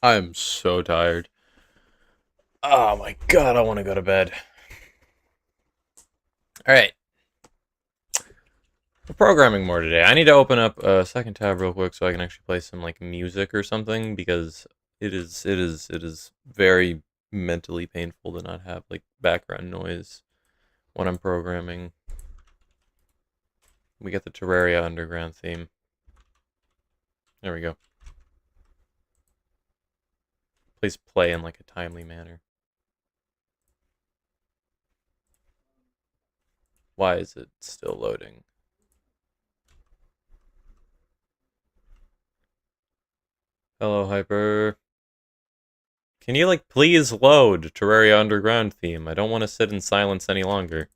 I'm so tired. Oh my god, I want to go to bed. Alright, we're programming more today. I need to open up a second tab real quick so I can actually play some like music or something because it is very mentally painful to not have like background noise when I'm programming. We get the Terraria Underground theme. There we go. Please play in like a timely manner. Why is it still loading? Hello, Hyper. Can you, like, please load Terraria Underground theme? I don't want to sit in silence any longer.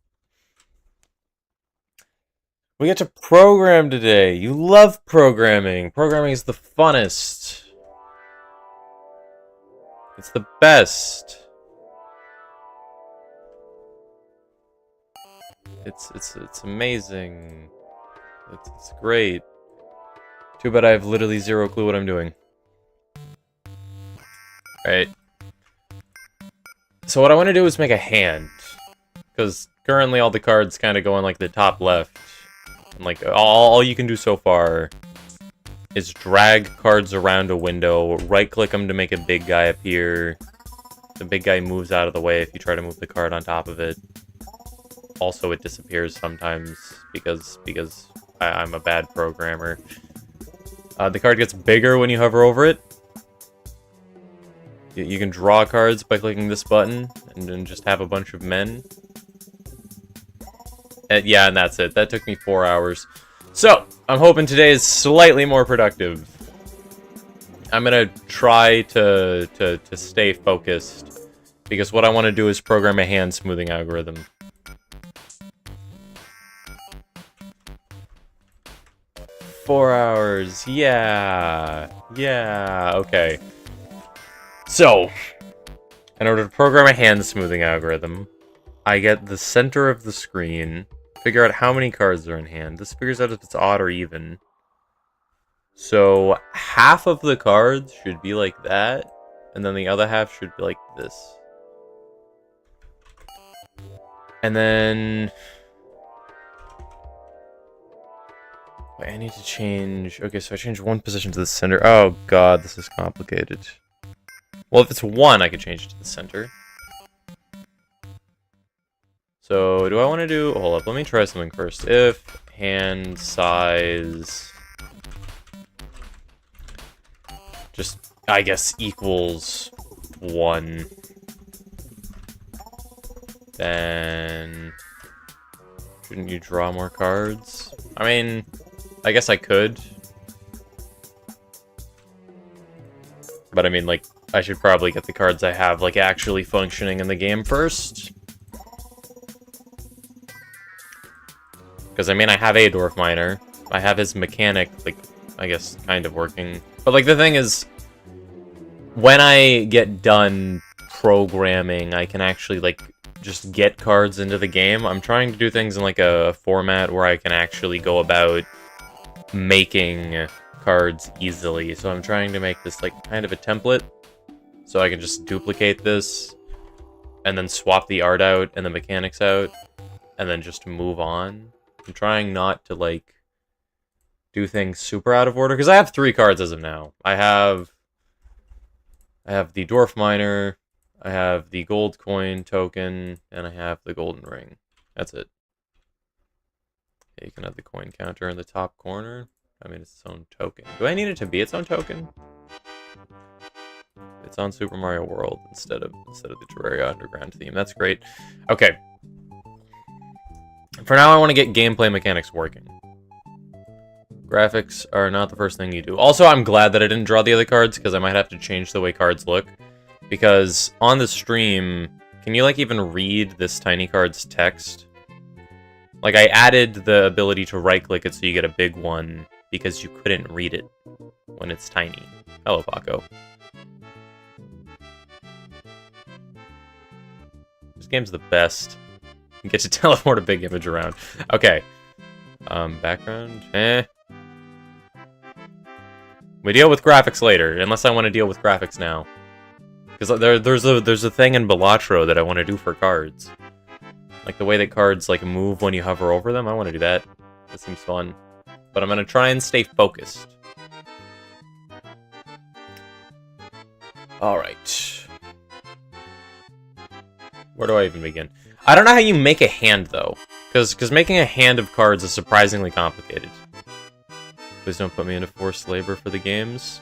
We get to program today. You love programming. Programming is the funnest. It's the best. It's amazing. It's great. Too bad I have literally zero clue what I'm doing. Alright. So what I want to do is make a hand. Because currently all the cards kind of go in like the top left. And like all you can do so far is drag cards around a window, right click them to make a big guy appear. The big guy moves out of the way if you try to move the card on top of it. Also, it disappears sometimes because I'm a bad programmer. The card gets bigger when you hover over it. You can draw cards by clicking this button and then just have a bunch of men. Yeah, and that's it. That took me 4 hours. So, I'm hoping today is slightly more productive. I'm gonna try to stay focused, because what I want to do is program a hand smoothing algorithm. Four hours, yeah, okay. So, in order to program a hand smoothing algorithm, I get the center of the screen, figure out how many cards are in hand. This figures out if it's odd or even. So, half of the cards should be like that, and then the other half should be like this. And then... wait, I need to change... okay, so I changed one position to the center. Oh god, this is complicated. Well, if it's one, I could change it to the center. So, do I want to do... hold up, let me try something first. If hand size... just, I guess, equals 1, then... shouldn't you draw more cards? I mean, I guess I could. But I mean, like, I should probably get the cards I have, like, actually functioning in the game first. Because, I mean, I have a Dwarf Miner. I have his mechanic, like, I guess, kind of working. But, like, the thing is, when I get done programming, I can actually, like, just get cards into the game. I'm trying to do things in, like, a format where I can actually go about making cards easily. So I'm trying to make this, like, kind of a template. So I can just duplicate this, and then swap the art out and the mechanics out, and then just move on. I'm trying not to, like, do things super out of order, because I have 3 cards as of now. I have the Dwarf Miner, I have the gold coin token, and I have the golden ring. That's it. Okay, you can have the coin counter in the top corner. I mean, it's its own token. Do I need it to be its own token? It's on Super Mario World instead of the Terraria Underground theme. That's great. Okay. For now, I want to get gameplay mechanics working. Graphics are not the first thing you do. Also, I'm glad that I didn't draw the other cards, because I might have to change the way cards look. Because on the stream, can you, like, even read this tiny card's text? Like, I added the ability to right-click it so you get a big one, because you couldn't read it when it's tiny. Hello, Paco. This game's the best. You get to teleport a big image around. Okay. Background? Eh. We deal with graphics later, unless I want to deal with graphics now. Because there's a thing in Balatro that I want to do for cards. Like the way that cards like move when you hover over them, I want to do that. That seems fun. But I'm going to try and stay focused. Alright. Where do I even begin? I don't know how you make a hand, though. Because making a hand of cards is surprisingly complicated. Please don't put me into forced labor for the games.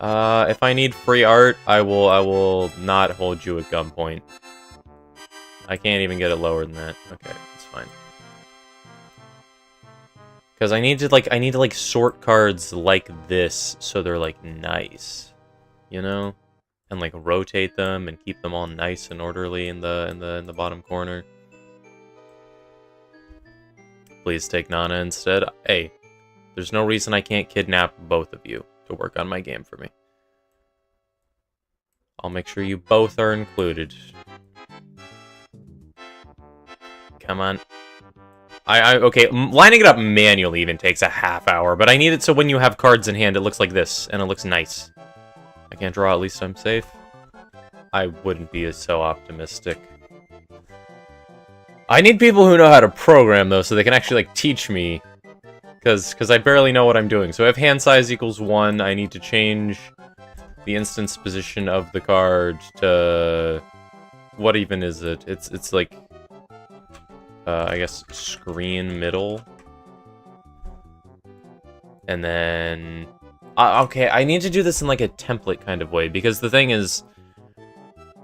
If I need free art, I will not hold you at gunpoint. I can't even get it lower than that. Okay, that's fine. Because I need to like sort cards like this so they're like nice, you know, and like rotate them and keep them all nice and orderly in the bottom corner. Please take Nana instead. Hey, there's no reason I can't kidnap both of you to work on my game for me. I'll make sure you both are included. Come on. Okay, lining it up manually even takes a half hour, but I need it so when you have cards in hand, it looks like this, and it looks nice. I can't draw, at least I'm safe. I wouldn't be so optimistic. I need people who know how to program, though, so they can actually, like, teach me. Because I barely know what I'm doing. So if hand size equals 1, I need to change the instance position of the card to... What even is it? It's like... I guess screen middle. And then... okay, I need to do this in like a template kind of way, because the thing is,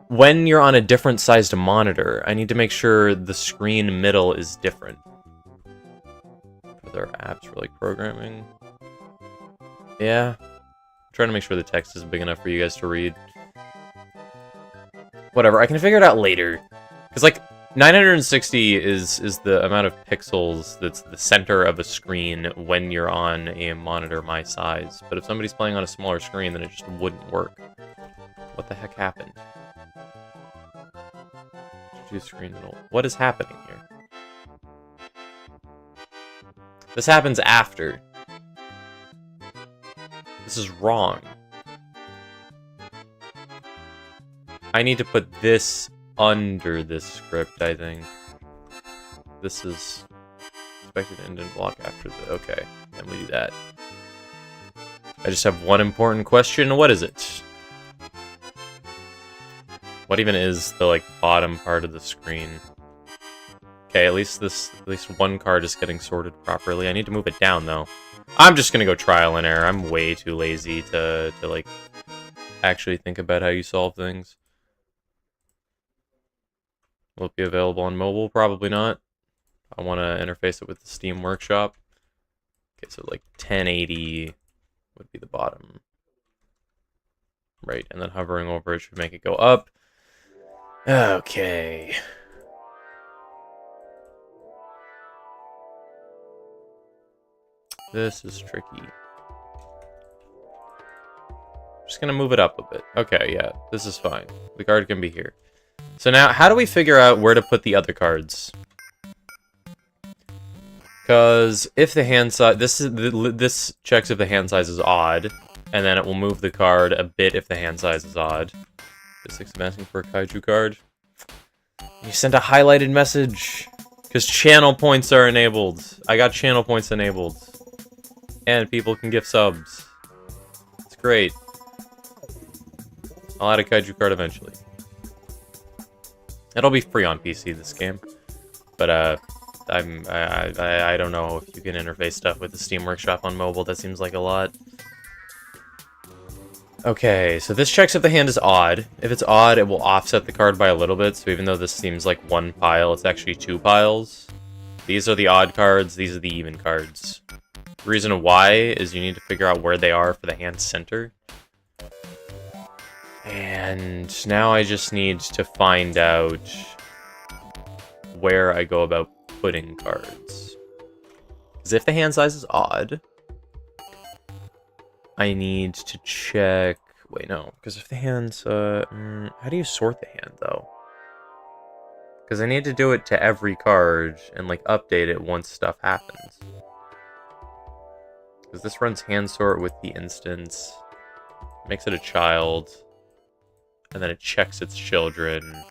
when you're on a different sized monitor, I need to make sure the screen middle is different. Are there apps for like programming? Yeah. I'm trying to make sure the text is big enough for you guys to read. Whatever, I can figure it out later. Because like, 960 is the amount of pixels that's the center of a screen when you're on a monitor my size. But if somebody's playing on a smaller screen, then it just wouldn't work. What the heck happened? Choose screen middle. What is happening here? This happens after. This is wrong. I need to put this under this script, I think. This is expected to end in block after the... Okay, then we do that. I just have one important question. What is it? What even is the, like, bottom part of the screen? Okay, at least one card is getting sorted properly. I need to move it down, though. I'm just gonna go trial and error. I'm way too lazy to like, actually think about how you solve things. Will it be available on mobile? Probably not. I want to interface it with the Steam Workshop. Okay, so like 1080 would be the bottom. Right, and then hovering over it should make it go up. Okay. This is tricky. Just gonna move it up a bit. Okay, yeah, this is fine. The card can be here. So now, how do we figure out where to put the other cards? Because if the hand size... This checks if the hand size is odd, and then it will move the card a bit if the hand size is odd. I'm asking for a kaiju card. You sent a highlighted message. Because channel points are enabled. I got channel points enabled. And people can gift subs. It's great. I'll add a kaiju card eventually. It'll be free on PC, this game. But, I don't know if you can interface stuff with the Steam Workshop on mobile. That seems like a lot. Okay, so this checks if the hand is odd. If it's odd, it will offset the card by a little bit. So even though this seems like one pile, it's actually two piles. These are the odd cards. These are the even cards. The reason why is you need to figure out where they are for the hand center. And now I just need to find out where I go about putting cards. Because if the hand size is odd, I need to check... Wait, no. Because if the hand's... how do you sort the hand, though? Because I need to do it to every card and, like, update it once stuff happens. Because this runs hand sort with the instance. Makes it a child. And then it checks its children.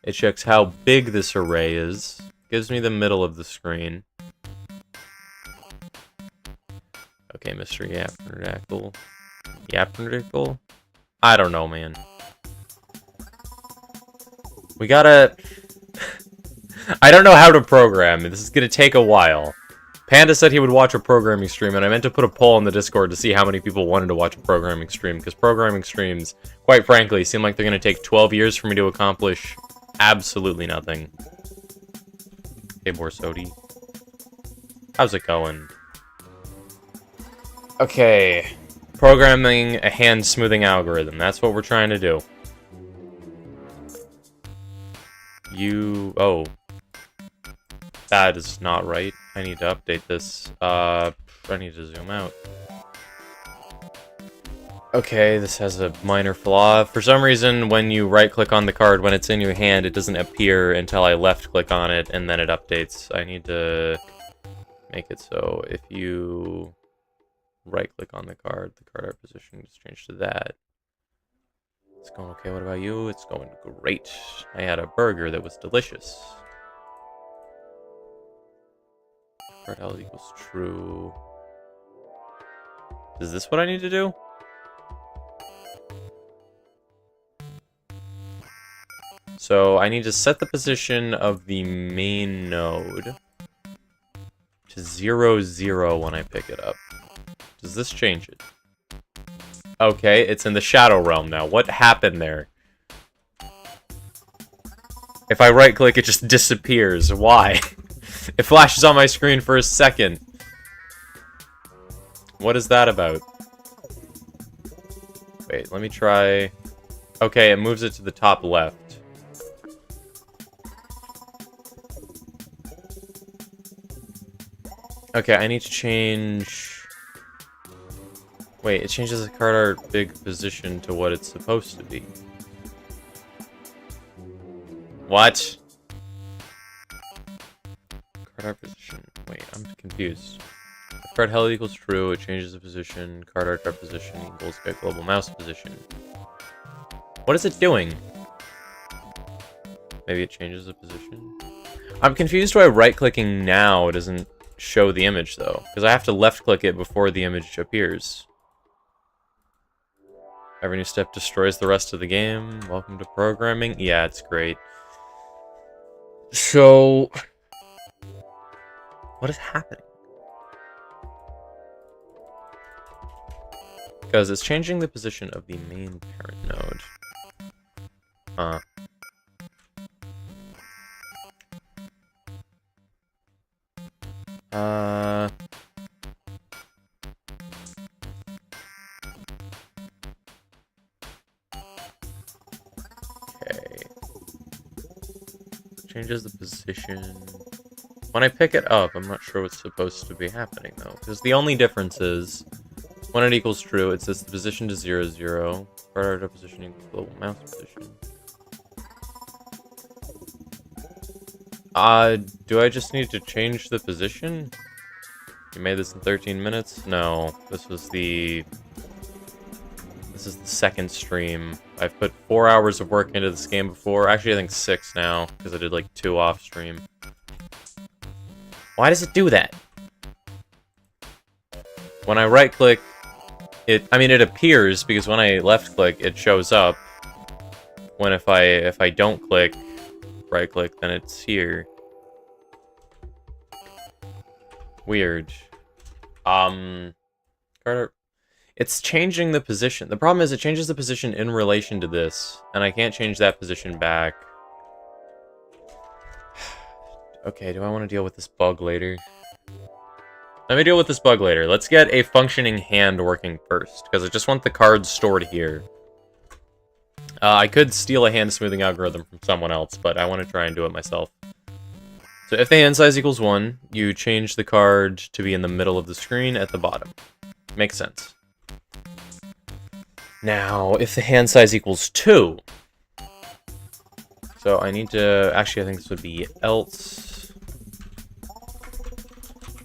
It checks how big this array is. Gives me the middle of the screen. Okay, Mr. Yapnerdactyl. Yapnerdactyl? I don't know, man. We gotta... I don't know how to program. This is gonna take a while. Panda said he would watch a programming stream, and I meant to put a poll in the Discord to see how many people wanted to watch a programming stream, because programming streams, quite frankly, seem like they're gonna take 12 years for me to accomplish absolutely nothing. Hey, Borsodi. How's it going? Okay. Programming a hand smoothing algorithm. That's what we're trying to do. Oh. That is not right. I need to update this. I need to zoom out. Okay, this has a minor flaw. For some reason, when you right-click on the card when it's in your hand, it doesn't appear until I left-click on it, and then it updates. I need to make it so if you right-click on the card art position is changed to that. It's going okay. What about you? It's going great. I had a burger that was delicious. Card health equals true. Is this what I need to do? So I need to set the position of the main node to 0, 0 when I pick it up. Does this change it? Okay, it's in the shadow realm now. What happened there? If I right-click, it just disappears. Why? It flashes on my screen for a second. What is that about? Wait, let me try... Okay, it moves it to the top left. Okay, I need to change... Wait, it changes the card art big position to what it's supposed to be. What? Card art position. Wait, I'm confused. If card health equals true, it changes the position. Card art position equals get global mouse position. What is it doing? Maybe it changes the position? I'm confused why right-clicking now doesn't show the image, though. Because I have to left-click it before the image appears. Every new step destroys the rest of the game. Welcome to programming. Yeah, it's great. So... what is happening? Because it's changing the position of the main parent node. Huh. Okay. Changes the position. When I pick it up, I'm not sure what's supposed to be happening, though. Because the only difference is, when it equals true, it sets the position to 0, 0. Card art position equals global mouse position. Do I just need to change the position? You made this in 13 minutes? No, this is the second stream. I've put 4 hours of work into this game before. Actually, I think 6 now, because I did like 2 off stream. Why does it do that? When I right-click, it appears, because when I left-click, it shows up. When if I don't click, right-click, then it's here. Weird. Carter, it's changing the position. The problem is it changes the position in relation to this, and I can't change that position back. Okay, do I want to deal with this bug later? Let me deal with this bug later. Let's get a functioning hand working first, because I just want the cards stored here. I could steal a hand smoothing algorithm from someone else, but I want to try and do it myself. So if the hand size equals 1, you change the card to be in the middle of the screen at the bottom. Makes sense. Now, if the hand size equals 2... So I need to... Actually, I think this would be else...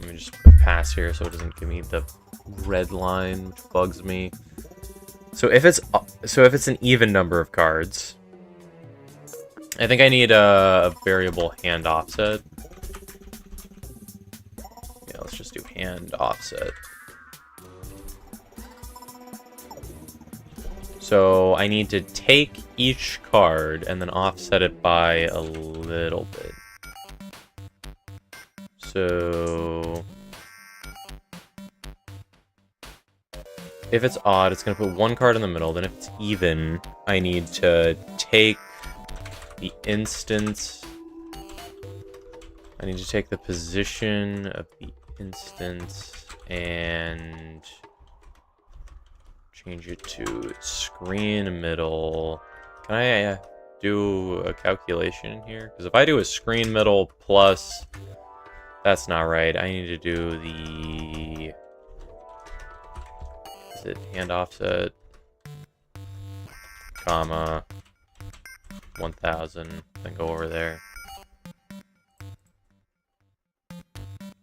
Let me just put pass here so it doesn't give me the red line, which bugs me. So if it's an even number of cards, I think I need a variable hand offset. Yeah, let's just do hand offset. So I need to take each card and then offset it by a little bit. So if it's odd, it's going to put one card in the middle. Then if it's even, I need to take the instance. I need to take the position of the instance and change it to screen middle. Can I do a calculation here? Because if I do a screen middle plus... That's not right. I need to do the... Is it hand offset? Comma. 1000. Then go over there.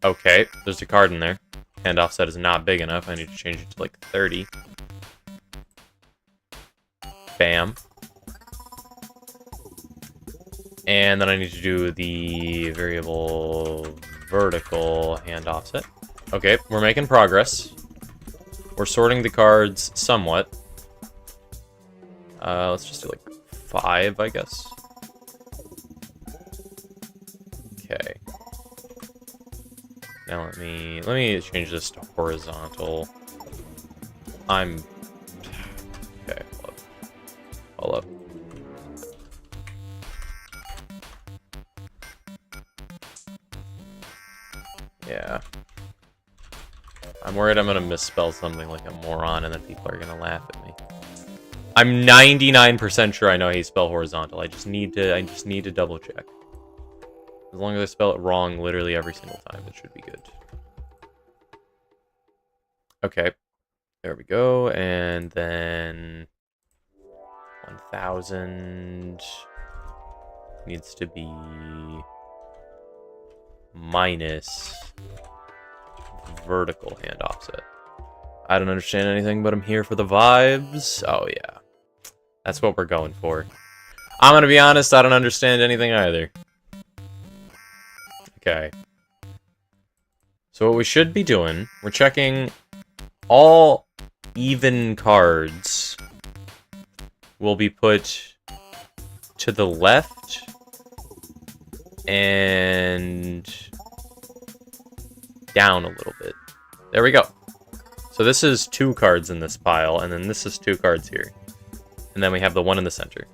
Okay, there's a card in there. Hand offset is not big enough. I need to change it to like 30. Bam. And then I need to do the variable vertical hand offset. Okay, we're making progress. We're sorting the cards somewhat. Let's just do like 5, I guess. Okay. Now let me change this to horizontal. Okay, hold up. Yeah. I'm worried I'm gonna misspell something like a moron and then people are gonna laugh at me. I'm 99% sure I know how you spell horizontal. I just need to double check. As long as I spell it wrong literally every single time, it should be good. Okay. There we go. And then 1000 needs to be minus vertical hand offset. I don't understand anything, but I'm here for the vibes. Oh yeah. That's what we're going for. I'm gonna be honest, I don't understand anything either. Okay. So what we should be doing, we're checking all even cards will be put to the left and down a little bit. There we go. So this is 2 cards in this pile, and then this is 2 cards here. And then we have the one in the center.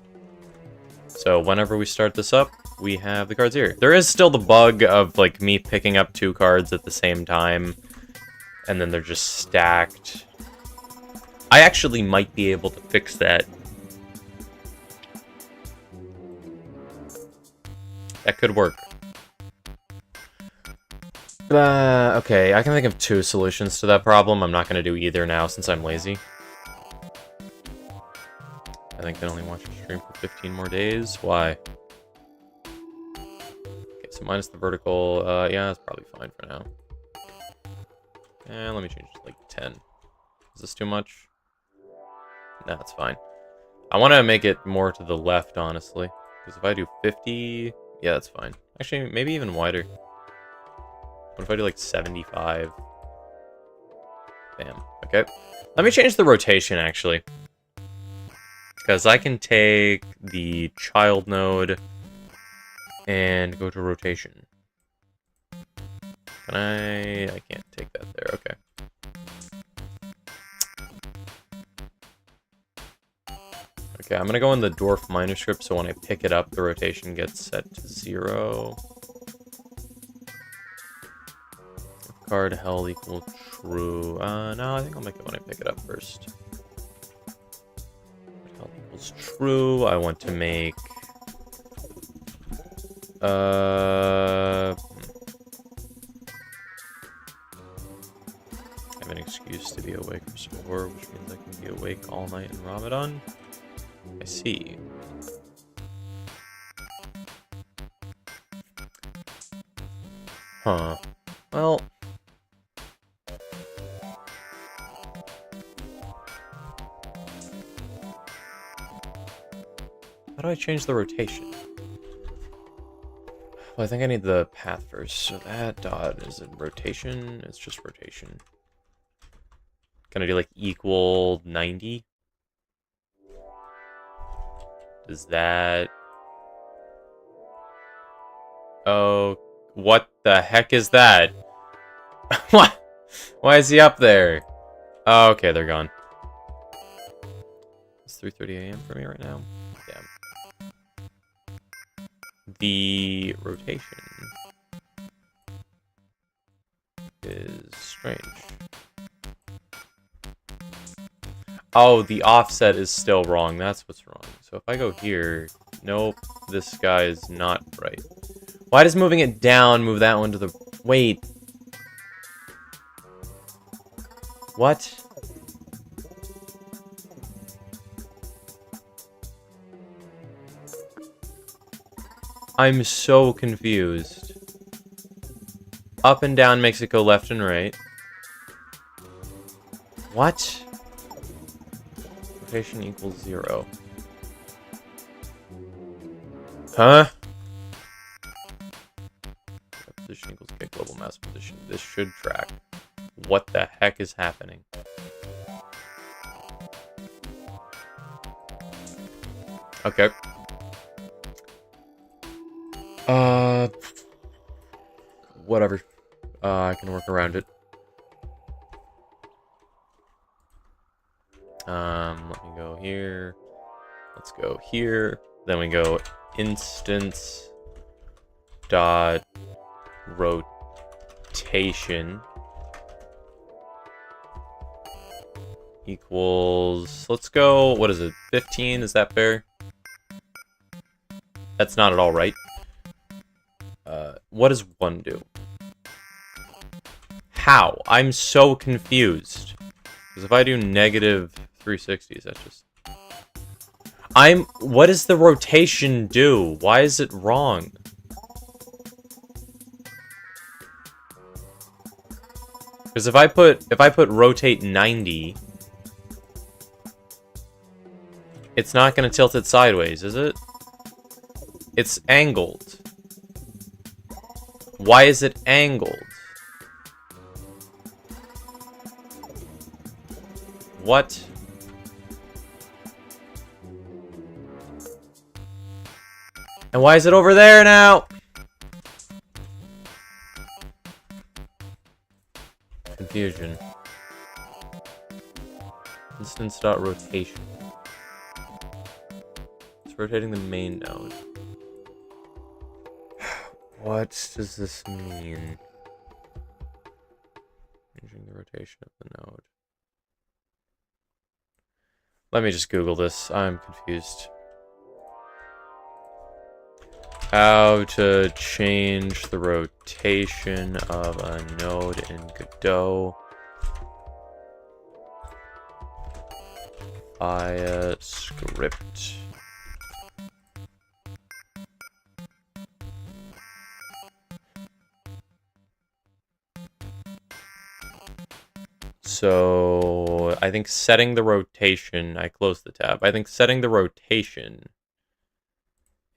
So whenever we start this up, we have the cards here. There is still the bug of like me picking up 2 cards at the same time, and then they're just stacked. I actually might be able to fix that. That could work. Okay, I can think of 2 solutions to that problem. I'm not going to do either now since I'm lazy. I think I only watch your stream for 15 more days. Why? Okay, so minus the vertical. Yeah, that's probably fine for now. And let me change it to like 10. Is this too much? No, it's fine. I want to make it more to the left, honestly. Because if I do 50... Yeah, that's fine. Actually, maybe even wider. What if I do like 75? Bam. Okay. Let me change the rotation, actually. Because I can take the child node and go to rotation. Can I can't take that there. Okay. Okay, I'm going to go in the dwarf minor script, so when I pick it up, the rotation gets set to 0. Card held equal true. No, I think I'll make it when I pick it up first. Held equals true. I want to make... I have an excuse to be awake for sport, which means I can be awake all night in Ramadan. I see. Huh. Well... do I change the rotation? Well, I think I need the path first. So that dot is it rotation? It's just rotation. Can I do like equal 90? Does that... Oh, what the heck is that? What? Why is he up there? Oh, okay, they're gone. It's 3:30 a.m. for me right now. Damn. The rotation is strange. Oh, the offset is still wrong. That's what's wrong. So if I go here, nope, this guy is not right. Why does moving it down move that one to the... Wait. What? I'm so confused. Up and down makes it go left and right. What? Rotation equals 0. Huh? Position equals get global mass position. This should track. What the heck is happening? Okay. Whatever. I can work around it. Let me go here. Let's go here. Then we go instance dot rotation equals, let's go, what is it, 15? Is that fair? That's not at all right. What does 1 do? How? I'm so confused. Because if I do negative 360s, that just... What does the rotation do? Why is it wrong? Because if I put rotate 90, it's not going to tilt it sideways, is it? It's angled. Why is it angled? What? And why is it over there now? Confusion. Instance.rotation. It's rotating the main node. What does this mean? Changing the rotation of the node. Let me just Google this. I'm confused. How to change the rotation of a node in Godot via script. So I think setting the rotation, I closed the tab. I think setting the rotation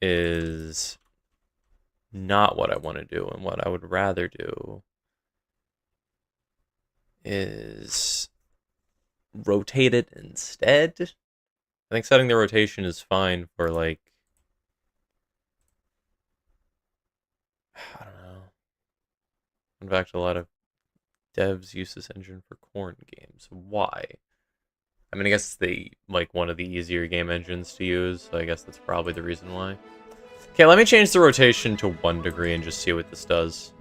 is not what I want to do, and what I would rather do is rotate it instead. I think setting the rotation is fine for, like, I don't know. In fact, a lot of devs use this engine for corn games. Why? I mean, I guess it's one of the easier game engines to use, so I guess that's probably the reason why. Okay, let me change the rotation to 1 degree and just see what this does.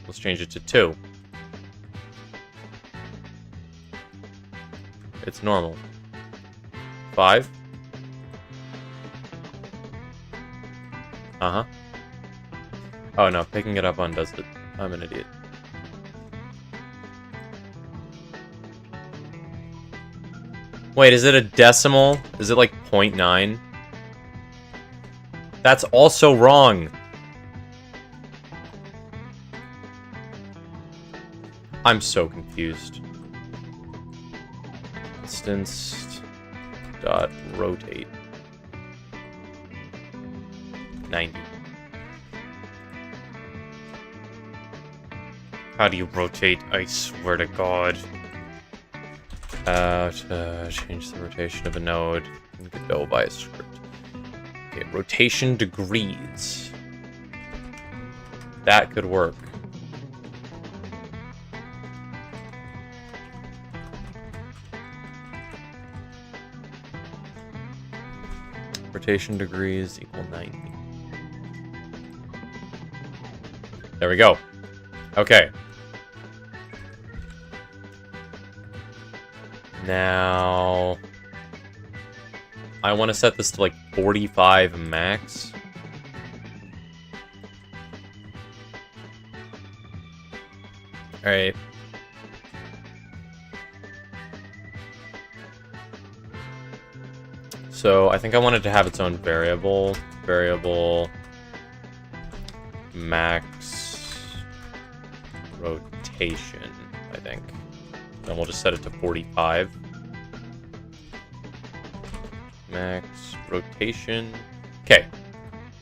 Let's change it to 2. It's normal. 5. Uh-huh. Oh no, picking it up undoes it. I'm an idiot. Wait, is it a decimal? Is it like 0.9? That's also wrong. I'm so confused. Instance dot rotate 90. How do you rotate? I swear to God. To change the rotation of a node. You could go by a script. Okay, rotation degrees. That could work. Rotation degrees equal 90. There we go. Okay. Now, I want to set this to like 45 max. Alright. So, I think I wanted to have its own variable. Variable max rotation, I think. Then we'll just set it to 45. Max rotation. Okay.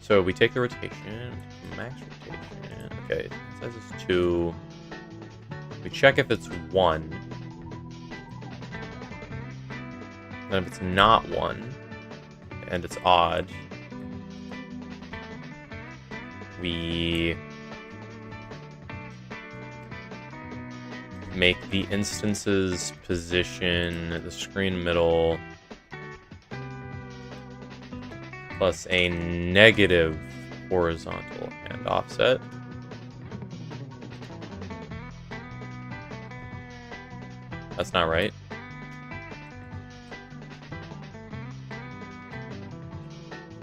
So we take the rotation. Max rotation. Okay. It says it's 2. We check if it's 1. And if it's not 1, and it's odd, we make the instance's position the screen middle plus a negative horizontal and offset. That's not right.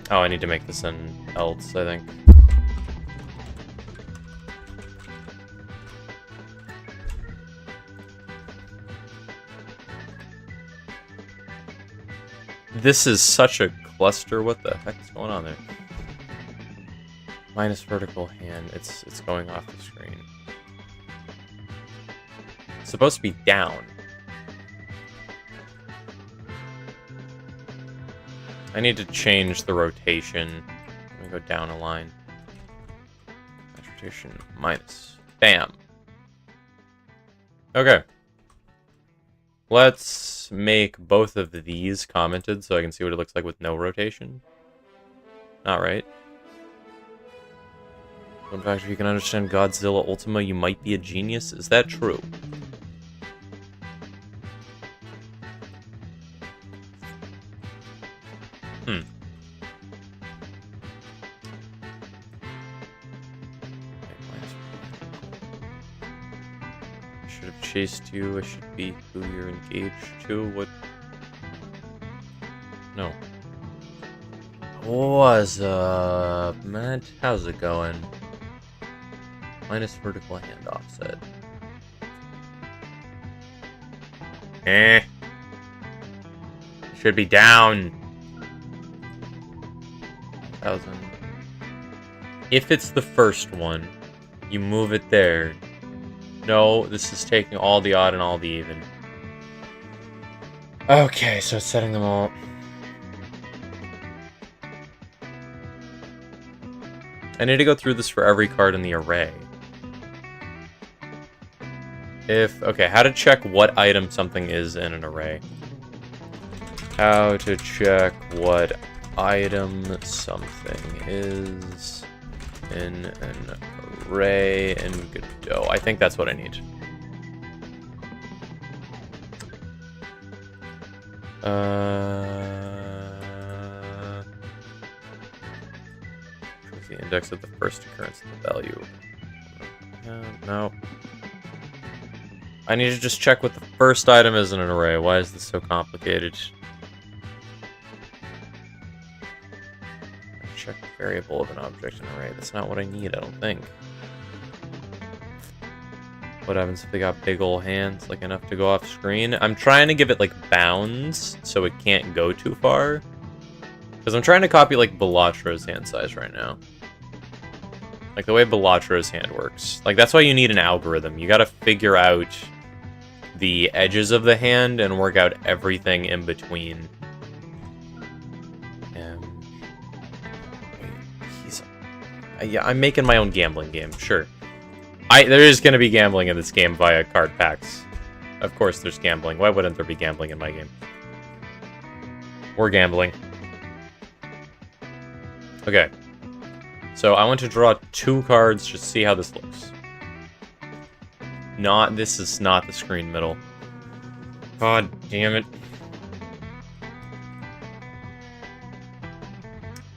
Oh, I need to make this an else, I think. This is such a cluster. What the heck is going on there? Minus vertical hand. It's going off the screen. It's supposed to be down. I need to change the rotation. Let me go down a line. Rotation minus. Bam. Okay. Let's make both of these commented so I can see what it looks like with no rotation. Not right. In fact, if you can understand Godzilla Ultima, you might be a genius. Is that true? I should have chased you. I should be who you're engaged to. What? No. What's up, man? How's it going? Minus vertical hand offset. Should be down. 1,000. If it's the first one, you move it there. No, this is taking all the odd and all the even. Okay, so it's setting them all. I need to go through this for every card in the array. Okay, how to check what item something is in an array. How to check what item something is in an array in Godot. I think that's what I need. The index of the first occurrence of the value. No. I need to just check what the first item is in an array. Why is this so complicated? Check the variable of an object in an array. That's not what I need, I don't think. What happens if they got big ol' hands, like enough to go off screen? I'm trying to give it like bounds so it can't go too far. Because I'm trying to copy like Belatra's hand size right now. Like the way Belatra's hand works. Like that's why you need an algorithm. You gotta figure out the edges of the hand and work out everything in between. Yeah, I'm making my own gambling game, sure. There is going to be gambling in this game via card packs. Of course there's gambling. Why wouldn't there be gambling in my game? We're gambling. Okay. So I want to draw 2 cards just to see how this looks. This is not the screen middle. God damn it.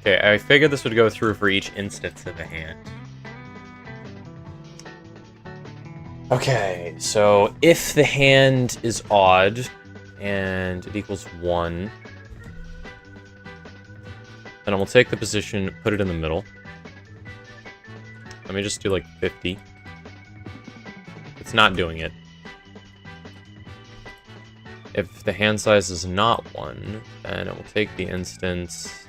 Okay, I figured this would go through for each instance of the hand. Okay, so if the hand is odd, and it equals 1, then I will take the position, put it in the middle. Let me just do like 50. It's not doing it. If the hand size is not 1, then it will take the instance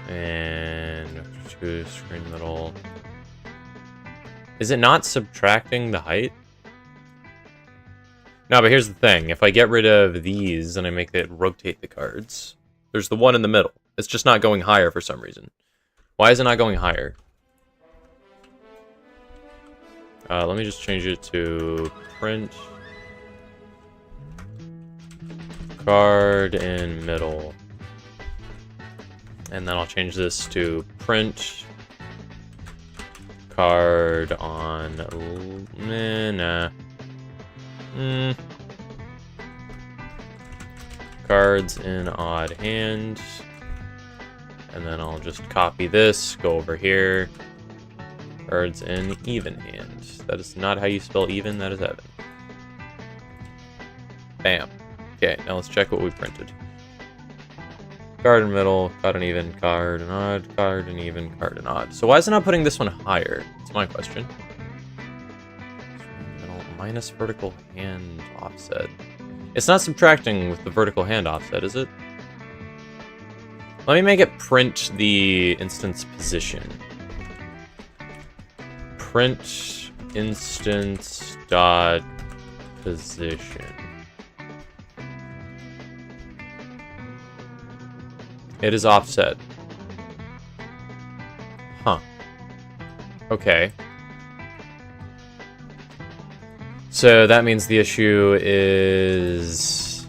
and to screen middle. Is it not subtracting the height? No, but here's the thing. If I get rid of these and I make it rotate the cards, there's the one in the middle. It's just not going higher for some reason. Why is it not going higher? Let me just change it to print card in middle. And then I'll change this to print card on... cards in odd hand. And then I'll just copy this, go over here. Cards in even hand. That is not how you spell even, that is Evan. Bam. Okay, now let's check what we printed. Card in middle, card in even, card in odd, card in even, card in odd. So why is it not putting this one higher? That's my question. Middle minus vertical hand offset. It's not subtracting with the vertical hand offset, is it? Let me make it print the instance position. Print instance dot position. It is offset. Huh. Okay. So that means the issue is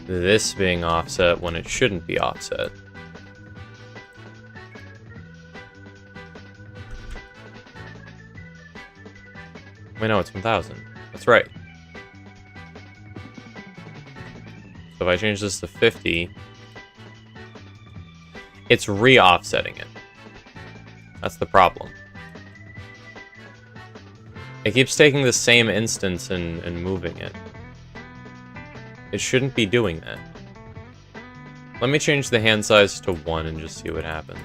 this being offset when it shouldn't be offset. Wait, no, it's 1000. That's right. So if I change this to 50, it's re-offsetting it. That's the problem. It keeps taking the same instance and moving it. It shouldn't be doing that. Let me change the hand size to 1 and just see what happens.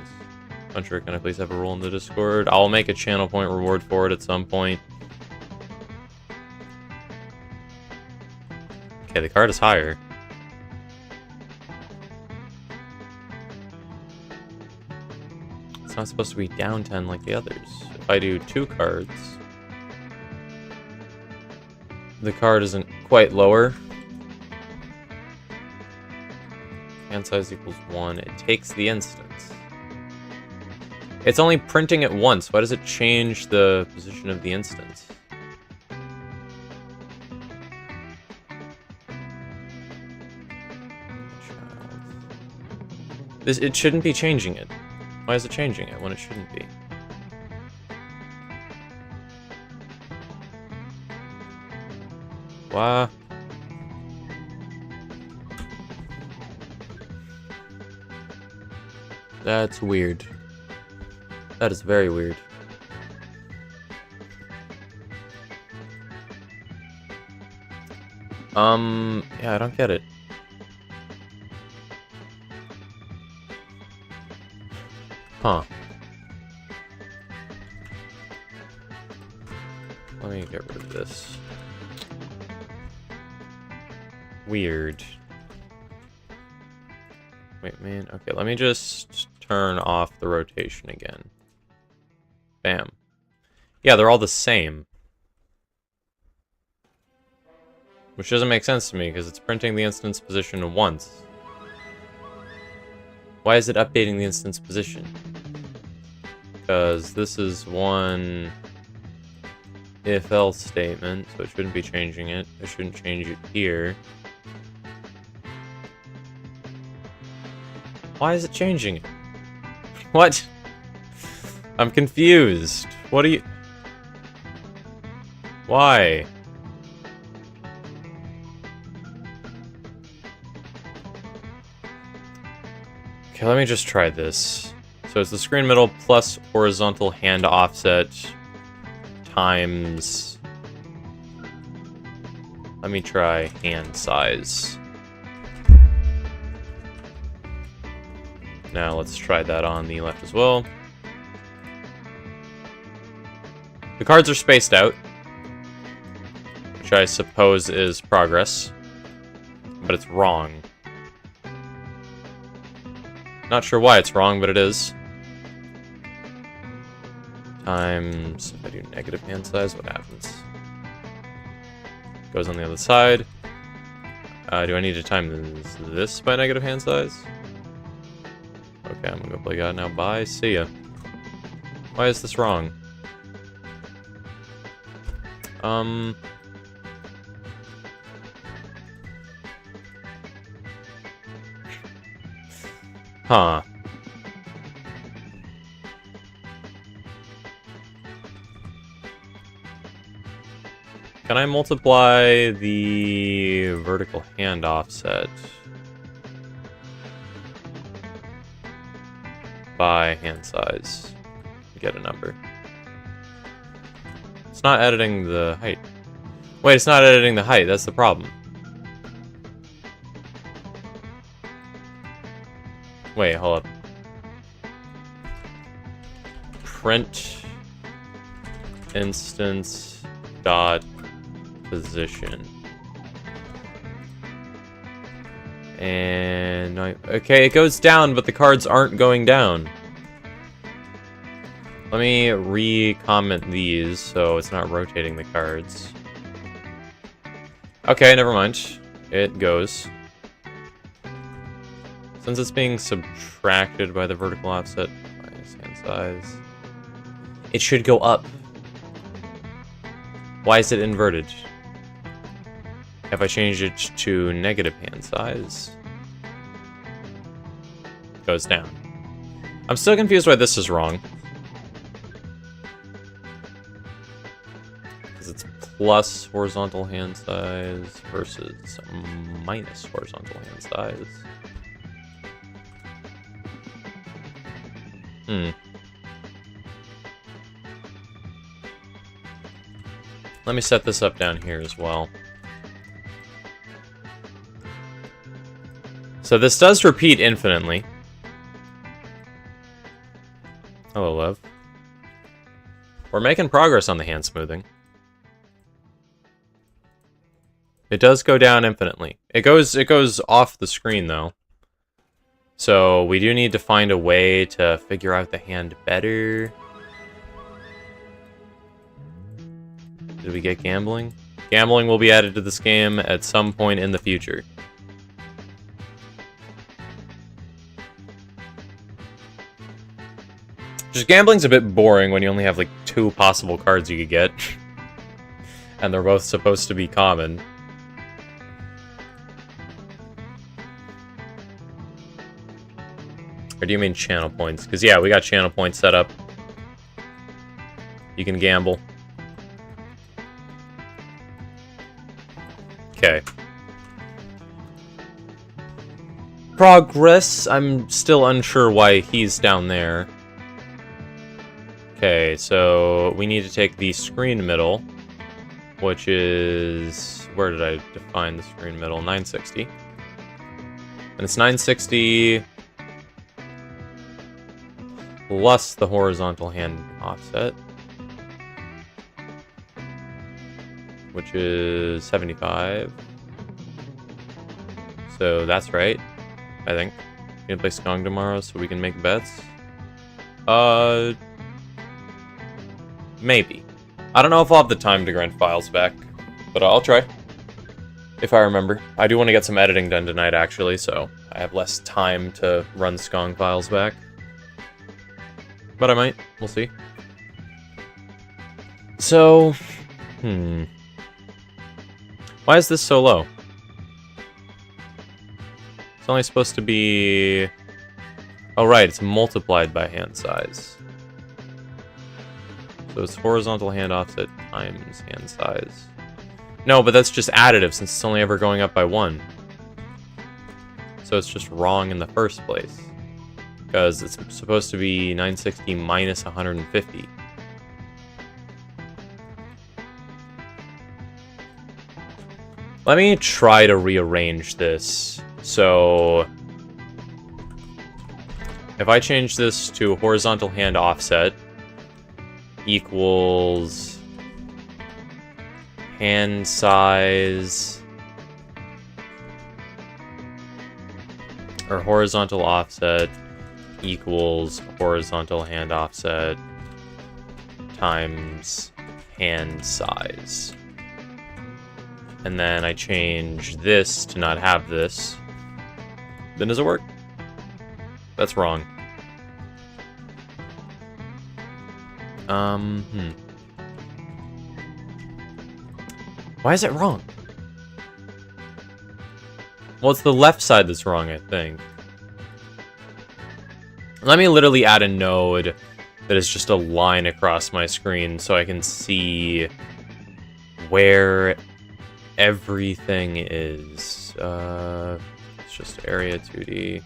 Hunter, can I please have a role in the Discord? I'll make a channel point reward for it at some point. Okay, the card is higher. It's not supposed to be down 10 like the others. If I do 2 cards, the card isn't quite lower. Hand size equals 1. It takes the instance. It's only printing it once. Why does it change the position of the instance? It shouldn't be changing it. Why is it changing it when it shouldn't be? Why? That's weird. That is very weird. Yeah, I don't get it. Huh. Let me get rid of this. Weird. Wait, man. Okay, let me just turn off the rotation again. Bam. Yeah, they're all the same. Which doesn't make sense to me, because it's printing the instance position once. Why is it updating the instance position? Because this is one if-else statement, so it shouldn't be changing it. I shouldn't change it here. Why is it changing it? What? I'm confused. What are you... Why? Okay, let me just try this. So it's the screen middle plus horizontal hand offset times... Let me try hand size. Now let's try that on the left as well. The cards are spaced out, which I suppose is progress, but it's wrong. Not sure why it's wrong, but it is. Times, if I do negative hand size, what happens? Goes on the other side. Do I need to time this by negative hand size? Okay, I'm gonna go play God now. Bye. See ya. Why is this wrong? Huh. Can I multiply the vertical hand offset by hand size to get a number? It's not editing the height. Wait, it's not editing the height. That's the problem. Wait, hold up. Print instance dot position. And okay, it goes down, but the cards aren't going down. Let me re-comment these so it's not rotating the cards. Okay, never mind. It goes. Since it's being subtracted by the vertical offset minus hand size, it should go up. Why is it inverted? If I change it to negative hand size, it goes down. I'm still confused why this is wrong. Because it's plus horizontal hand size versus minus horizontal hand size. Let me set this up down here as well. So this does repeat infinitely. Hello, love. We're making progress on the hand smoothing. It does go down infinitely. It goes off the screen though. So we do need to find a way to figure out the hand better. Did we get gambling? Gambling will be added to this game at some point in the future. Just gambling's a bit boring when you only have like 2 possible cards you could get. And they're both supposed to be common. Or do you mean channel points? Because yeah, we got channel points set up. You can gamble. Okay. Progress. I'm still unsure why he's down there. Okay, so we need to take the screen middle, which is... Where did I define the screen middle? 960. And it's 960... plus the horizontal hand offset, which is 75. So that's right, I think. I'm gonna play Skong tomorrow so we can make bets. Maybe. I don't know if I'll have the time to grind files back, but I'll try. if I remember. I do want to get some editing done tonight, actually, so I have less time to run Skong files back. But I might. We'll see. So, why is this so low? It's only supposed to be... Oh, right, it's multiplied by hand size. So it's horizontal hand offset times hand size. No, but that's just additive since it's only ever going up by 1. So it's just wrong in the first place. Because it's supposed to be 960 minus 150. Let me try to rearrange this. So if I change this to horizontal hand offset equals hand size, or horizontal offset equals horizontal hand offset times hand size. And then I change this to not have this. Then does it work? That's wrong. Why is it wrong? Well, it's the left side that's wrong, I think. Let me literally add a node that is just a line across my screen so I can see where everything is. It's just area 2D.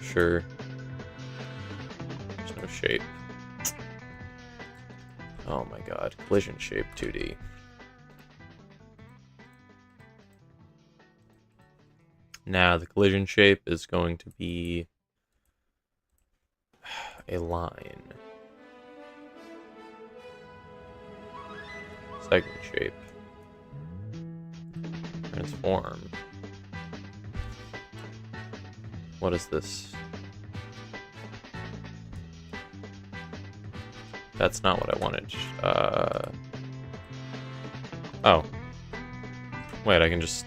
Sure. There's no shape. Oh my god. Collision shape 2D. Now the collision shape is going to be a line. Segment shape. Transform. What is this? That's not what I wanted. Oh. Wait, I can just...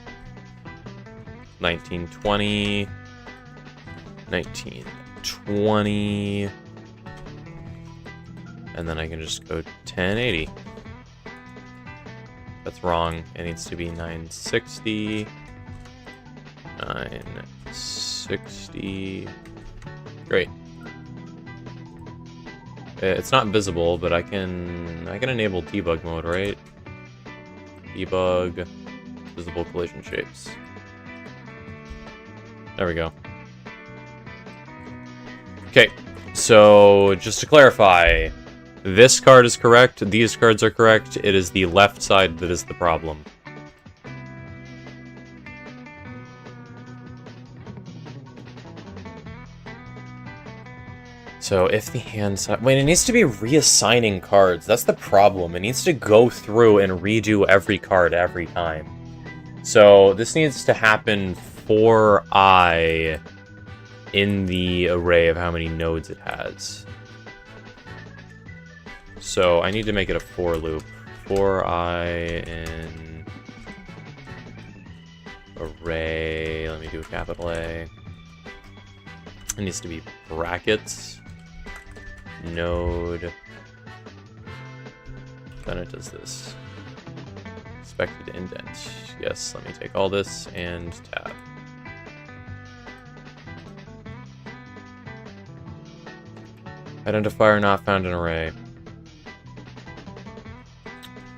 1920... 1920... And then I can just go 1080. That's wrong. It needs to be 960... 960... Great. It's not visible, but I can enable debug mode, right? Debug visible collision shapes. There we go. Okay, so just to clarify, this card is correct, these cards are correct, it is the left side that is the problem. So if the hand side... Wait, it needs to be reassigning cards. That's the problem. It needs to go through and redo every card every time. So this needs to happen for I in the array of how many nodes it has. So I need to make it a for loop. For I in array... Let me do a capital A. It needs to be brackets. Node. Then it does this. Expected indent. Yes, let me take all this and tab. Identifier not found in array.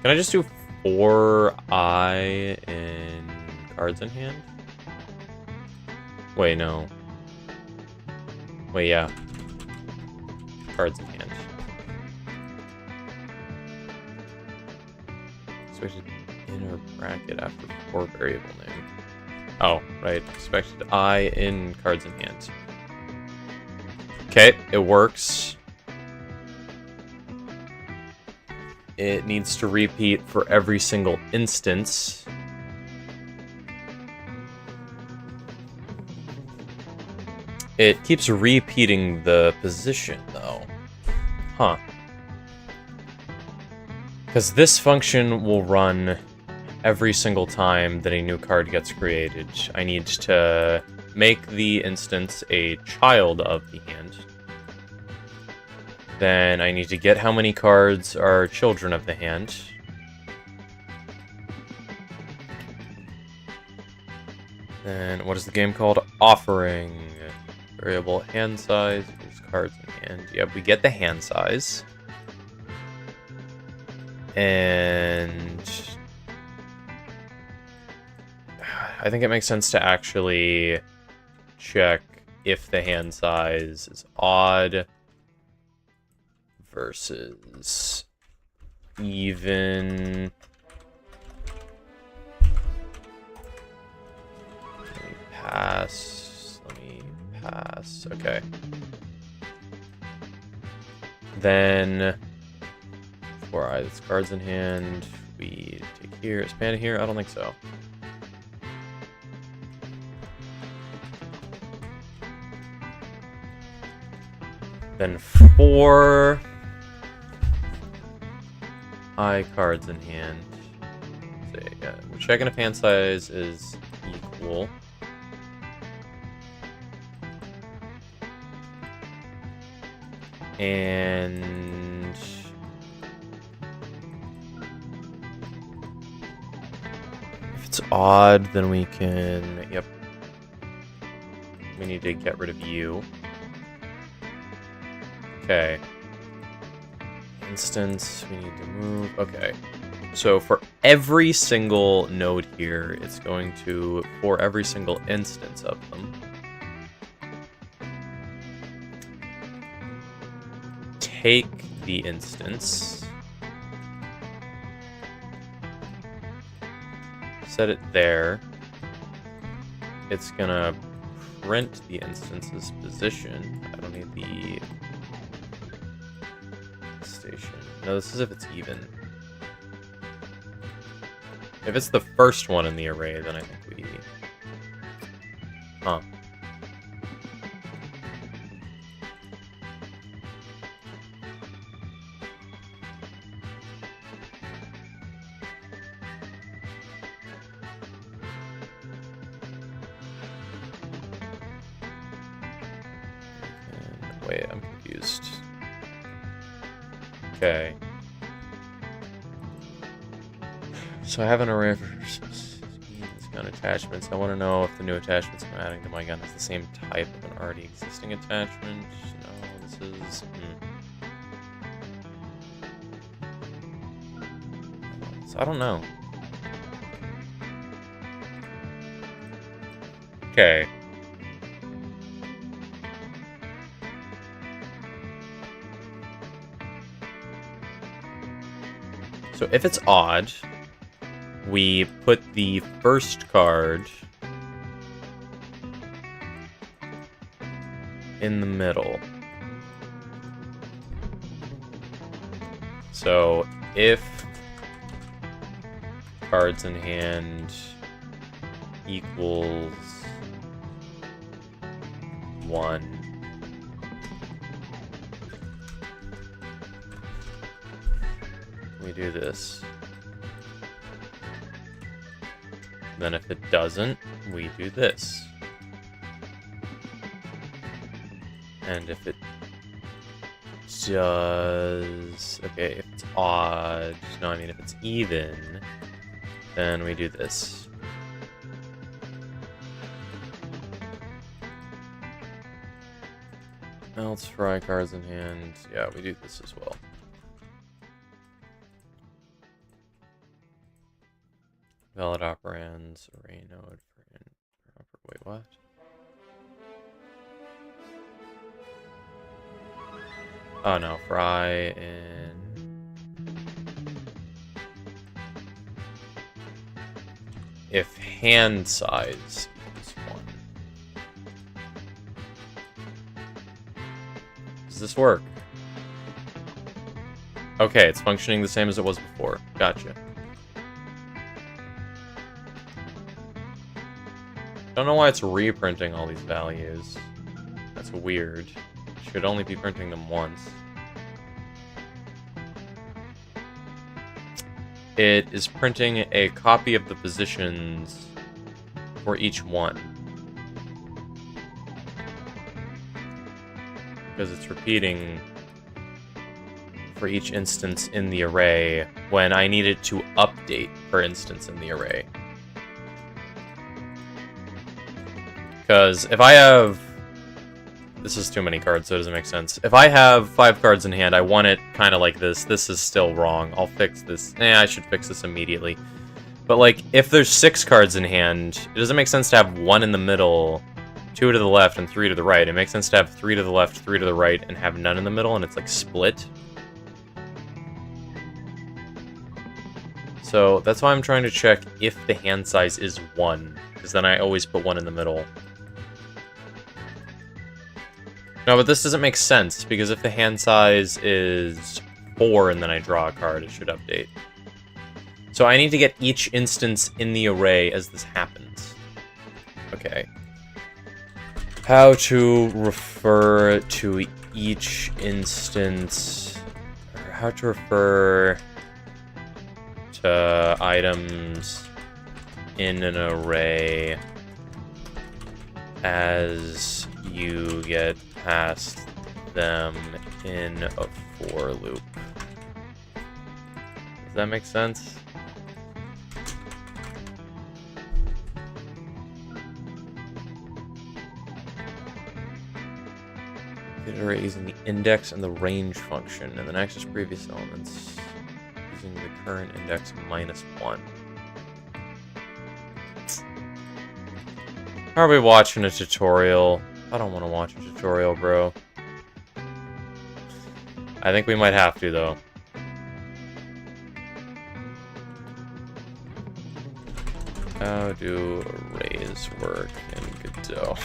Can I just do for I in cards in hand? Wait, no. Wait, yeah. Cards in hand. Expected inner bracket after for variable name. Oh, right. Expected I in cards in hand. Okay, it works. It needs to repeat for every single instance. It keeps repeating the position, though. Huh. Because this function will run every single time that a new card gets created. I need to make the instance a child of the hand. Then I need to get how many cards are children of the hand. Then what is the game called? Offering. Variable hand size equals cards in hand. Yep, we get the hand size. And I think it makes sense to actually check if the hand size is odd versus even. Let me pass. Okay. Then for this cards in hand, we take here. Is Panda here? I don't think so. Then 4 I cards in hand. So, yeah, we're checking if hand size is equal. And if it's odd, then we can, yep. We need to get rid of you. Okay. Instance, we need to move. Okay. So for every single node here, it's going to, for every single instance of them, take the instance, set it there. It's gonna print the instance's position. I don't need the station. No, this is if it's even. If it's the first one in the array, then I think we... Huh. Wait, I'm confused. Okay. So I have an array of gun attachments. I want to know if the new attachments I'm adding to my gun is the same type of an already existing attachment. No, this is... So I don't know. Okay. So if it's odd, we put the first card in the middle. So if cards in hand equals 1, we do this. Then if it doesn't, we do this. And if it does... Okay, if it's odd... No, I mean if it's even, then we do this. Else fry cards in hand. Yeah, we do this as well. Valid operands, array node for wait, what? Oh no, fry and if hand size is 1. Does this work? Okay, it's functioning the same as it was before. Gotcha. Don't know why it's reprinting all these values. That's weird. It should only be printing them once. it is printing a copy of the positions for each one. Because it's repeating for each instance in the array when I need it to update per instance in the array. Because if I have... This is too many cards, so it doesn't make sense. If I have 5 cards in hand, I want it kind of like this. This is still wrong. I'll fix this. I should fix this immediately. But, like, if there's 6 cards in hand, it doesn't make sense to have 1 in the middle, 2 to the left, and 3 to the right. It makes sense to have 3 to the left, 3 to the right, and have none in the middle, and it's, like, split. So, that's why I'm trying to check if the hand size is 1, because then I always put 1 in the middle. No, but this doesn't make sense, because if the hand size is 4 and then I draw a card, it should update. So I need to get each instance in the array as this happens. Okay. How to refer to each instance, or how to refer to items in an array as you get past them in a for loop. Does that make sense? The array using the index and the range function, and the next is previous elements using the current index -1. Are we watching a tutorial? I don't want to watch a tutorial, bro. I think we might have to, though. How do arrays work in Godot?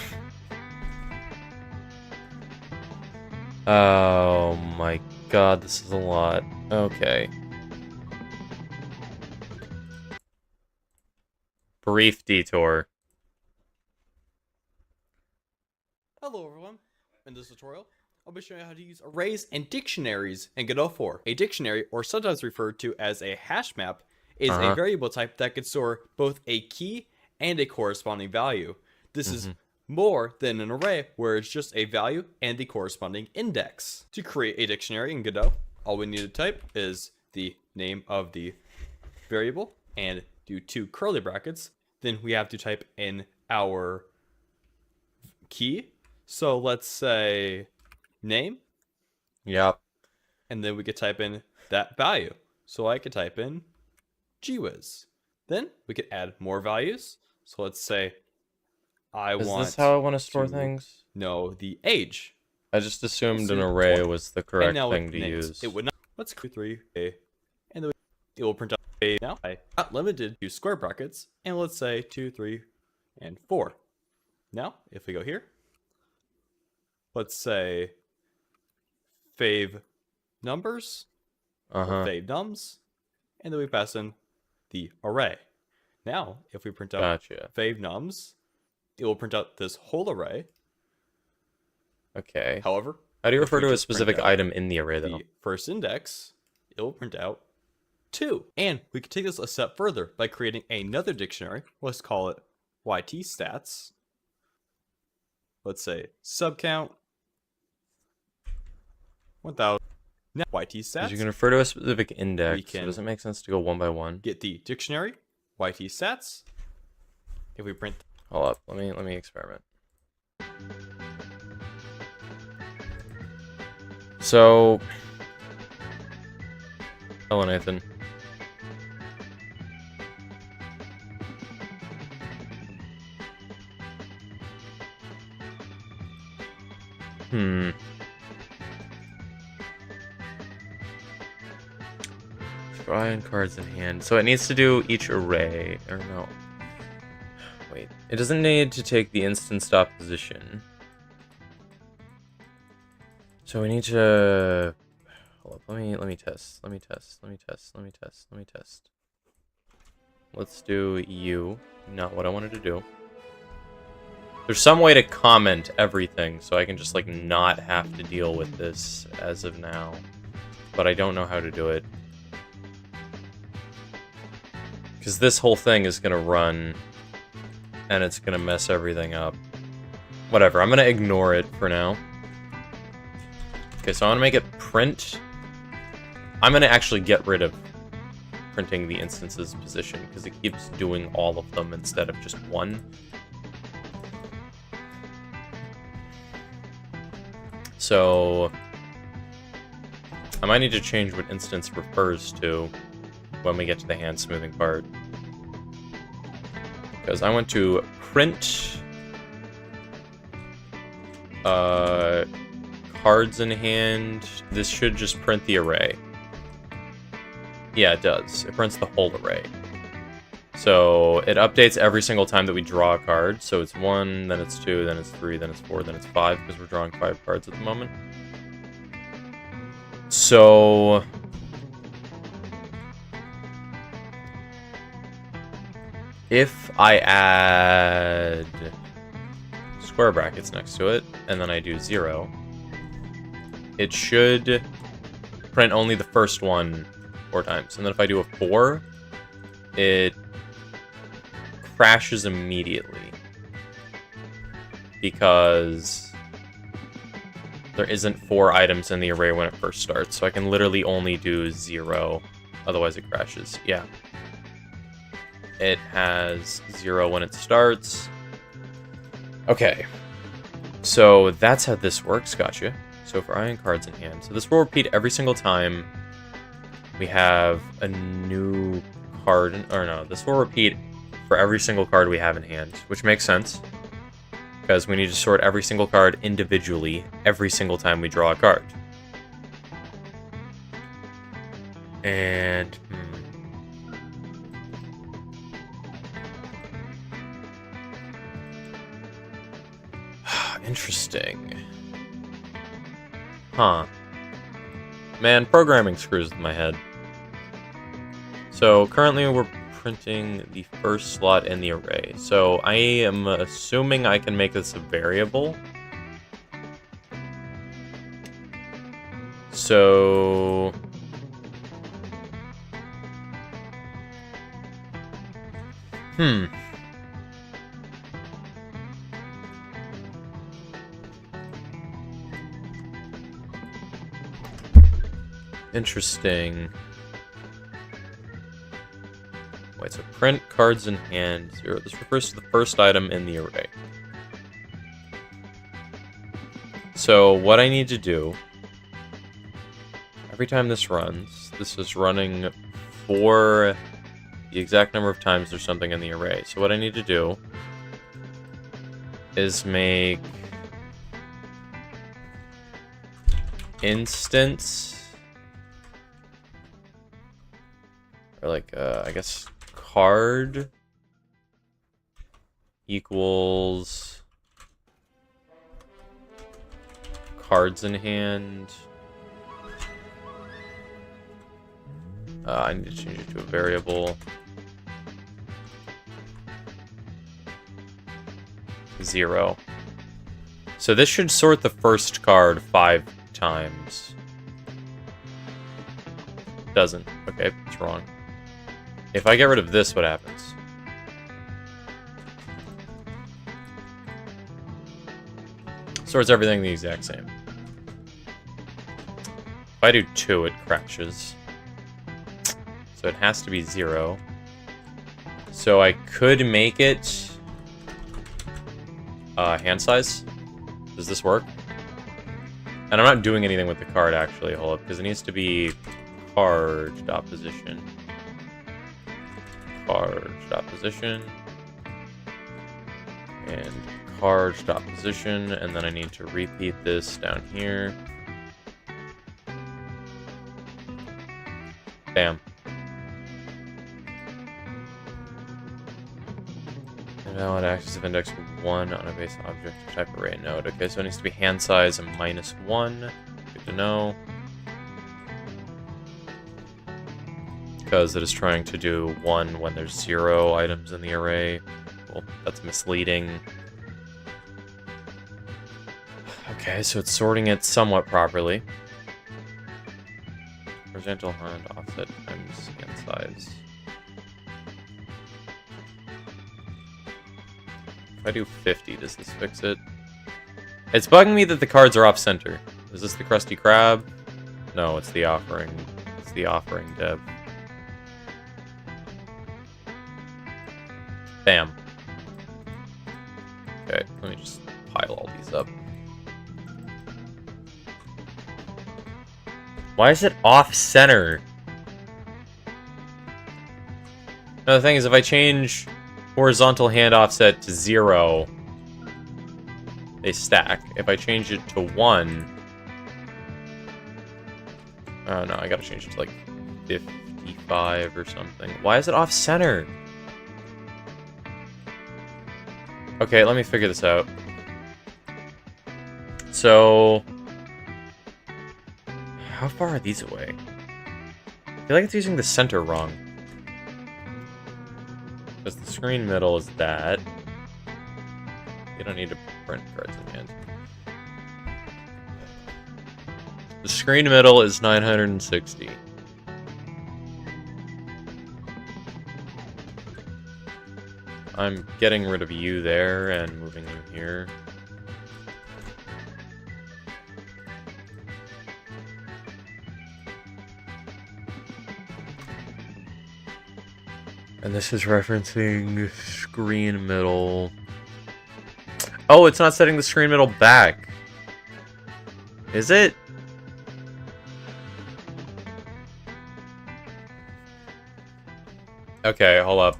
Oh my god, this is a lot. Okay. Brief detour. Hello everyone, in this tutorial, I'll be showing you how to use arrays and dictionaries in Godot 4. A dictionary, or sometimes referred to as a hash map, is a variable type that can store both a key and a corresponding value. This is more than an array, where it's just a value and the corresponding index. To create a dictionary in Godot, all we need to type is the name of the variable and do 2 curly brackets. Then we have to type in our key. So let's say name. Yep. And then we could type in that value. So I could type in gwiz. Then we could add more values. So let's say Is this how I want to store things? know the age. I just assumed an array was the correct thing to names. use. It would not. Let's go 3 a, and then it will print out a. Now I not limited to square brackets, and let's say 2, 3, and 4. Now if we go here, let's say fave numbers, or fave nums, and then we pass in the array. Now if we print out fave nums, it will print out this whole array. Okay. However, how do you refer to a specific item in the array, though? The first index, it will print out 2. And we can take this a step further by creating another dictionary. Let's call it YT stats. Let's say subcount 1000. Now YT stats. You can refer to a specific index. So does it make sense to go one by one? Get the dictionary YT stats. If we print. Hold up. Let me experiment. So, hello, Nathan. Drawing cards in hand. So it needs to do each array, or no. Wait, it doesn't need to take the instant stop position. So we need to hold up, let me test. Let's do you, not what I wanted to do. There's some way to comment everything so I can just like not have to deal with this as of now. But I don't know how to do it. Because this whole thing is going to run, and it's going to mess everything up. Whatever, I'm going to ignore it for now. Okay, so I want to make it print. I'm going to actually get rid of printing the instance's position, because it keeps doing all of them instead of just one. So I might need to change what instance refers to when we get to the hand smoothing part. Because I want to print cards in hand. This should just print the array. Yeah, it does. It prints the whole array. So it updates every single time that we draw a card. So it's 1, then it's 2, then it's 3, then it's 4, then it's 5, because we're drawing 5 cards at the moment. So if I add square brackets next to it, and then I do 0, it should print only the first one 4 times. And then if I do a 4, it crashes immediately. Because there isn't 4 items in the array when it first starts. So I can literally only do 0, otherwise it crashes. Yeah. It has 0 when it starts. Okay. So that's how this works, gotcha. So for iron cards in hand. So this will repeat every single time we have a new card. Or no, this will repeat for every single card we have in hand, which makes sense. Because we need to sort every single card individually every single time we draw a card. And... interesting. Huh. Man, programming screws with my head. So currently we're printing the first slot in the array. So I am assuming I can make this a variable. So... Interesting. Wait, so print cards in hand 0. This refers to the first item in the array. So what I need to do, every time this runs, this is running for the exact number of times there's something in the array. So what I need to do is make instance, or like, I guess card equals cards in hand. I need to change it to a variable. 0. So this should sort the first card 5 times. Doesn't. Okay, it's wrong. If I get rid of this, what happens? Sorts everything the exact same. If I do 2, it crashes. So it has to be 0. So I could make it hand size. Does this work? And I'm not doing anything with the card, actually. Hold up, because it needs to be card.position. Card.position. And card.position. And then I need to repeat this down here. Bam. Invalid axis of index 1 on a base object type array node. Okay, so it needs to be hand size and -1. Good to know. Because it is trying to do 1 when there's 0 items in the array. Well, that's misleading. Okay, so it's sorting it somewhat properly. Horizontal hand offset times hand size. If I do 50, does this fix it? It's bugging me that the cards are off-center. Is this the Krusty Krab? No, it's the offering. It's the offering, Deb. Bam. Okay, let me just pile all these up. Why is it off-center? Now, the thing is, if I change horizontal hand offset to 0, they stack. If I change it to 1... Oh, no, I gotta change it to, like, 55 or something. Why is it off-center? Okay, let me figure this out. So... How far are these away? I feel like it's using the center wrong. Because the screen middle is that. You don't need to print cards in hand. The screen middle is 960. I'm getting rid of you there and moving you here. And this is referencing screen middle. Oh, it's not setting the screen middle back. Is it? Okay, hold up.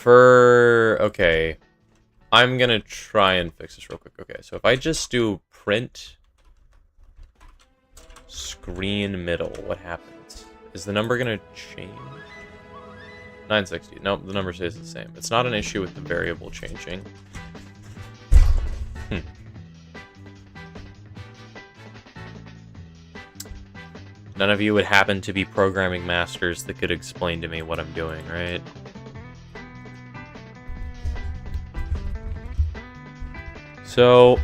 Okay. I'm gonna try and fix this real quick. Okay, so if I just do print screen middle, what happens? Is the number gonna change? 960. Nope, the number stays the same. It's not an issue with the variable changing. None of you would happen to be programming masters that could explain to me what I'm doing, right? So,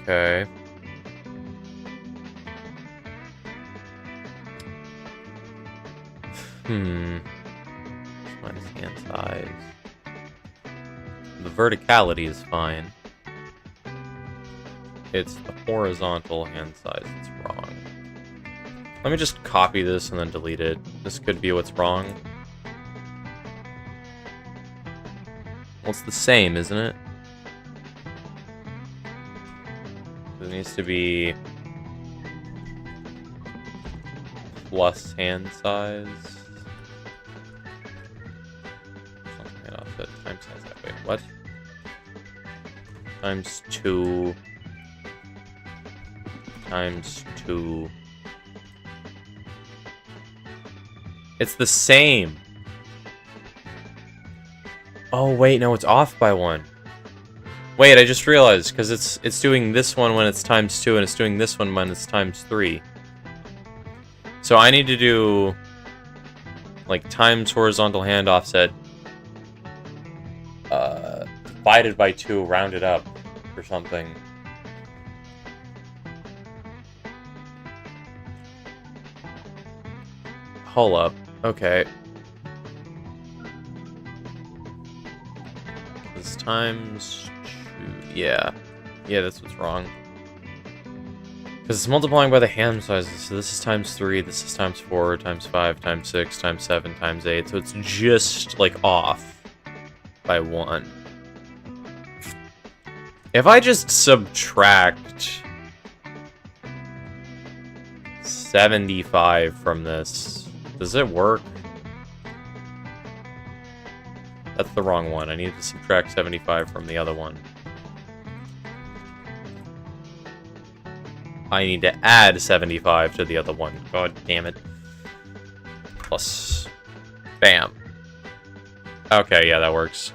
okay. Minus hand size. The verticality is fine. It's the horizontal hand size that's wrong. Let me just copy this and then delete it. This could be what's wrong. Well, it's the same, isn't it? It needs to be plus hand size. Hand offset times hand size. Wait, what? Times 2. Times 2. It's the same. Oh wait, no, it's off by 1. Wait, I just realized because it's doing this one when it's times 2 and it's doing this one when it's times 3. So I need to do like times horizontal hand offset divided by 2 rounded up or something. Hold up. Okay. This times 2. Yeah. Yeah, that's what's wrong. Because it's multiplying by the hand sizes. So this is times 3, this is times 4, times 5, times 6, times 7, times 8. So it's just, like, off by 1. If I just subtract 75 from this, does it work? That's the wrong one. I need to subtract 75 from the other one. I need to add 75 to the other one. God damn it. Plus... Bam. Okay, yeah, that works.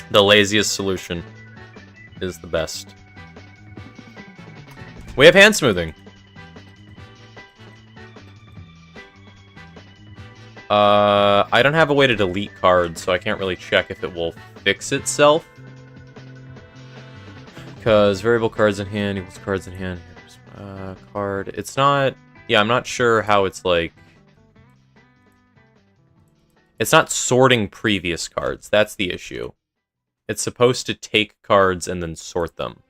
The laziest solution is the best. We have hand smoothing. I don't have a way to delete cards, so I can't really check if it will fix itself. Because variable cards in hand equals cards in hand. Card. It's not... Yeah, I'm not sure how it's like... It's not sorting previous cards. That's the issue. It's supposed to take cards and then sort them.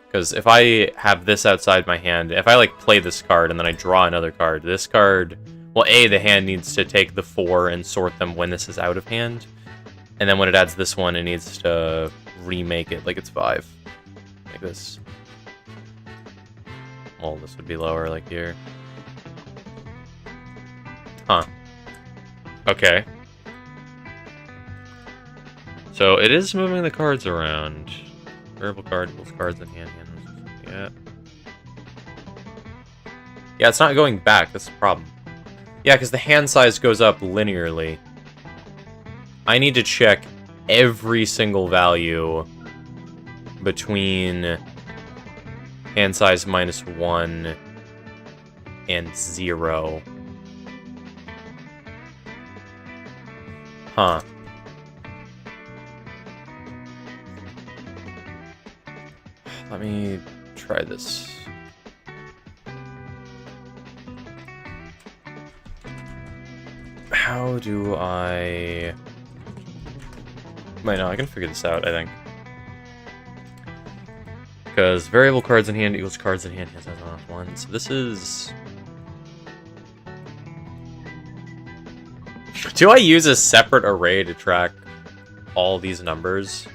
Because if I have this outside my hand, if I, like, play this card and then I draw another card, this card... Well, A, the hand needs to take the 4 and sort them when this is out of hand. And then when it adds this one, it needs to remake it like it's 5. Like this. Well, this would be lower, like here. Huh. Okay. So it is moving the cards around. Variable card equals cards in hand. Yeah. Yeah, it's not going back. That's the problem. Yeah, because the hand size goes up linearly. I need to check every single value between hand size -1 and 0. Huh. Let me try this. How do I... Wait, no, I can figure this out, I think. Because variable cards in hand equals cards in hand, hand size -1. So this is... Do I use a separate array to track all these numbers?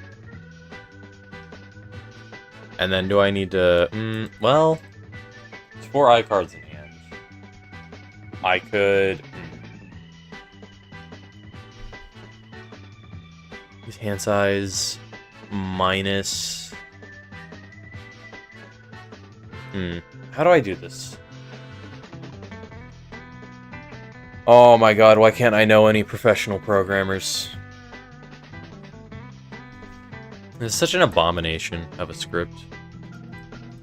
And then do I need to... well... It's 4 I cards in hand. I could... hand size minus... How do I do this? Oh my god, why can't I know any professional programmers? It's such an abomination of a script.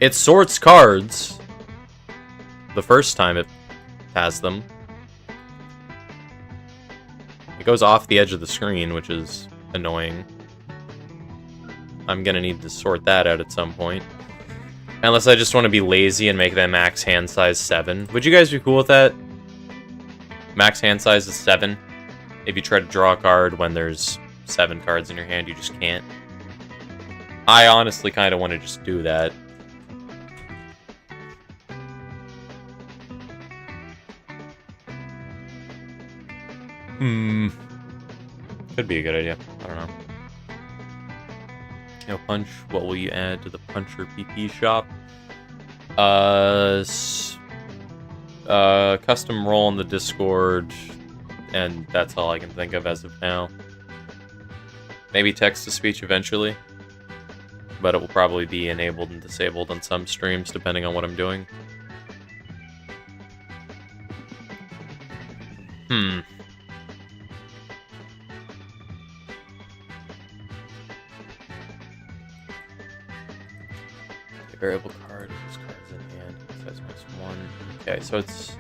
It sorts cards the first time it has them. It goes off the edge of the screen, which is annoying. I'm gonna need to sort that out at some point. Unless I just want to be lazy and make that max hand size 7. Would you guys be cool with that? Max hand size is 7. If you try to draw a card when there's 7 cards in your hand, you just can't. I honestly kind of want to just do that. Could be a good idea. I don't know. No punch. What will you add to the puncher PP shop? Custom role in the Discord, and that's all I can think of as of now. Maybe text-to-speech eventually, but it will probably be enabled and disabled on some streams depending on what I'm doing. Variable card equals cards in hand. Size -1. Okay, so it's...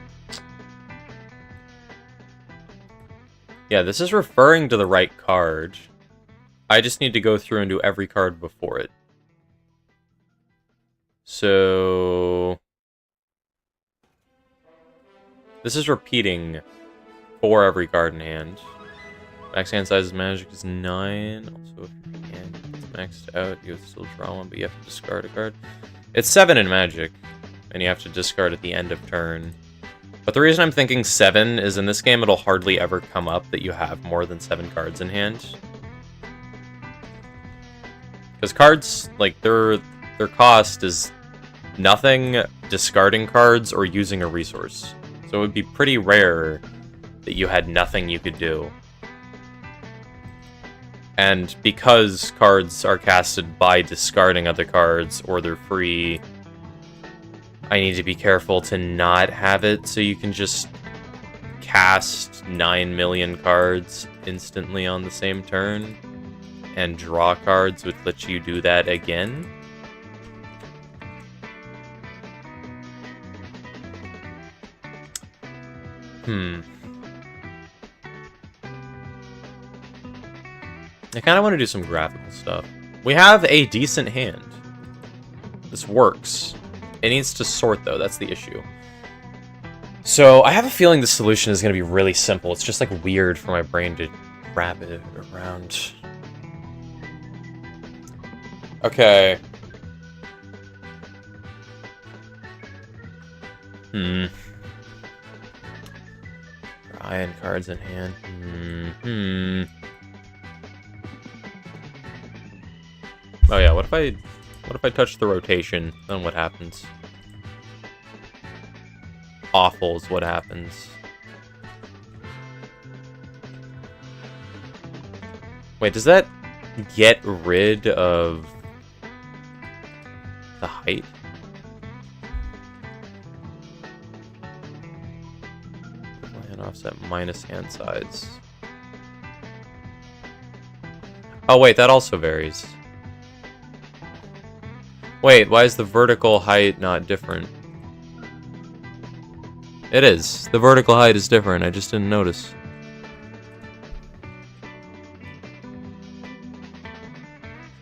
Yeah, this is referring to the right card. I just need to go through and do every card before it. So... This is repeating for every card in hand. Max hand size of magic is 9. Also, if your hand is maxed out, you have to still draw one, but you have to discard a card. It's 7 in magic, and you have to discard at the end of turn. But the reason I'm thinking 7 is in this game it'll hardly ever come up that you have more than 7 cards in hand. Because cards, like, their cost is nothing, discarding cards, or using a resource. So it would be pretty rare that you had nothing you could do. And because cards are casted by discarding other cards, or they're free, I need to be careful to not have it so you can just cast 9 million cards instantly on the same turn, and draw cards which let you do that again. I kind of want to do some graphical stuff. We have a decent hand. This works. It needs to sort, though. That's the issue. So, I have a feeling the solution is going to be really simple. It's just, like, weird for my brain to wrap it around. Okay. Iron cards in hand. Oh yeah, what if I touch the rotation? Then what happens? Awful is what happens. Wait, does that get rid of the height? Hand offset minus hand size. Oh wait, that also varies. Wait, why is the vertical height not different? It is. The vertical height is different. I just didn't notice.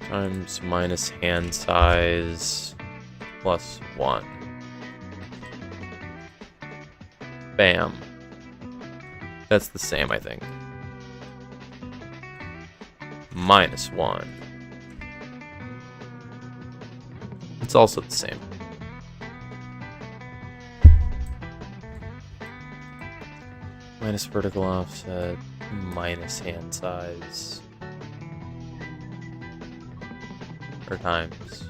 Times minus hand size plus 1. Bam. That's the same, I think. Minus 1. It's also the same. Minus vertical offset, minus hand size. Or times.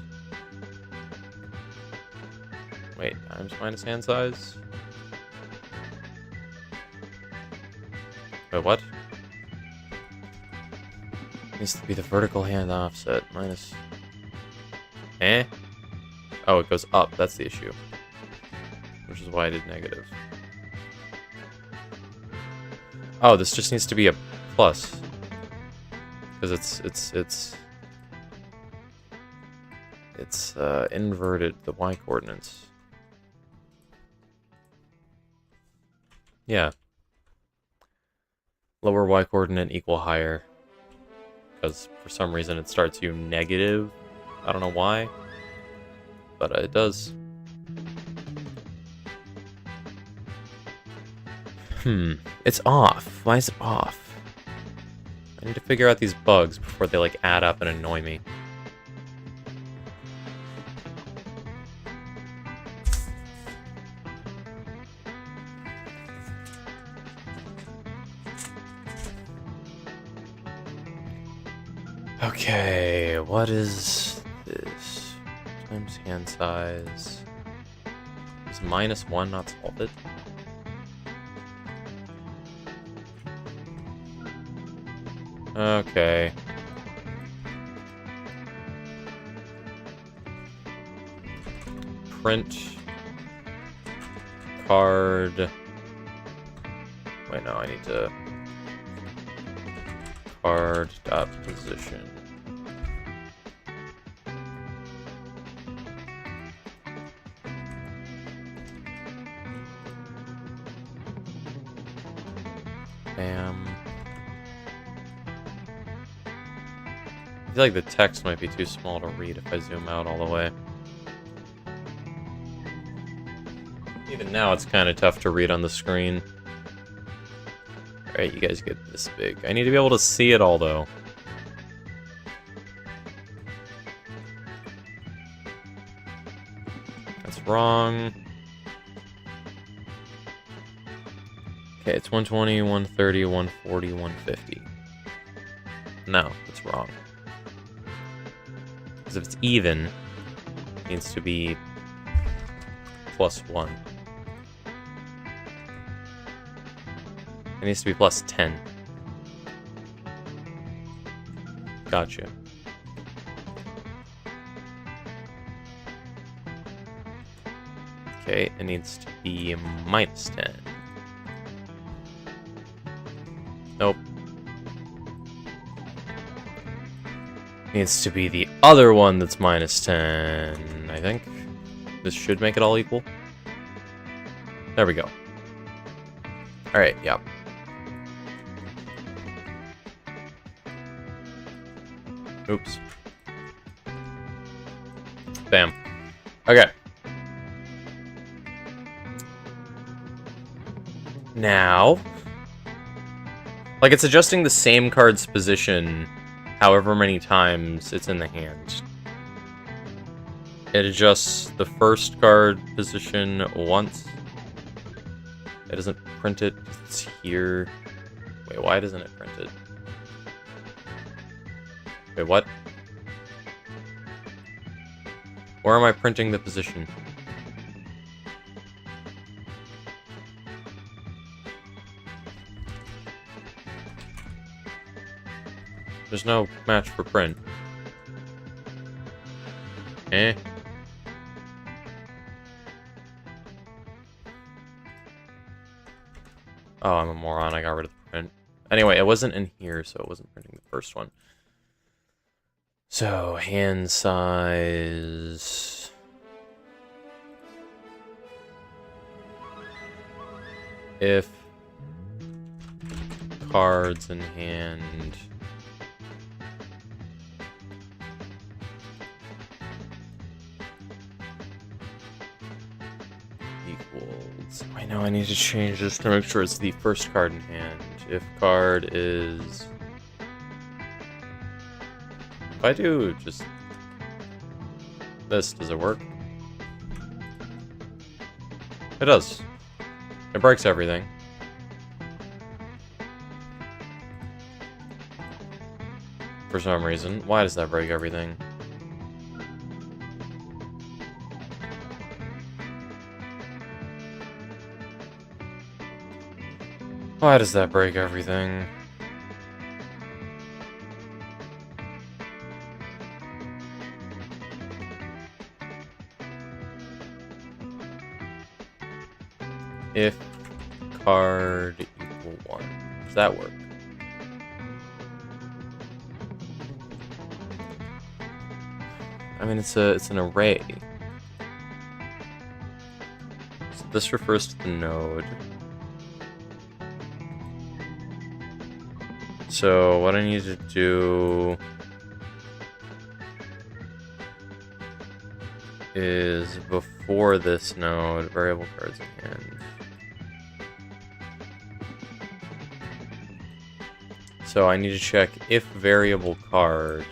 Wait, times minus hand size? Wait, what? Needs to be the vertical hand offset minus... Eh? Oh, it goes up. That's the issue. Which is why I did negative. Oh, this just needs to be a plus. Because it's inverted the y coordinates. Yeah. Lower y coordinate equal higher. Because for some reason it starts you negative. I don't know why. But it does. It's off. Why is it off? I need to figure out these bugs before they like add up and annoy me. Okay, what is this? Times hand size. Is minus 1 not solve it? Okay. Print card. Wait, no, I need to card dot position. Bam. I feel like the text might be too small to read if I zoom out all the way. Even now, it's kind of tough to read on the screen. Alright, you guys get this big. I need to be able to see it all, though. That's wrong. Okay, it's 120, 130, 140, 150. No, that's wrong. Because if it's even, it needs to be plus 1. It needs to be plus 10. Gotcha. Okay, it needs to be minus 10. Nope. Needs to be the other one that's minus 10, I think. This should make it all equal. There we go. Alright, yeah. Oops. Bam. Okay. Now, like, it's adjusting the same card's position however many times it's in the hand. It adjusts the first card position once. It doesn't print it because it's here. Wait, why doesn't it print it? Wait, what? Where am I printing the position? There's no match for print. Eh? Oh, I'm a moron. I got rid of the print. Anyway, it wasn't in here, so it wasn't printing the first one. So, hand size... If cards in hand equals... I know I need to change this to make sure it's the first card in hand. If card is... If I do just this, does it work? It does. It breaks everything. For some reason. Why does that break everything? Why does that break everything? If card equal 1. Does that work? I mean, it's an array. So this refers to the node. So what I need to do is before this node, variable cards in hand. So I need to check if variable card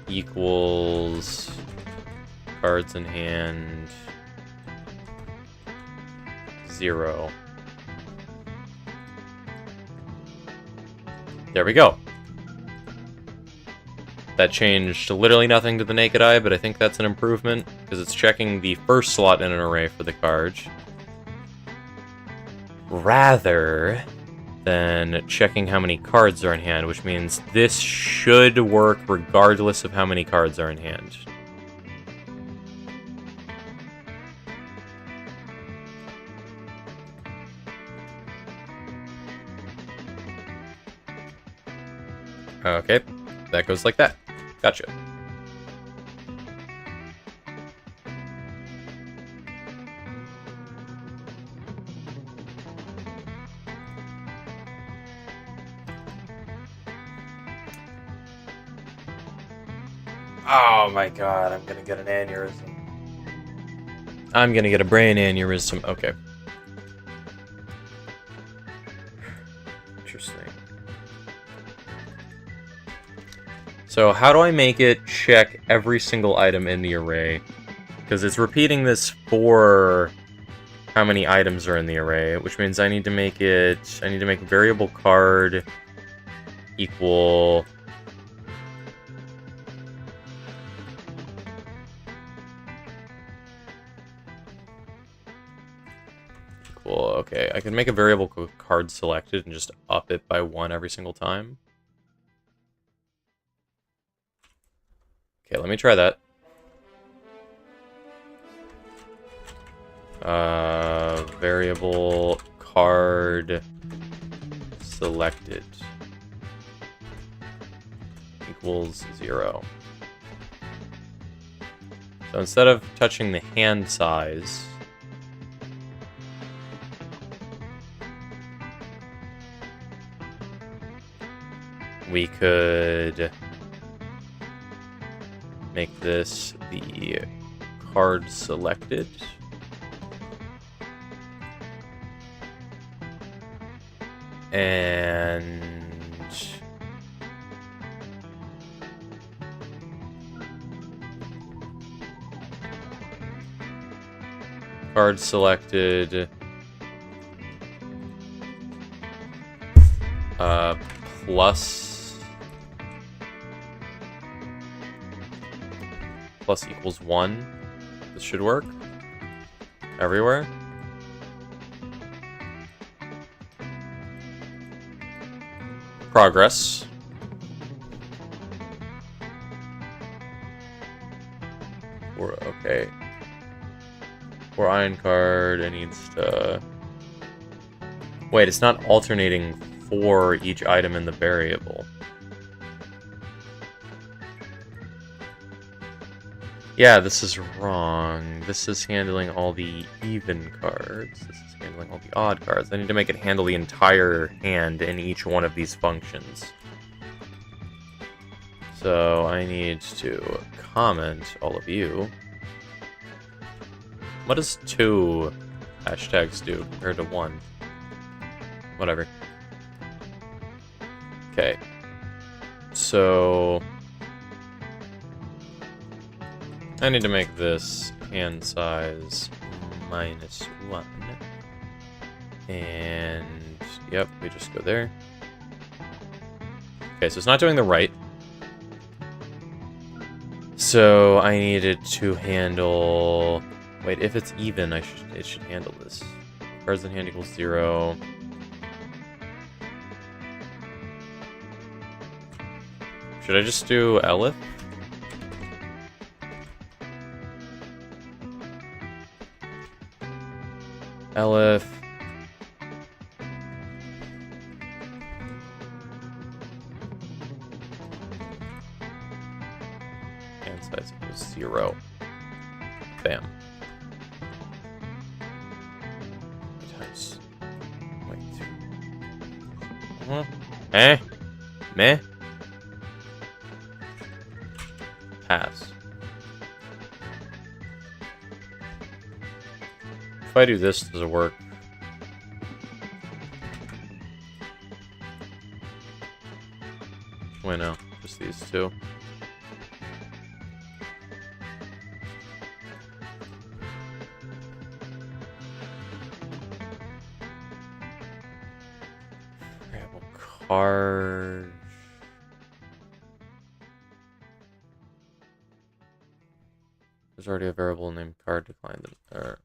equals cards in hand 0. There we go. That changed literally nothing to the naked eye, but I think that's an improvement, because it's checking the first slot in an array for the card, rather than checking how many cards are in hand, which means this should work regardless of how many cards are in hand. Okay, that goes like that. Gotcha. Oh my god, I'm gonna get an aneurysm. I'm gonna get a brain aneurysm. Okay. Interesting. So how do I make it check every single item in the array? Because it's repeating this for how many items are in the array, which means I need to make variable card equal okay, I can make a variable card selected and just up it by 1 every single time. Okay, let me try that. Variable card selected equals 0. So instead of touching the hand size, we could make this the card selected. And card selected plus equals 1. This should work everywhere. Progress. Okay. For iron card, it needs to... Wait, it's not alternating for each item in the variable. Yeah, this is wrong. This is handling all the even cards. This is handling all the odd cards. I need to make it handle the entire hand in each one of these functions. So I need to comment all of you. What does 2 hashtags do compared to 1? Whatever. Okay. So I need to make this hand size -1. And yep, we just go there. Okay, so it's not doing the right. So I needed to handle... Wait, if it's even, it should handle this. Cards in hand equals 0. Should I just do elif? Elif. Hand size equals 0. Bam. Times. Wait. Meh. Pass. If I do this, does it work? Wait, no. Just these two. Variable card. There's already a variable named card declined.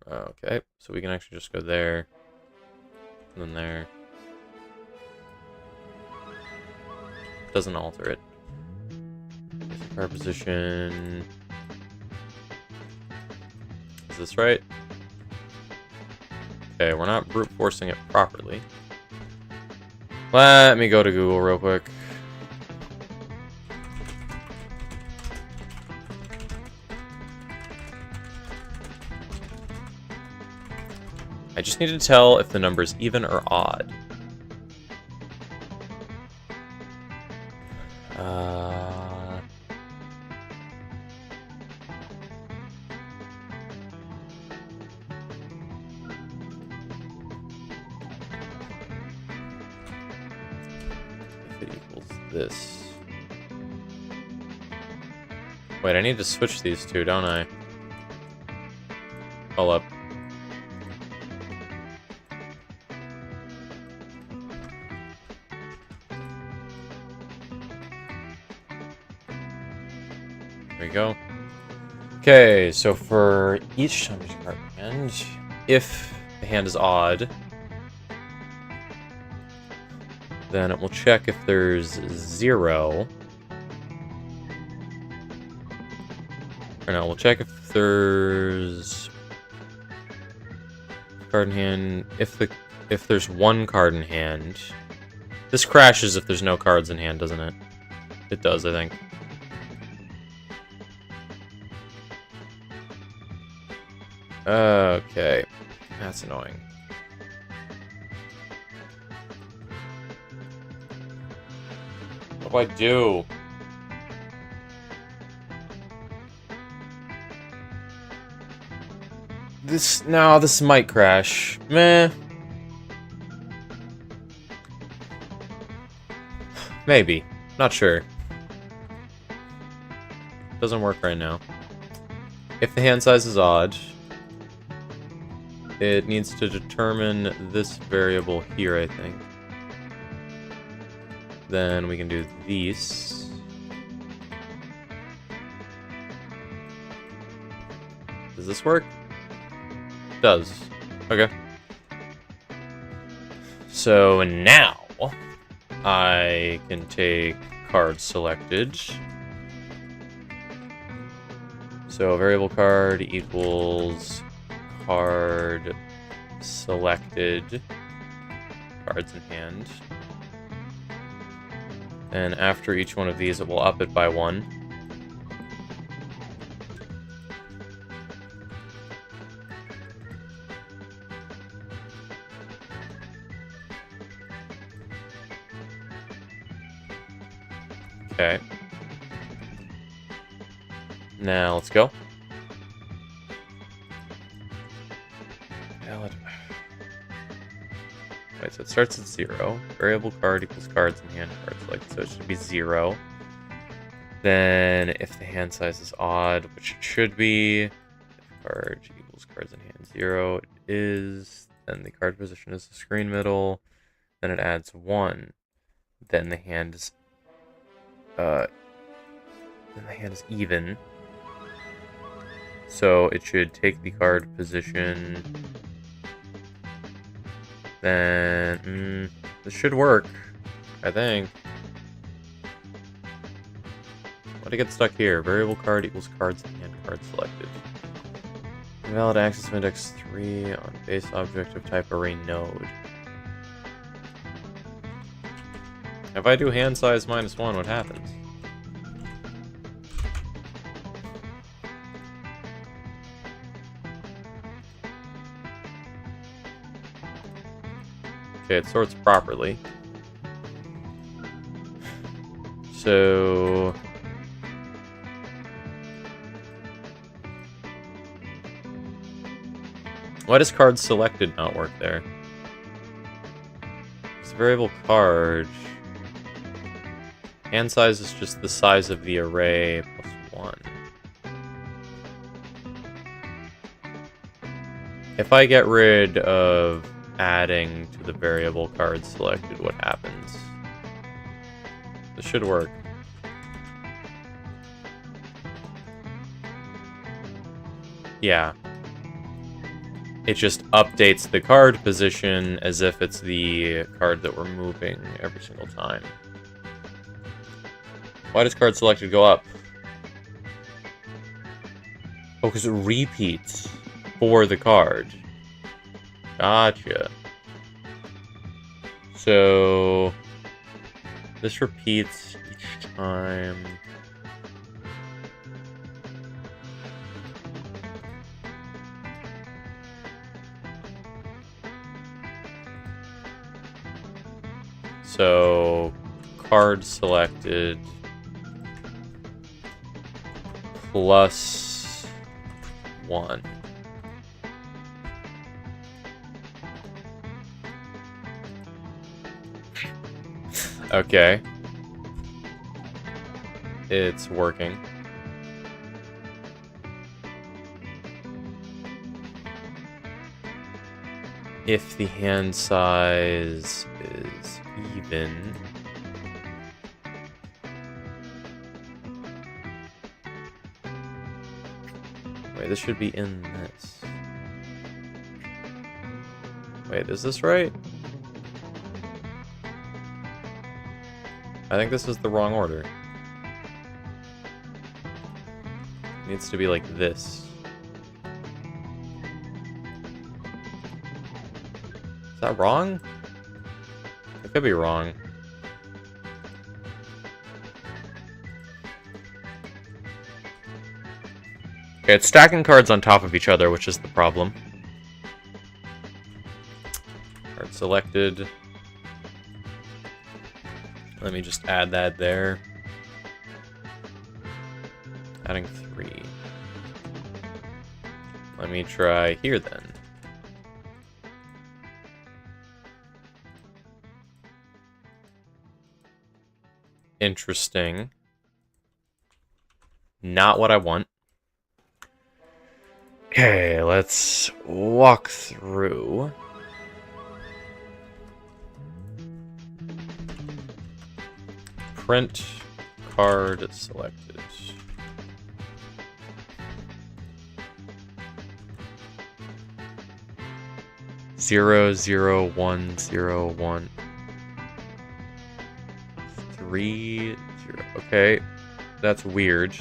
Okay, so we can actually just go there, and then there. Doesn't alter it. Card position. Is this right? Okay, we're not brute forcing it properly. Let me go to Google real quick. I just need to tell if the number is even or odd. If it equals this. Wait, I need to switch these two, don't I? Hold up. There we go. Okay, so for each time card hand, if the hand is odd, then it will check if there's 0. Or no, we'll check if there's card in hand. If there's 1 card in hand, this crashes if there's no cards in hand, doesn't it? It does, I think. Okay. That's annoying. What do I do? This might crash. Meh. Maybe. Not sure. Doesn't work right now. If the hand size is odd, it needs to determine this variable here, I think. Then we can do these. Does this work? It does. Okay. So now I can take card selected. So variable card equals card selected, cards in hand. And after each one of these, it will up it by 1. Okay. Now let's go. Wait, so it starts at 0. Variable card equals cards in hand, cards selected, so it should be 0. Then if the hand size is odd, which it should be, if card equals cards in hand 0, it is. Then the card position is the screen middle. Then it adds 1. Then the hand is even. So it should take the card position. Then this should work, I think. Why'd I get stuck here? Variable card equals cards in hand, card selected. Invalid access of index 3 on base object of type array node. If I do hand size -1, what happens? Okay, it sorts properly. So why does card selected not work there? It's variable card. Hand size is just the size of the array plus 1. If I get rid of adding to the variable card selected, what happens? This should work. Yeah. It just updates the card position as if it's the card that we're moving every single time. Why does card selected go up? Oh, because it repeats for the card. Gotcha. So this repeats each time. So card selected plus 1. Okay. It's working. If the hand size is even, wait, this should be in this. Wait, is this right? I think this is the wrong order. It needs to be like this. Is that wrong? It could be wrong. Okay, it's stacking cards on top of each other, which is the problem. Card selected. Let me just add that there. Adding 3. Let me try here then. Interesting. Not what I want. Okay, let's walk through. Print card selected. Zero, zero, 1, 0, 1. 3, 0. Okay, that's weird.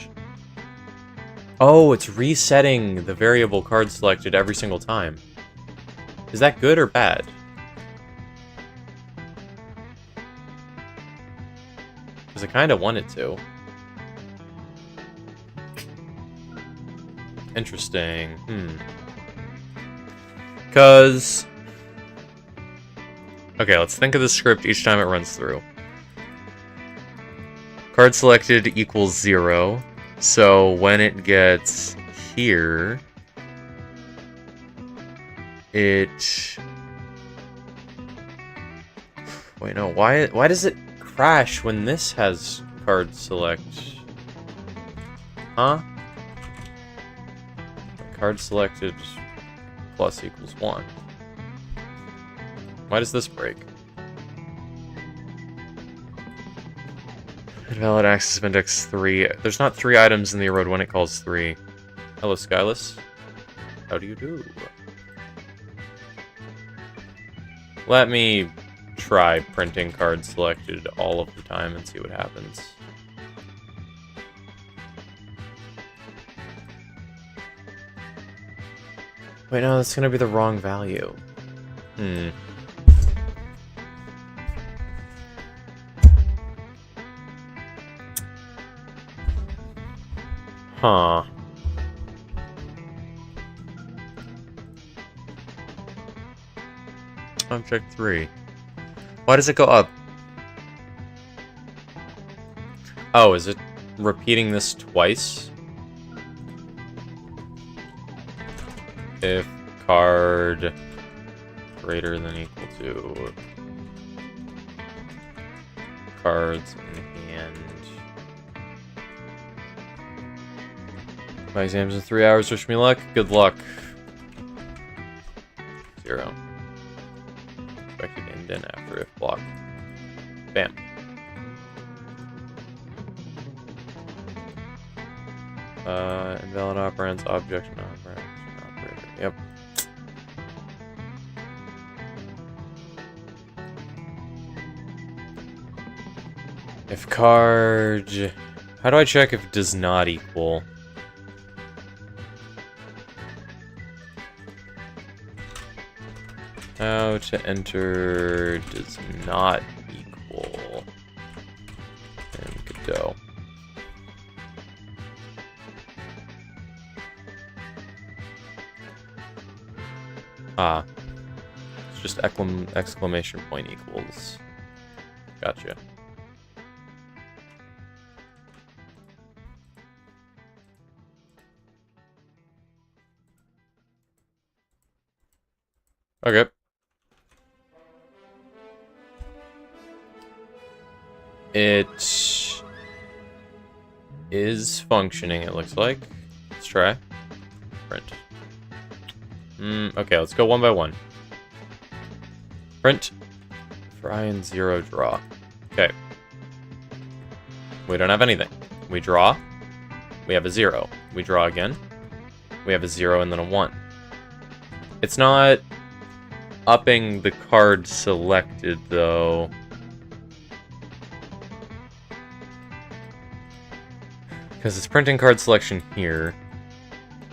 Oh, it's resetting the variable card selected every single time. Is that good or bad? Because I kind of want it to. Interesting. Because... Okay, let's think of the script each time it runs through. Card selected equals 0. So when it gets here, it... Wait, no, why does it crash when this has card select? Huh? Card selected plus equals 1. Why does this break? Invalid access of index 3. There's not 3 items in the road when it calls 3. Hello, Skyless. How do you do? Let me try printing cards selected all of the time and see what happens. Wait, no, that's gonna be the wrong value. Huh. Object 3. Why does it go up? Oh, is it repeating this twice? If card greater than equal to cards in hand. My exam's in 3 hours. Wish me luck. Good luck. 0. Expected indent after if block. Bam. Invalid operands, object, non-operator. Yep. If card... How do I check if it does not equal? How to enter does not equal. And Godot. Ah. It's just exclamation point equals. Gotcha. Okay. It is functioning, it looks like. Let's try. Print. Okay, let's go one by one. Print. For I and 0, draw. Okay. We don't have anything. We draw. We have a 0. We draw again. We have a 0 and then a 1. It's not upping the card selected, though. Because it's printing card selection here.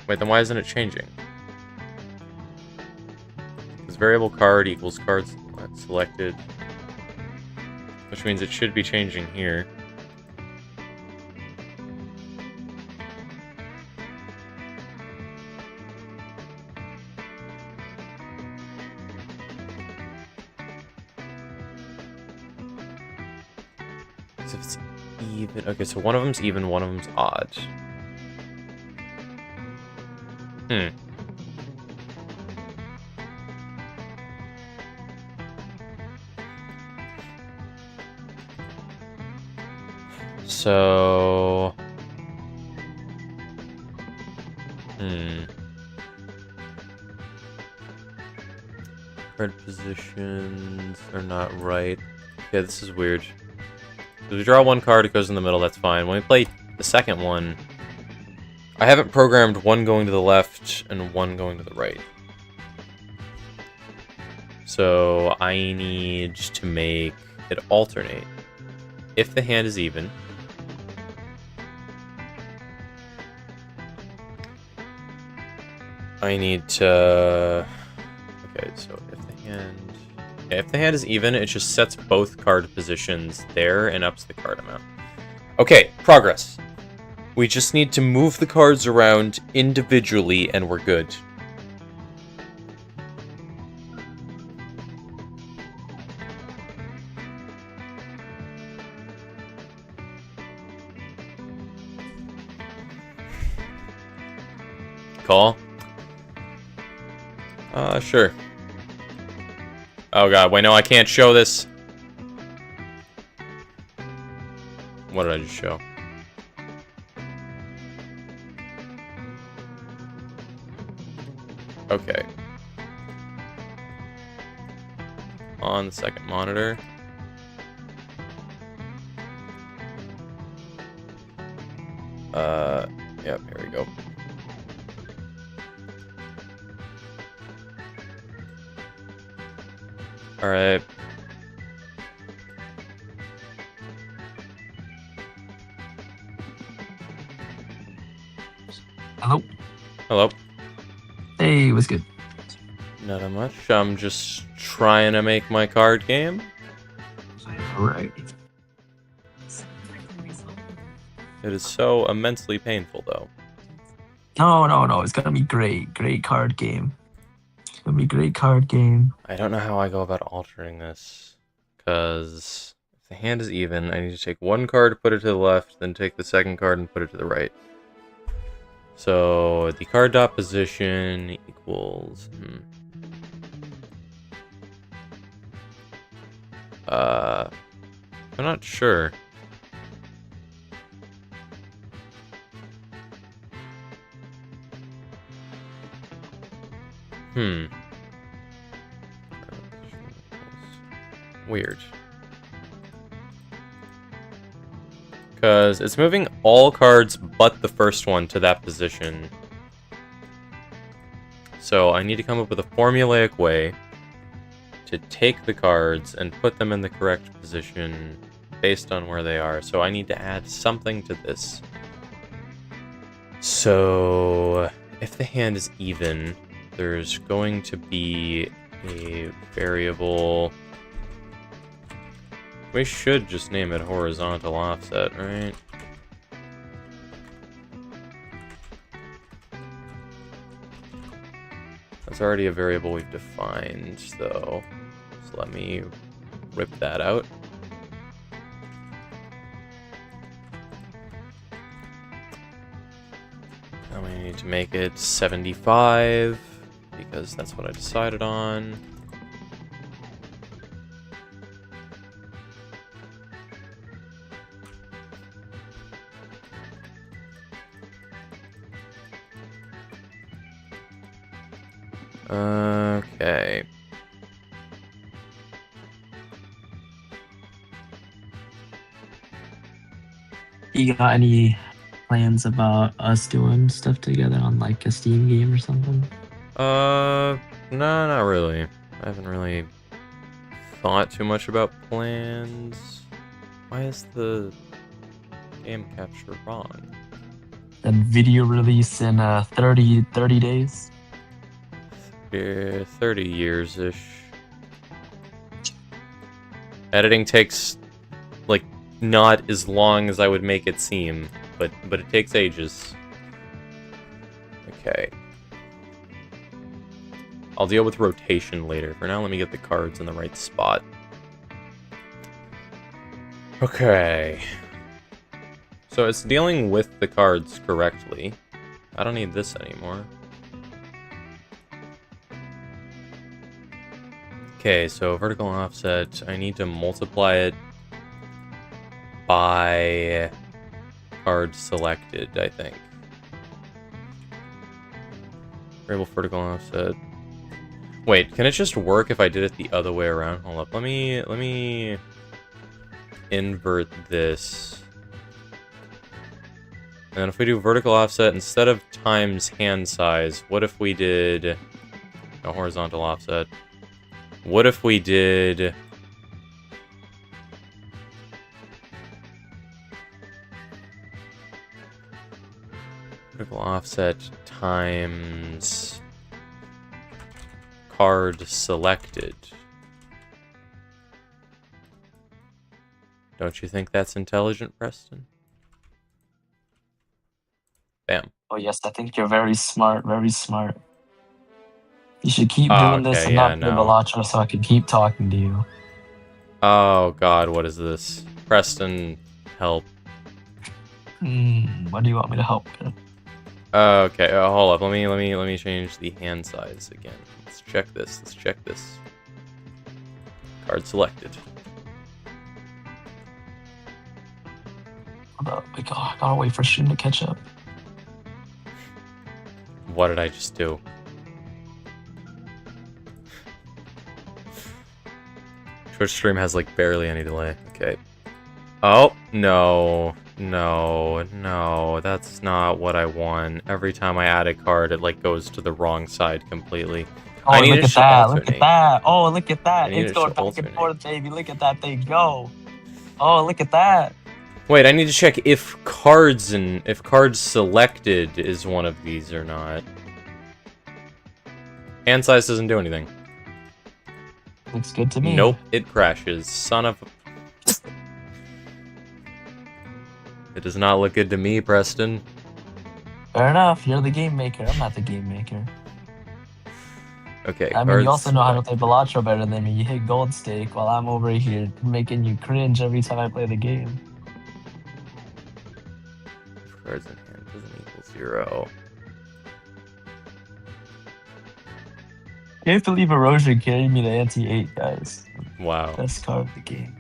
Wait, then why isn't it changing? Because variable card equals cards selected. Which means it should be changing here. So if it's even... Okay, so one of them's even, one of them's odd. So... Card positions are not right. Yeah, this is weird. So we draw one card, it goes in the middle, that's fine. When we play the second one, I haven't programmed one going to the left and one going to the right. So I need to make it alternate. If the hand is even, I need to... Okay, so if the hand is even, it just sets both card positions there and ups the card amount. Okay, progress. We just need to move the cards around individually and we're good. Call? Sure. Oh god, wait, no, I can't show this. What did I just show? Okay. On the second monitor. Yep, here we go. Alright. Hello? Hello. Hey, what's good? Not much. I'm just trying to make my card game. Alright. It is so immensely painful, though. No. It's gonna be great. Great card game. It's gonna be a great card game. I don't know how I go about altering this. Because if the hand is even, I need to take one card, put it to the left, then take the second card and put it to the right. So the card dot position equals... I'm not sure. Weird. Because it's moving all cards but the first one to that position. So I need to come up with a formulaic way to take the cards and put them in the correct position based on where they are. So I need to add something to this. So if the hand is even, there's going to be a variable. We should just name it horizontal offset, right? That's already a variable we've defined, though. So let me rip that out. And we need to make it 75, because that's what I decided on. Okay. You got any plans about us doing stuff together on like a Steam game or something? No, not really. I haven't really thought too much about plans. Why is the game capture wrong? And video release in 30 days? 30 years-ish. Editing takes, like, not as long as I would make it seem, but it takes ages. Okay. I'll deal with rotation later. For now, let me get the cards in the right spot. Okay. So it's dealing with the cards correctly. I don't need this anymore. Okay, so vertical offset, I need to multiply it by card selected, I think. Variable vertical offset. Wait, can it just work if I did it the other way around? Hold up, let me invert this. And then if we do vertical offset instead of times hand size, what if we did no horizontal offset? What if we did vertical offset times card selected? Don't you think that's intelligent, Preston? Bam. Oh yes, I think you're very smart, very smart. You should keep Oh, doing this okay, and yeah, not play no. Balatro so I can keep talking to you. Oh god, what is this? Preston, help. What do you want me to help with? Okay, hold up. Let me change the hand size again. Let's check this. Let's check this. Card selected. Hold up. I gotta wait for stream to catch up. What did I just do? Twitch stream has like barely any delay. Okay. Oh, no. No, no, that's not what I want. Every time I add a card, it like goes to the wrong side completely. Oh, I need look it at to that! alternate. Look at that! Oh, look at I that! need It's it going to back alternate. and forth, baby. Look at that thing go! Oh, look at that! Wait, I need to check if cards selected is one of these or not. Hand size doesn't do anything. Looks good to me. Nope, it crashes. Son of a... It does not look good to me, Preston. Fair enough. You're the game maker. I'm not the game maker. Okay, I mean, you also know how to play Balatro better than me. You hit gold stake while I'm over here making you cringe every time I play the game. Cards in hand doesn't equal 0. Can't believe Erosion carried me to anti-8, guys. Wow. Best card of the game.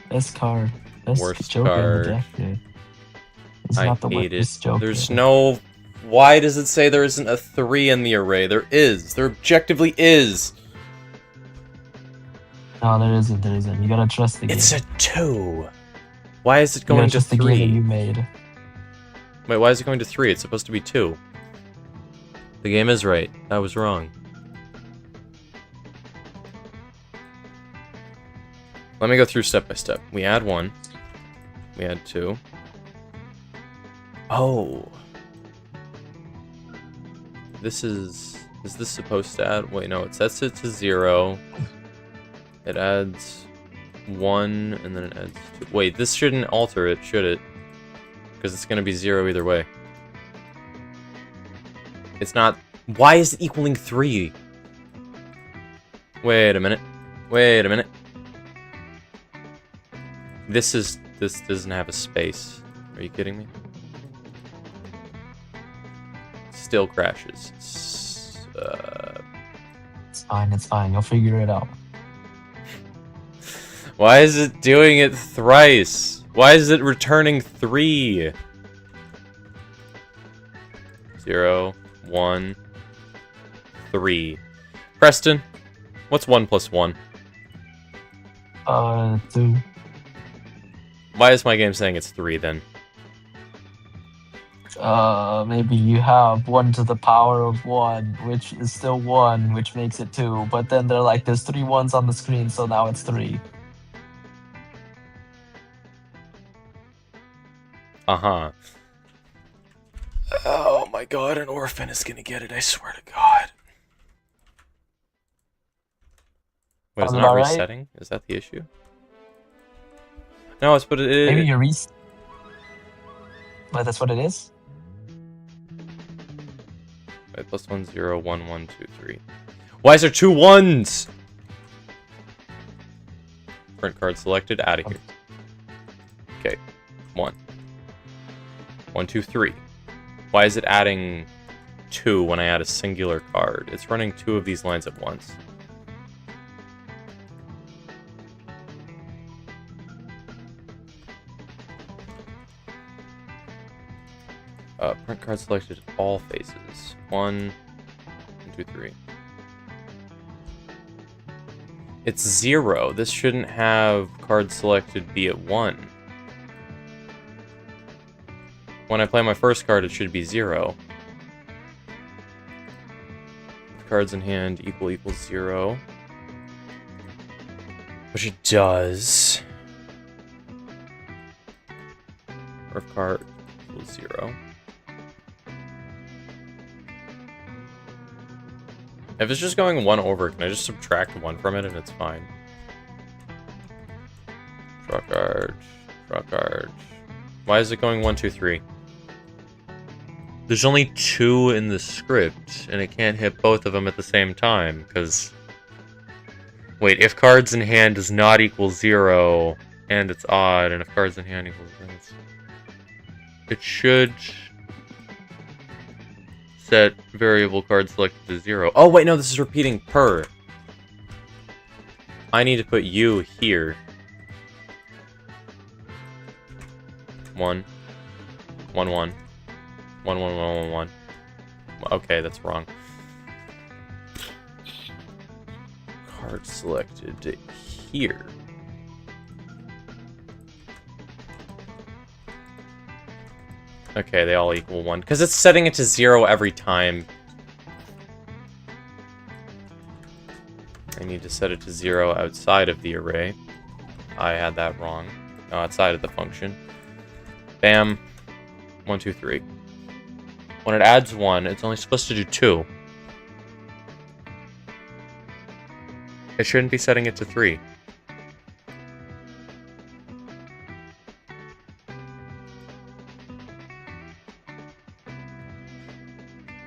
Best card. Best Worst Joker card. in the deck, dude. It's I not the hate it. worst Joker. There's no... Why does it say there isn't a 3 in the array? There is. There objectively is. No, there isn't. There isn't. You gotta trust the game. It's a 2. Why is it You gotta going to trust the game that 3? you made. Wait, why is it going to 3? It's supposed to be 2. The game is right. I was wrong. Let me go through step by step. We add 1. We add 2. Oh. This is... Is this supposed to add... Wait, no. It sets it to 0. It adds 1, and then it adds 2. Wait, this shouldn't alter it, should it? Because it's going to be 0 either way. It's not... Why is it equaling 3? Wait a minute. Wait a minute. This doesn't have a space. Are you kidding me? Still crashes. It's fine. It's fine. You'll figure it out. Why is it doing it thrice? Why is it returning 3? 0, 1, 3. Preston, what's 1 plus 1? 2. Why is my game saying it's 3 then? Maybe you have 1 to the power of 1, which is still 1, which makes it 2. But then they're like, there's 3 1s on the screen, so now it's 3. Uh-huh. Oh my god, an orphan is gonna get it, I swear to god. Wait, is it not resetting? Is that the issue? No, it's but it... Maybe you're But that's what it is? Wait, plus 1, 0, 1, 1, 2, 3. Why is there 2 1s? Print card selected, out of here. 1. 1, 2, 3. Why is it adding 2 when I add a singular card? It's running 2 of these lines at once. Print card selected all faces. 1, 2, 3. It's 0. This shouldn't have card selected be at 1. When I play my first card, it should be 0. Cards in hand equals 0. Which it does. Or if card equals 0. If it's just going 1 over, can I just subtract 1 from it and it's fine? Draw card. Draw card. Why is it going 1, 2, 3? There's only 2 in the script, and it can't hit both of them at the same time, because... Wait, if cards in hand does not equal 0, and it's odd, and if cards in hand equals 0, it should... set variable card selected to 0. Oh, wait, no, this is repeating per. I need to put you here. 1. 1, 1. 1, 1, 1, 1, 1. Okay, that's wrong. Card selected here. Okay, they all equal 1. Because it's setting it to 0 every time. I need to set it to 0 outside of the array. I had that wrong. No, outside of the function. Bam. 1, 2, 3. When it adds 1, it's only supposed to do 2. It shouldn't be setting it to 3.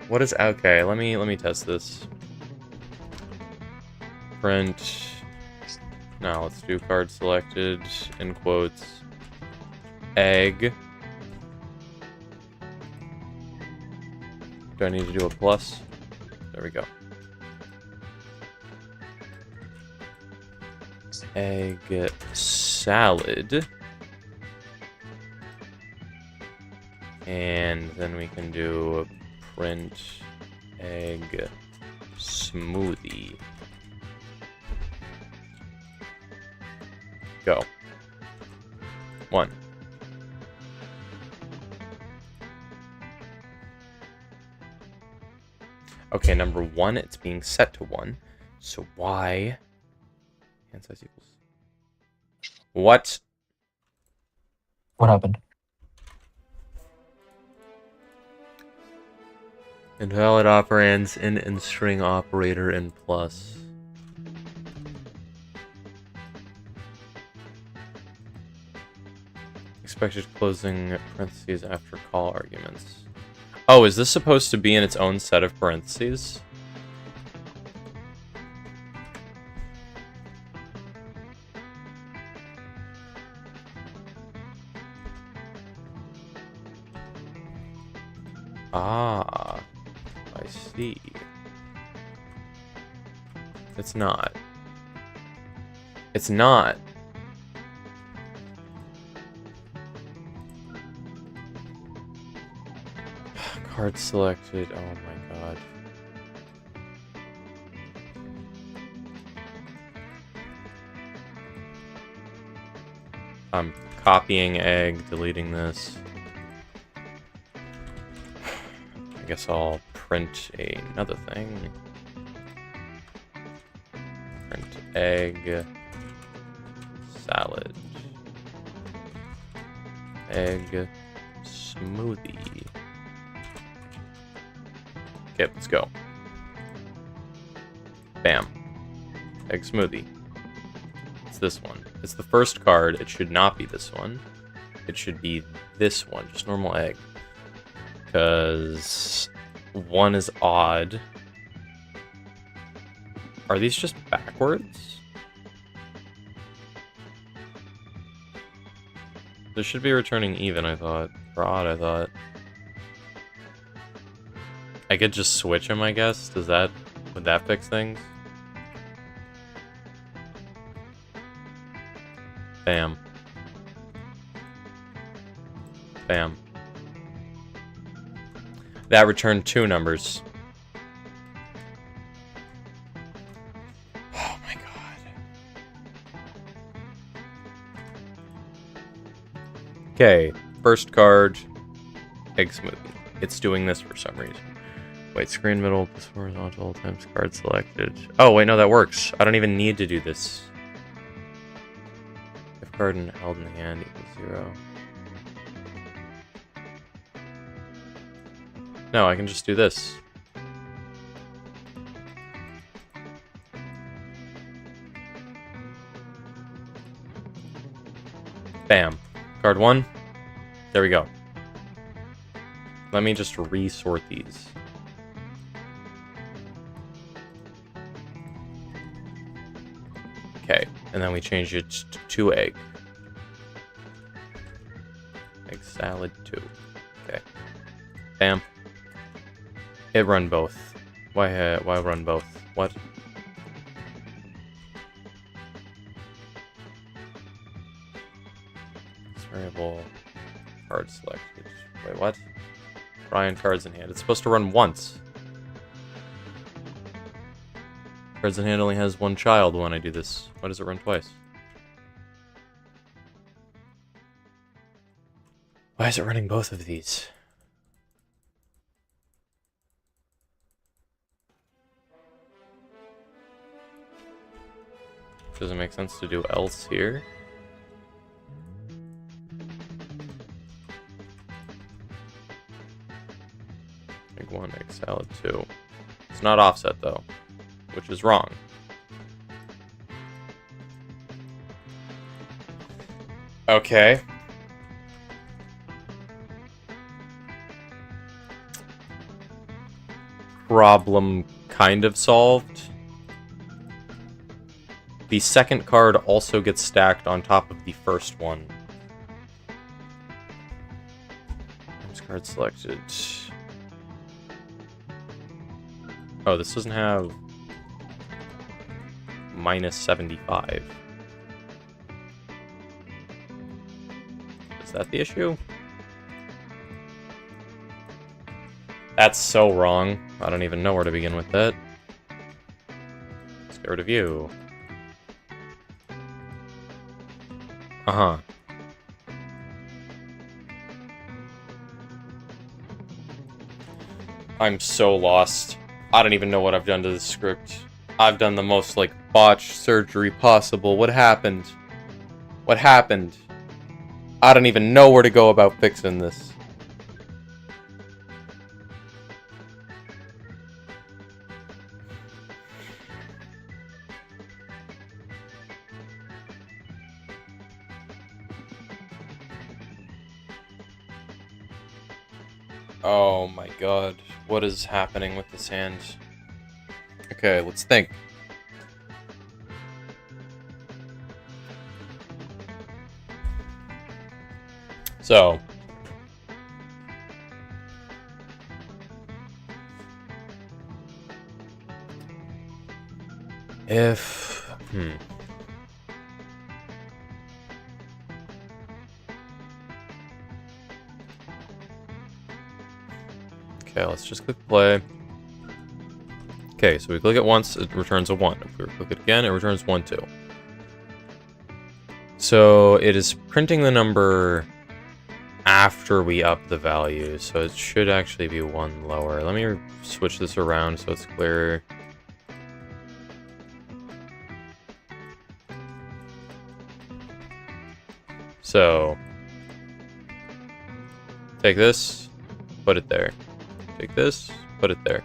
What is okay? Let me test this. Print. Now let's do card selected in quotes. Egg. Do I need to do a plus? There we go. Egg salad. And then we can do print egg smoothie. Go. 1. Okay, number 1, it's being set to 1. So y hand size equals. What? What happened? Invalid operands in and string operator in plus. Expected closing parentheses after call arguments. Oh, is this supposed to be in its own set of parentheses? Ah, I see. It's not. It's not. Card selected. Oh my god. I'm copying egg, deleting this. I guess I'll print another thing. Print egg salad. Egg smoothie. Okay, let's go. Bam. Egg smoothie. It's this one. It's the first card. It should not be this one. It should be this one. Just normal egg. Because 1 is odd. Are these just backwards? This should be returning even, I thought. Or odd, I thought. I could just switch them, I guess. Would that fix things? Bam. Bam. That returned 2 numbers. Oh my god. Okay, first card, egg smoothie. It's doing this for some reason. Wait, screen middle, plus horizontal, times card selected. Oh, wait, no, that works. I don't even need to do this. If card held in the hand equals 0. No, I can just do this. Bam. Card 1. There we go. Let me just resort these. Okay, and then we change it to egg. Egg salad 2. Okay. Bam. It run both. Why run both? What? Variable card selected. Wait, what? Ryan cards in hand. It's supposed to run once. Cards in hand only has 1 child when I do this. Why does it run twice? Why is it running both of these? Does it make sense to do else here? Egg 1, egg salad 2. It's not offset though, which is wrong. Okay. Problem kind of solved. The second card also gets stacked on top of the first one. Card selected. Oh, this doesn't have minus 75. Is that the issue? That's so wrong. I don't even know where to begin with that. Let's get rid of you. Uh-huh. I'm so lost. I don't even know what I've done to this script. I've done the most, like, botched surgery possible. What happened? What happened? I don't even know where to go about fixing this. Oh my god, what is happening with this hand? Okay, let's think. So, if okay, let's just click play. Okay, so we click it once, it returns a 1. If we click it again, it returns 1, 2. So it is printing the number after we up the value, so it should actually be 1 lower. Let me switch this around so it's clearer. So, take this, put it there. Take this, put it there.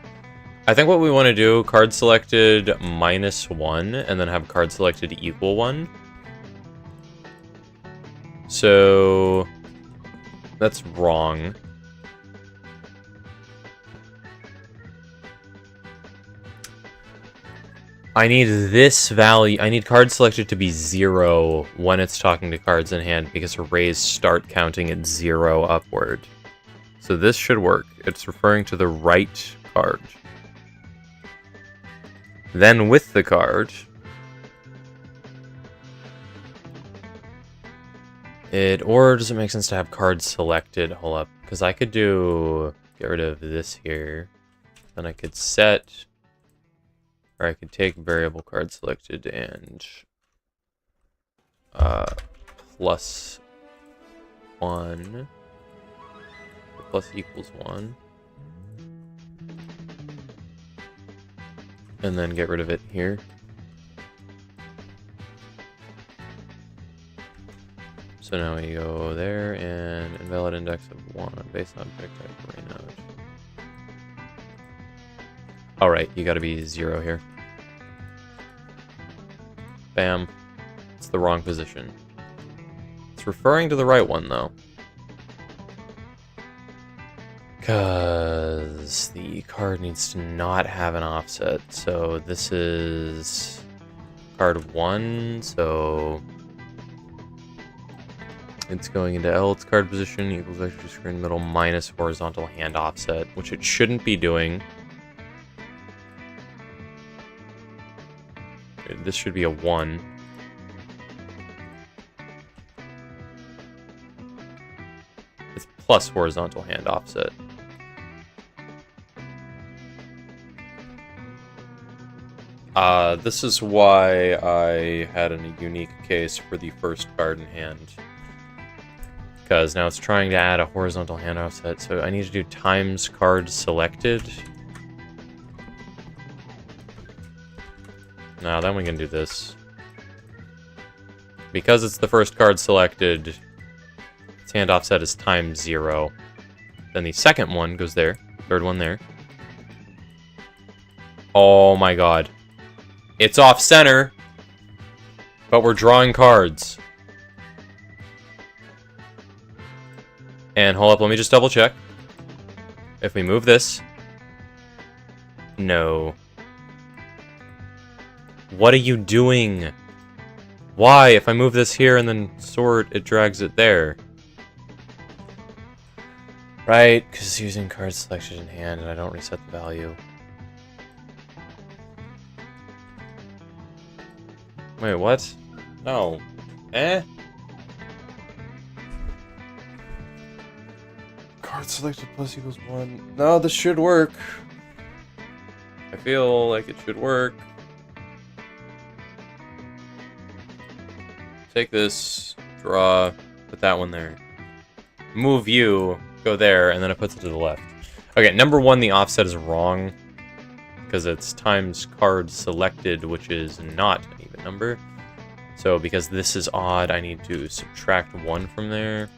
I think what we want to do, card selected -1, and then have card selected equal 1. So, that's wrong. I need this value. I need card selected to be 0 when it's talking to cards in hand because arrays start counting at 0 upward. So this should work. It's referring to the right card. Then with the card, or does it make sense to have cards selected? Hold up, because I could get rid of this here. Then I could set, or I could take variable card selected and plus 1, plus equals 1. And then get rid of it here. So now we go there and invalid index of 1 based on object type array node. Alright, you gotta be 0 here. Bam. It's the wrong position. It's referring to the right one though. Because the card needs to not have an offset. So this is card 1, so it's going into L, its card position equals vector to screen middle minus horizontal hand offset, which it shouldn't be doing. This should be a 1. It's plus horizontal hand offset. This is why I had a unique case for the first card in hand. Because now it's trying to add a horizontal hand offset, so I need to do times card selected. Now then we can do this. Because it's the first card selected, its hand offset is times 0. Then the second one goes there, third one there. Oh my god. It's off center, but we're drawing cards. And hold up, let me just double check. If we move this. No. What are you doing? Why? If I move this here and then sort, it drags it there. Right, because using cards selected in hand and I don't reset the value. Wait, what? No. Eh? Card selected plus equals 1. No, this should work. I feel like it should work. Take this, draw, put that one there. Move you, go there, and then it puts it to the left. Okay, number 1, the offset is wrong. Because it's times card selected, which is not an even number. So because this is odd, I need to subtract 1 from there.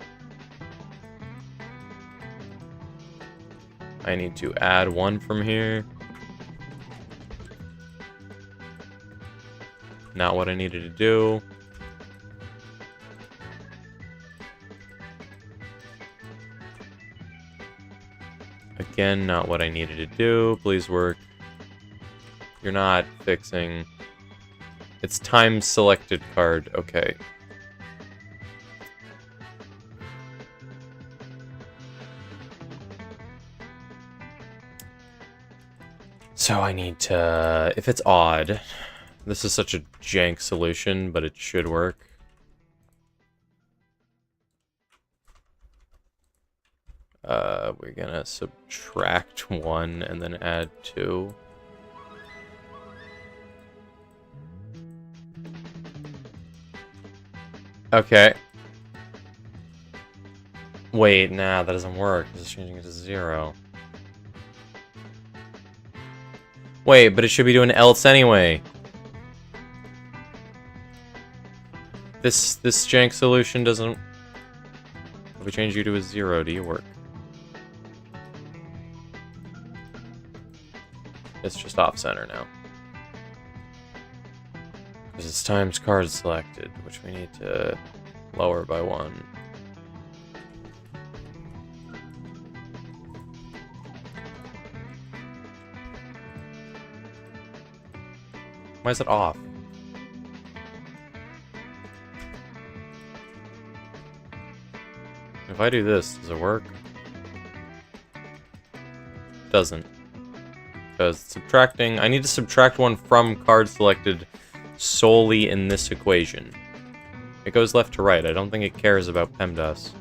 I need to add 1 from here. Not what I needed to do. Again, not what I needed to do. Please work. You're not fixing. It's time selected card. Okay. So I need to, if it's odd, this is such a jank solution, but it should work. We're gonna subtract 1 and then add 2. Okay. Wait, nah, that doesn't work. It's just changing it to 0. Wait, but it should be doing else anyway. This jank solution doesn't... If we change you to a 0, do you work? It's just off-center now. Because it's times card selected, which we need to lower by 1. Why is it off? If I do this, does it work? Doesn't. Because subtracting... I need to subtract one from card selected solely in this equation. It goes left to right. I don't think it cares about PEMDAS.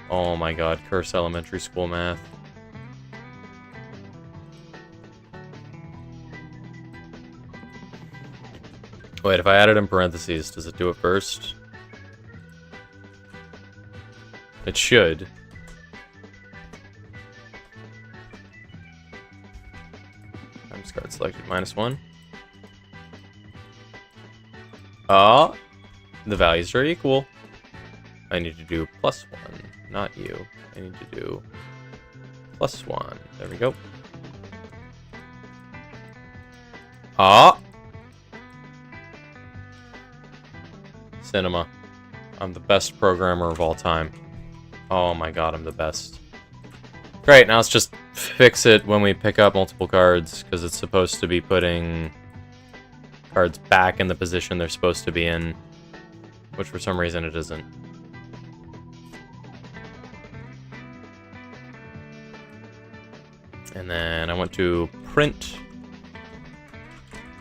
Oh my god, curse elementary school math. Wait, if I add it in parentheses, does it do it first? It should. Times card selected -1. Ah, the values are equal. I need to do +1, not you. I need to do +1. There we go. Ah! Cinema. I'm the best programmer of all time. Oh my god, I'm the best. Great, now let's just fix it when we pick up multiple cards, because it's supposed to be putting cards back in the position they're supposed to be in, which for some reason it isn't. And then I want to print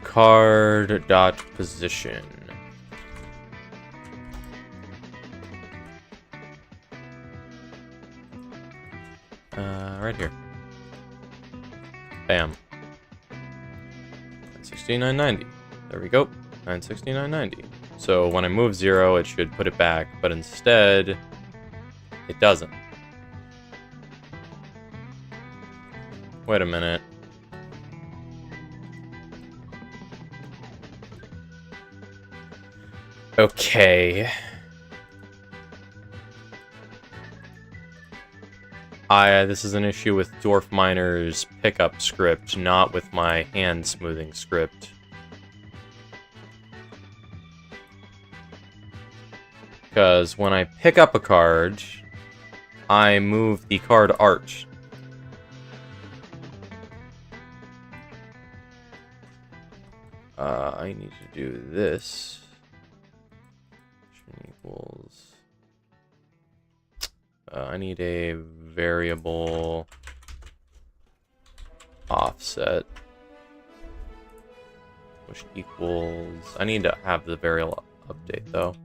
card dot position. Right here. Bam. 969.90. There we go. 969.90. So when I move 0, it should put it back, but instead, it doesn't. Wait a minute. Okay. This is an issue with Dwarf Miner's pickup script, not with my hand smoothing script. Because when I pick up a card, I move the card art. I need to do this. Equals... I need a variable offset, which equals... I need to have the variable update, though.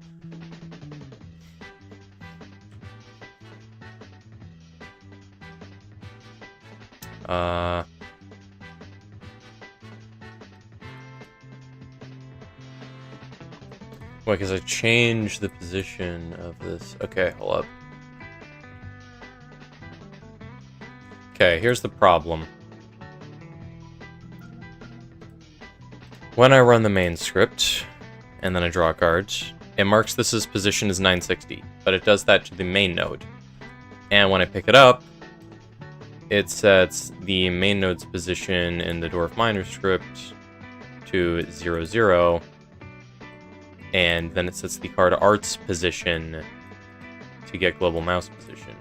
Wait, because I changed the position of this. Okay, hold up. Okay, here's the problem. When I run the main script, and then I draw a card, it marks this as position as 960, but it does that to the main node. And when I pick it up, it sets the main node's position in the Dwarf Miner script to 00, and then it sets the card art's position to get global mouse position.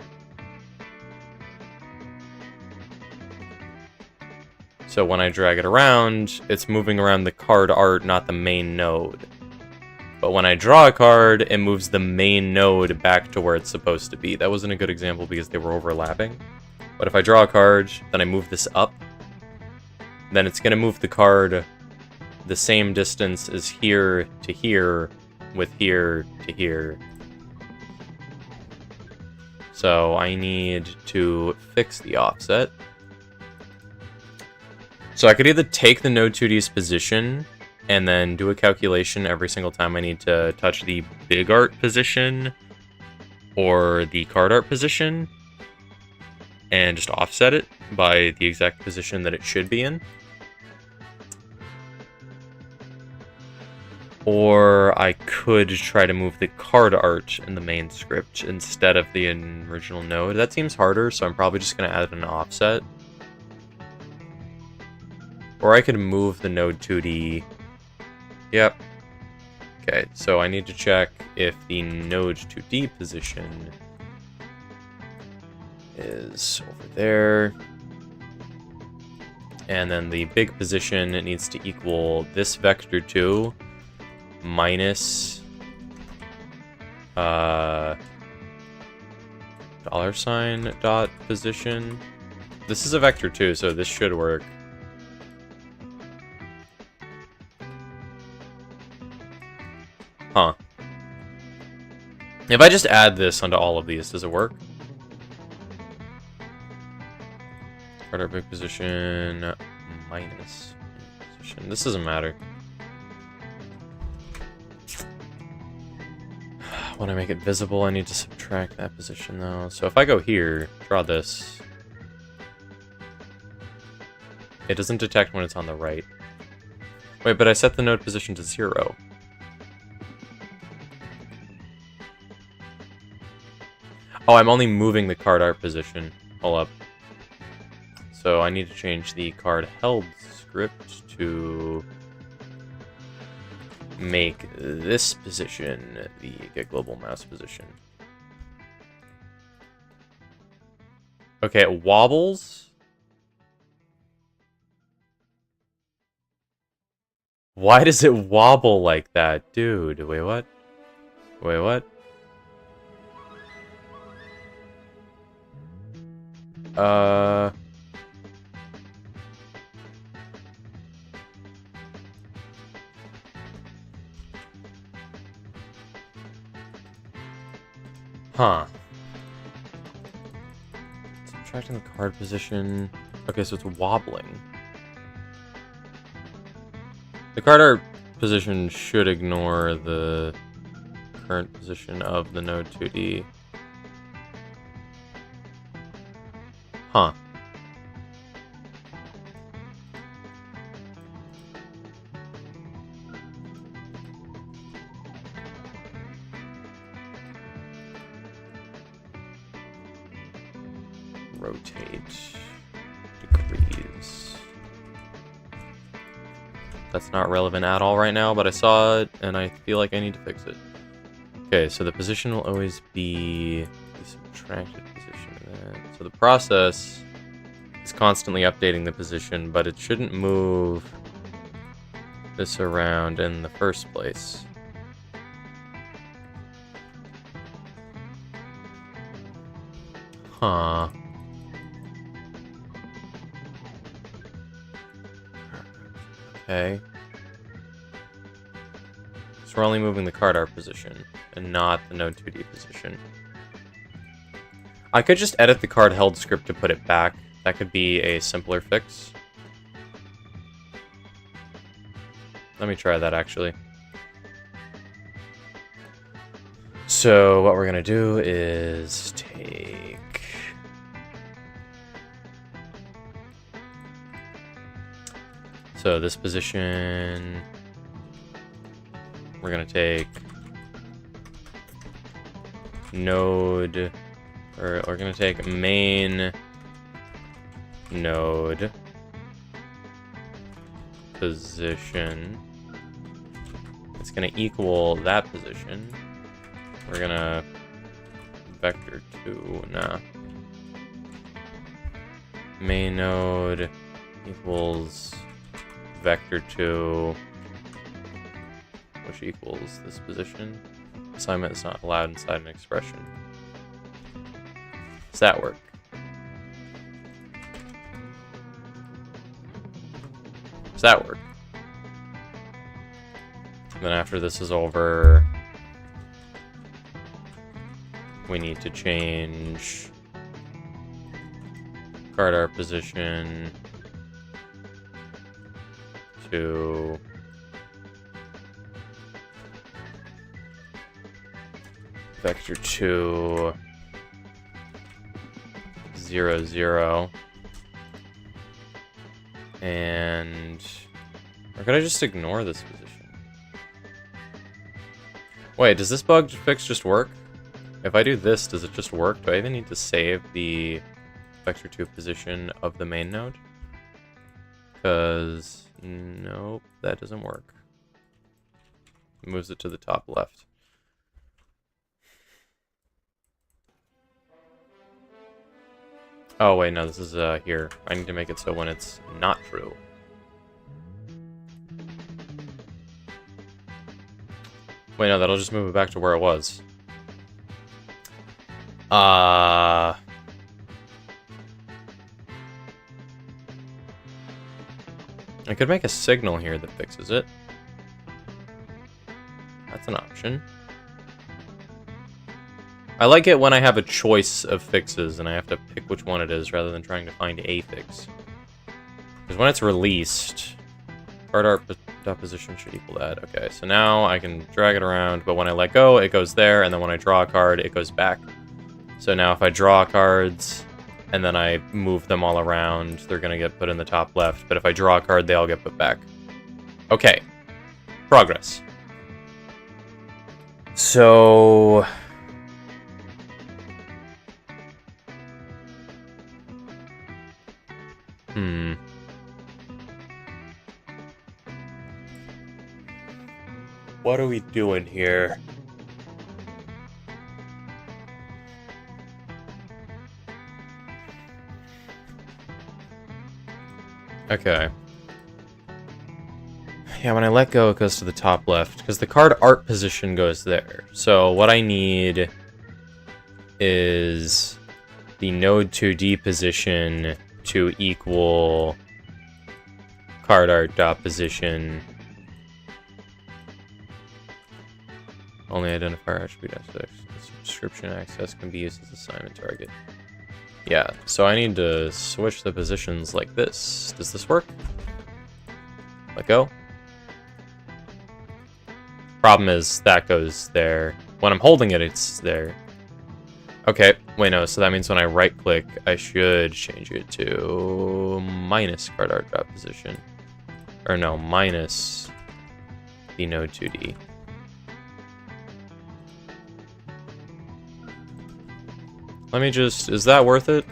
So when I drag it around, it's moving around the card art, not the main node. But when I draw a card, it moves the main node back to where it's supposed to be. That wasn't a good example because they were overlapping. But if I draw a card, then I move this up, then it's going to move the card the same distance as here to here, with here to here. So I need to fix the offset. So I could either take the node 2D's position and then do a calculation every single time I need to touch the big art position or the card art position and just offset it by the exact position that it should be in. Or I could try to move the card art in the main script instead of the original node. That seems harder, so I'm probably just going to add an offset. Or I could move the node 2D. Yep. Okay, so I need to check if the node 2D position is over there. And then the big position needs to equal this vector 2 minus $sign dot position. This is a vector 2, so this should work. Huh. If I just add this onto all of these, does it work? Our big position minus position. This doesn't matter. When I make it visible, I need to subtract that position though. So if I go here, draw this, it doesn't detect when it's on the right. Wait, but I set the node position to 0. Oh, I'm only moving the card art position. Hold up. So I need to change the card held script to make this position the get global mouse position. Okay, it wobbles. Why does it wobble like that? Dude, wait, what? Wait, what? Huh. Subtracting the card position. Okay, so it's wobbling. The card art position should ignore the current position of the node 2D. Huh. Rotate degrees. That's not relevant at all right now, but I saw it and I feel like I need to fix it. Okay, so the position will always be the subtracted position. So the process is constantly updating the position, but it shouldn't move this around in the first place. Huh. Okay. So we're only moving the card art position, and not the node 2D position. I could just edit the card held script to put it back. That could be a simpler fix. Let me try that, actually. So what we're gonna do is take... So this position, we're gonna take node, or we're gonna take main node position. It's gonna equal that position. We're gonna vector 2, nah. Main node equals vector 2, which equals this position. Assignment is not allowed inside an expression. Does that work? Does that work? And then after this is over, we need to change card art position to vector 2 0 0, and or could I just ignore this position? Wait, does this bug fix just work? If I do this, does it just work? Do I even need to save the vector 2 position of the main node? Because nope, that doesn't work. It moves it to the top left. Oh, wait, no, this is, here. I need to make it so when it's not true. Wait, no, that'll just move it back to where it was. I could make a signal here that fixes it. That's an option. I like it when I have a choice of fixes and I have to pick which one it is rather than trying to find a fix. Because when it's released, card art position should equal that. Okay, so now I can drag it around, but when I let go, it goes there, and then when I draw a card, it goes back. So now if I draw cards and then I move them all around, they're going to get put in the top left. But if I draw a card, they all get put back. Okay. Progress. So... What are we doing here? Okay. Yeah, when I let go, it goes to the top left, because the card art position goes there. So what I need is the node 2D position to equal card art dot position. Only identifier attribute access. Subscription access can be used as assignment target. Yeah, so I need to switch the positions like this. Does this work? Let go. Problem is, that goes there. When I'm holding it, it's there. Okay, wait, no, so that means when I right-click, I should change it to minus card art dot position. Or no, minus the node 2D. Let me just... Is that worth it?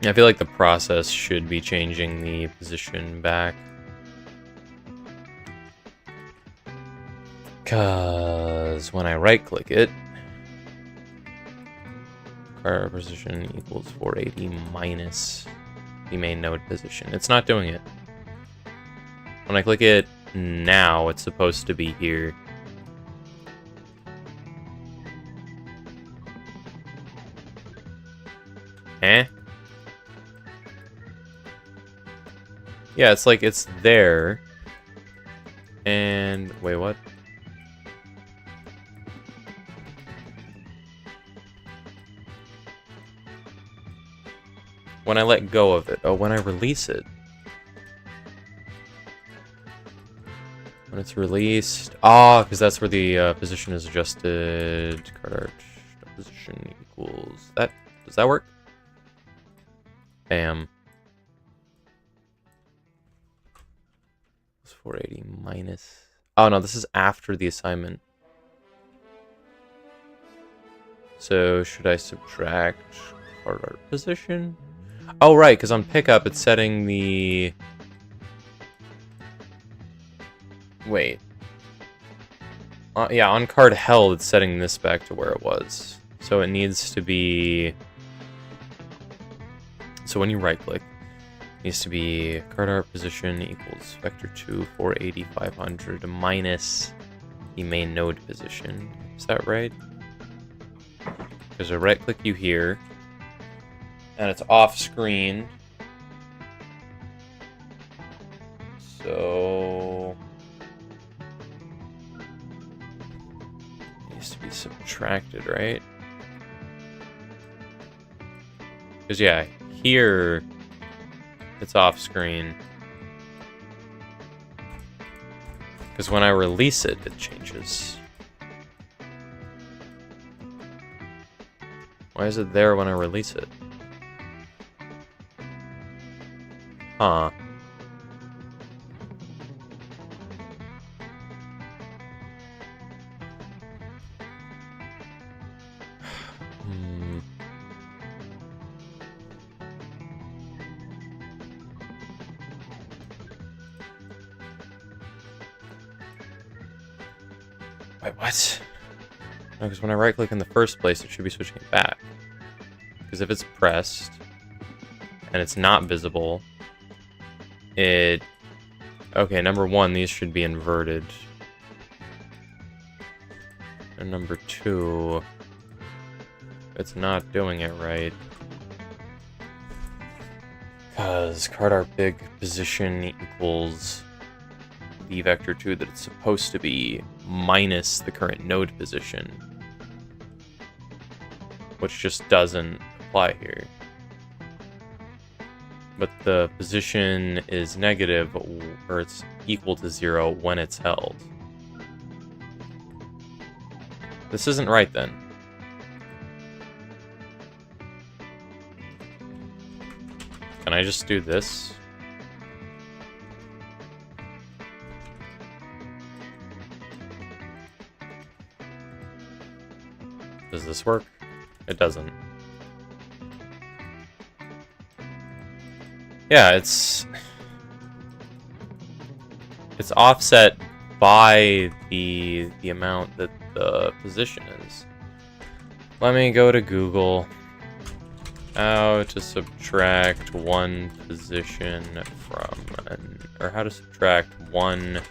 I feel like the process should be changing the position back. Because when I right-click it, card position equals 480 minus the main node position. It's not doing it. When I click it now, it's supposed to be here. Eh? Yeah, it's like it's there. And wait, what? When I let go of it. Oh, when I release it. When it's released. Ah, because that's where the position is adjusted. Card art position equals that. Does that work? Bam. 480 minus. Oh no, this is after the assignment. So should I subtract card art position? Oh right, because on pickup it's setting the. Wait. Yeah, on card held, it's setting this back to where it was. So it needs to be... So when you right-click, it needs to be card art position equals vector 2, 480, 500 minus the main node position. Is that right? Because I right-click you here, and it's off-screen. So... to be subtracted, right? Because yeah, here it's off screen. Because when I release it, it changes. Why is it there when I release it? Huh. Wait, what? No, because when I right-click in the first place, it should be switching it back. Because if it's pressed, and it's not visible, it... Okay, number one, these should be inverted. And number two, it's not doing it right. Because card art big position equals the vector 2 that it's supposed to be minus the current node position. Which just doesn't apply here. But the position is negative, or it's equal to 0 when it's held. This isn't right then. Can I just do this? Does this work? It doesn't. Yeah, it's offset by the amount that the position is. Let me go to Google. How to subtract one position from or how to subtract one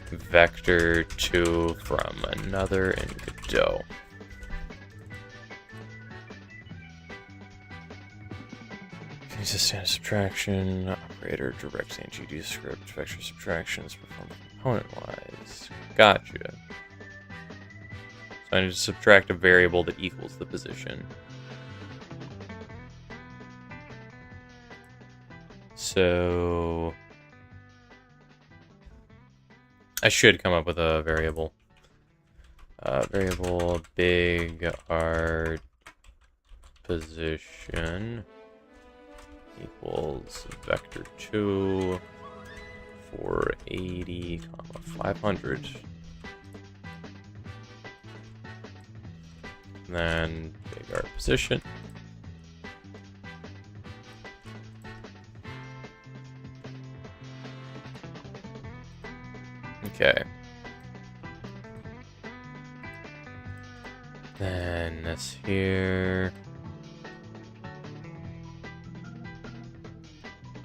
vector 2 from another in Godot. Use a standard subtraction operator directs the GD script. Vector subtractions performed component-wise. Gotcha. So I need to subtract a variable that equals the position. So I should come up with a variable. Variable big art position equals vector 2 480, 500. And then big art position. Okay. Then this here.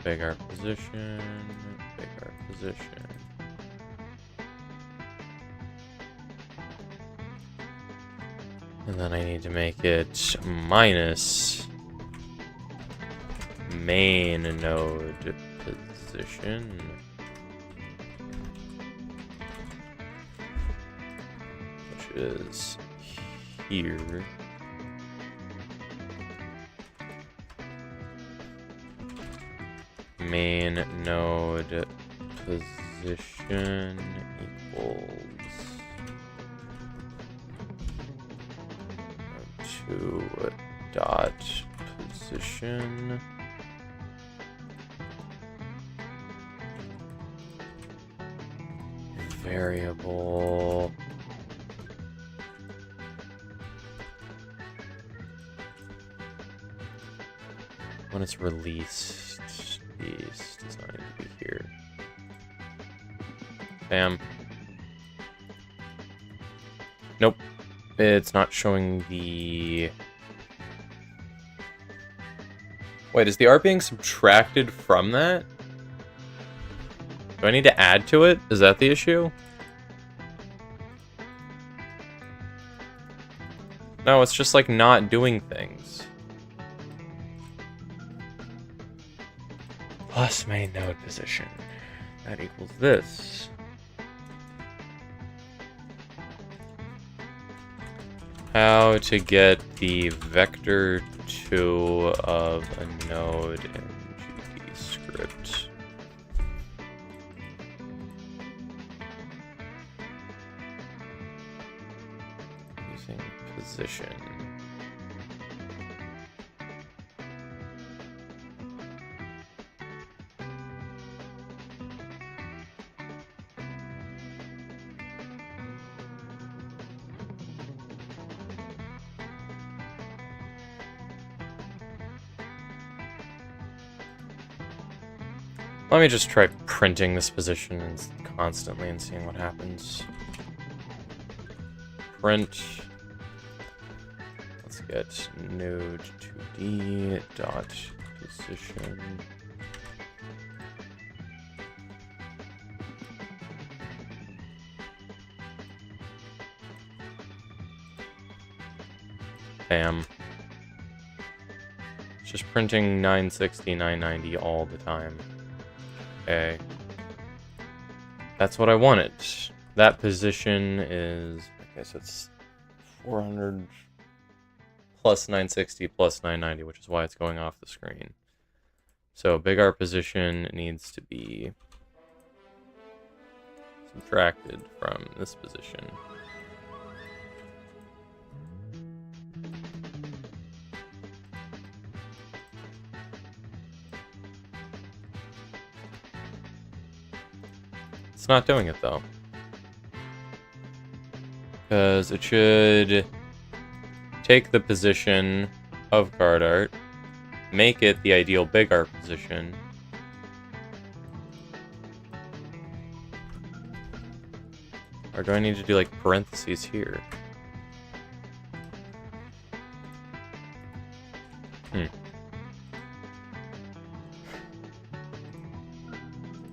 Big art position, big art position. And then I need to make it minus main node position. Which is here. Main node position equals 2 dot position variable when it's released. This does not need to be here. Bam. Nope. It's not showing the... Wait, is the art being subtracted from that? Do I need to add to it? Is that the issue? No, it's just like not doing things. Plus main node position. That equals this. How to get the vector 2 of a node in GD script. Using position. Let me just try printing this position constantly and seeing what happens. print. Let's get node 2D dot position. Bam. It's just printing 960, 990 all the time. Okay. That's what I wanted. That position is... Okay, so it's 400 plus 960 plus 990, which is why it's going off the screen. So big R position needs to be subtracted from this position. It's not doing it though. Because it should take the position of card art, make it the ideal big art position, or do I need to do like parentheses here?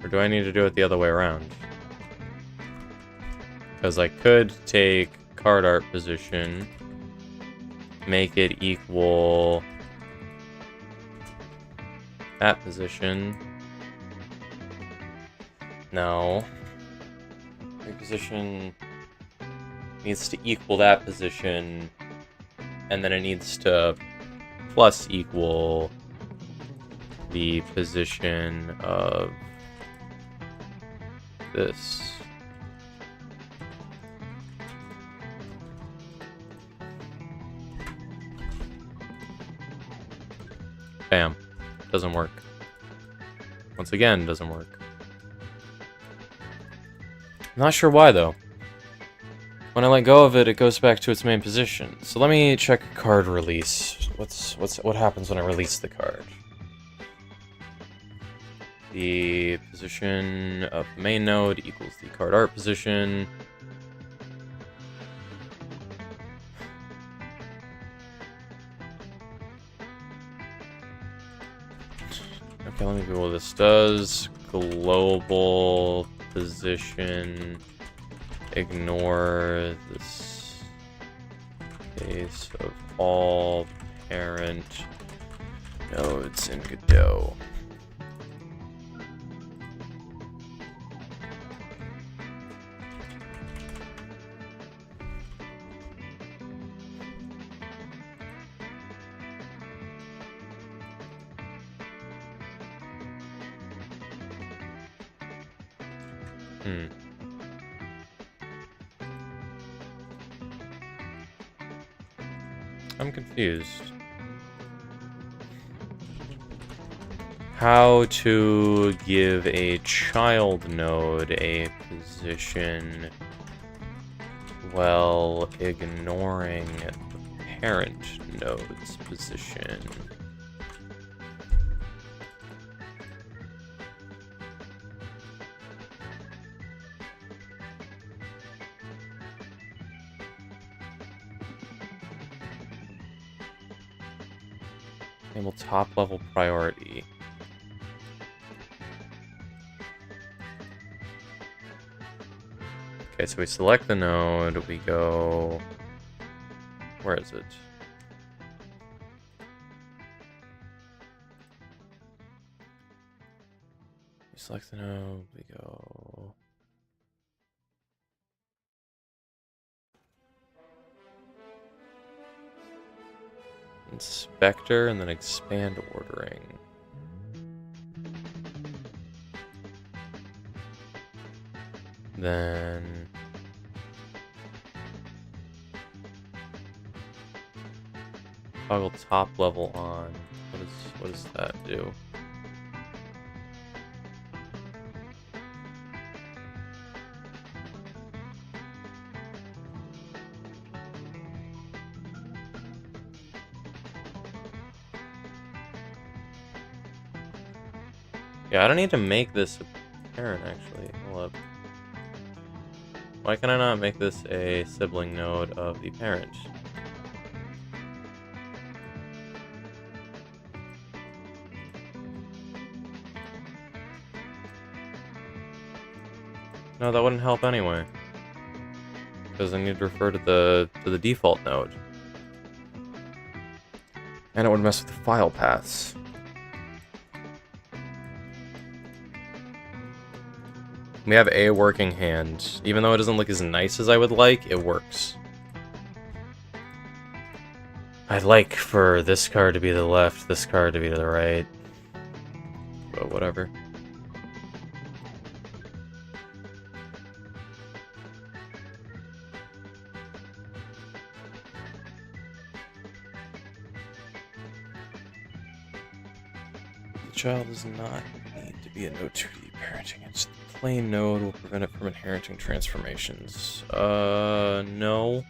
Or do I need to do it the other way around? Because I could take card art position, make it equal that position. No. Your position needs to equal that position, and then it needs to plus equal the position of this. Bam. Doesn't work. Once again, doesn't work. Not sure why, though. When I let go of it, it goes back to its main position. So let me check card release. What happens when I release the card? The position of the main node equals the card art position. Okay, let me Google what this does. Global position. Ignore this case of all parent nodes in Godot. I'm confused. How to give a child node a position while ignoring the parent node's position. Enable top level priority. Okay, so we select the node, we go... Where is it? We select the node, we go... Inspector, and then expand ordering. Then... Toggle top level on. What does that do? Yeah, I don't need to make this apparent, actually. Hold up. Why can I not make this a sibling node of the parent? No, that wouldn't help anyway. Because I need to refer to the default node. And it would mess with the file paths. We have a working hand. Even though it doesn't look as nice as I would like, it works. I'd like for this card to be to the left, this card to be to the right. But whatever. The child does not need to be a node 2D parenting. It's the plain node will prevent it from inheriting transformations. No.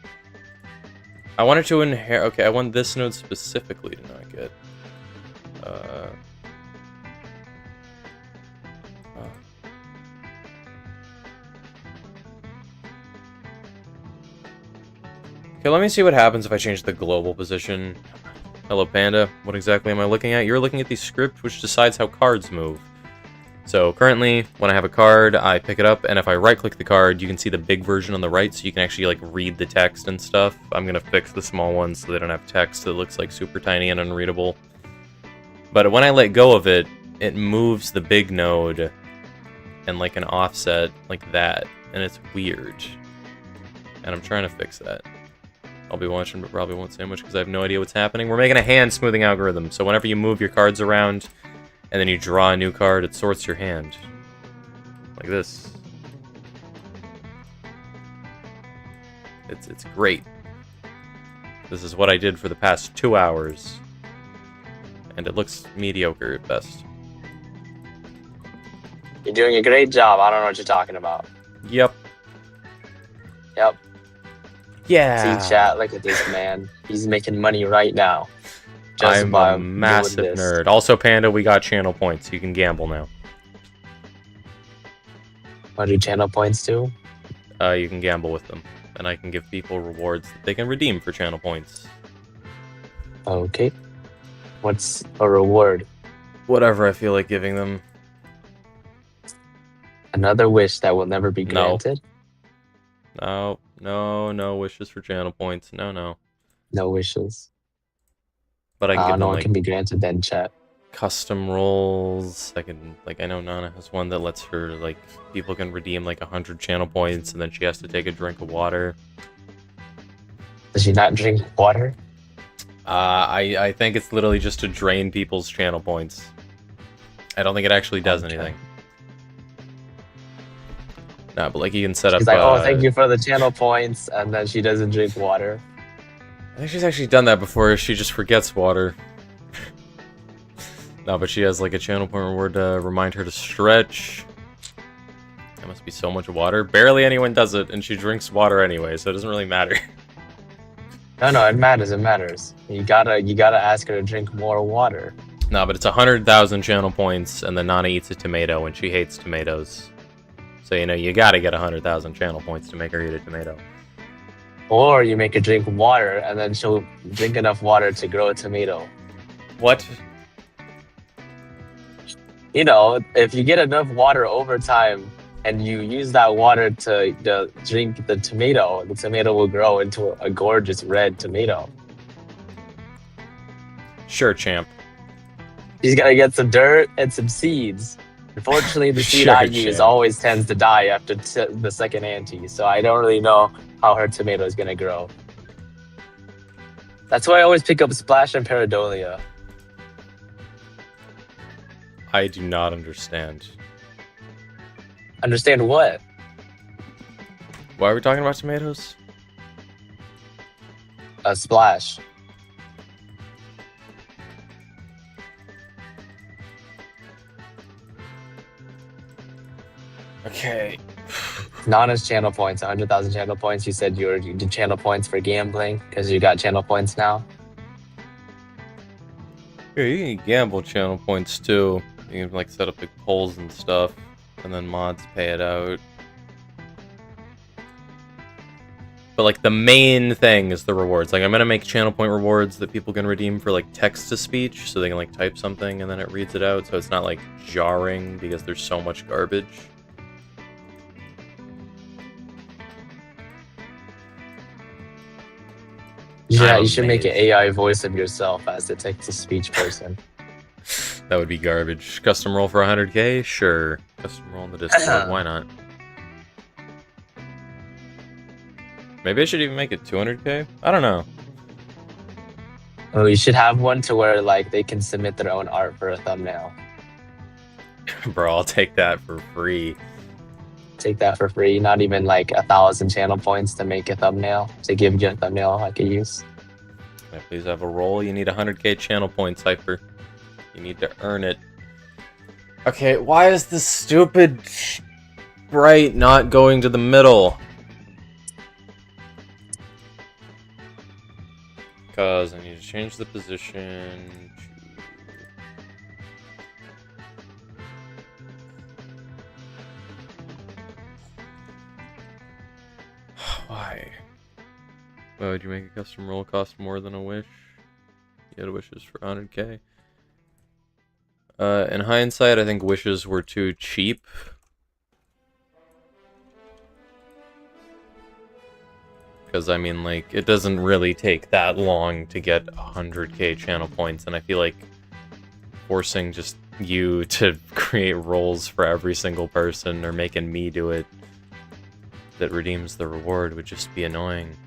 I wanted to inherit. Okay, I want this node specifically to not get. Okay, let me see what happens if I change the global position. Hello, Panda. What exactly am I looking at? You're looking at the script, which decides how cards move. So currently, when I have a card, I pick it up, and if I right-click the card, you can see the big version on the right, so you can actually like read the text and stuff. I'm gonna fix the small ones so they don't have text that looks like super tiny and unreadable. But when I let go of it, it moves the big node and like an offset like that, and it's weird. And I'm trying to fix that. I'll be watching, but probably won't say much because I have no idea what's happening. We're making a hand smoothing algorithm, so whenever you move your cards around and then you draw a new card, it sorts your hand. Like this. It's great. This is what I did for the past 2 hours. And it looks mediocre at best. You're doing a great job. I don't know what you're talking about. Yep. Yep. Yeah. See, chat, look at this man. He's making money right now. I'm a massive nerd. Also, Panda, we got channel points. You can gamble now. What do channel points do? You can gamble with them. And I can give people rewards that they can redeem for channel points. Okay. What's a reward? Whatever I feel like giving them. Another wish that will never be granted? No wishes for channel points. No. No wishes. But I can give no them, one like, can be granted then, chat. custom rolls. I can, like, I know Nana has one that lets her, like, people can redeem, like, 100 channel points, and then she has to take a drink of water. Does she not drink water? I think it's literally just to drain people's channel points. I don't think it actually does anything. No, but, like, you can set up... She's like, oh, thank you for the channel points, and then she doesn't drink water. I think she's actually done that before. She just forgets water. No, but she has like a channel point reward to remind her to stretch. That must be so much water. Barely anyone does it, and she drinks water anyway, so it doesn't really matter. No, it matters. It matters. You gotta ask her to drink more water. No, but it's 100,000 channel points, and then Nana eats a tomato, and she hates tomatoes. So, you know, you gotta get 100,000 channel points to make her eat a tomato. Or you make her drink water, and then she'll drink enough water to grow a tomato. What? You know, if you get enough water over time, and you use that water to drink the tomato will grow into a gorgeous red tomato. Sure, champ. She's gotta get some dirt and some seeds. Unfortunately, the seed Sure, I use champ. always tends to die after the second ante, so I don't really know how her tomato is gonna grow. That's why I always pick up Splash and Pareidolia. I do not understand. Understand what? Why are we talking about tomatoes? A Splash. Okay. Nana's channel points, 100,000 channel points. You said you did channel points for gambling because you got channel points now. Yeah, you can gamble channel points too. You can like set up like polls and stuff, and then mods pay it out. But, like, the main thing is the rewards. Like, I'm gonna make channel point rewards that people can redeem for, like, text-to-speech, so they can, like, type something and then it reads it out, so it's not, like, jarring because there's so much garbage. Yeah, you should make an AI voice of yourself as the text-to-speech person. That would be garbage. Custom roll for 100k? Sure. Custom roll in the Discord, why not? Maybe I should even make it 200k? I don't know. Oh, you should have one to where, like, they can submit their own art for a thumbnail. Bro, I'll take that for free. Take that for free. Not even, like, 1,000 channel points to make a thumbnail. To give you a thumbnail I could use. Can I please have a roll? You need 100k channel points, Hyper. You need to earn it. Okay, why is this stupid sprite not going to the middle? Because I need to change the position to... Why? Why would you make a custom roll cost more than a wish? You had wishes for 100k. In hindsight, I think wishes were too cheap. Because, I mean, like, it doesn't really take that long to get 100k channel points, and I feel like forcing just you to create roles for every single person, or making me do it, that redeems the reward would just be annoying.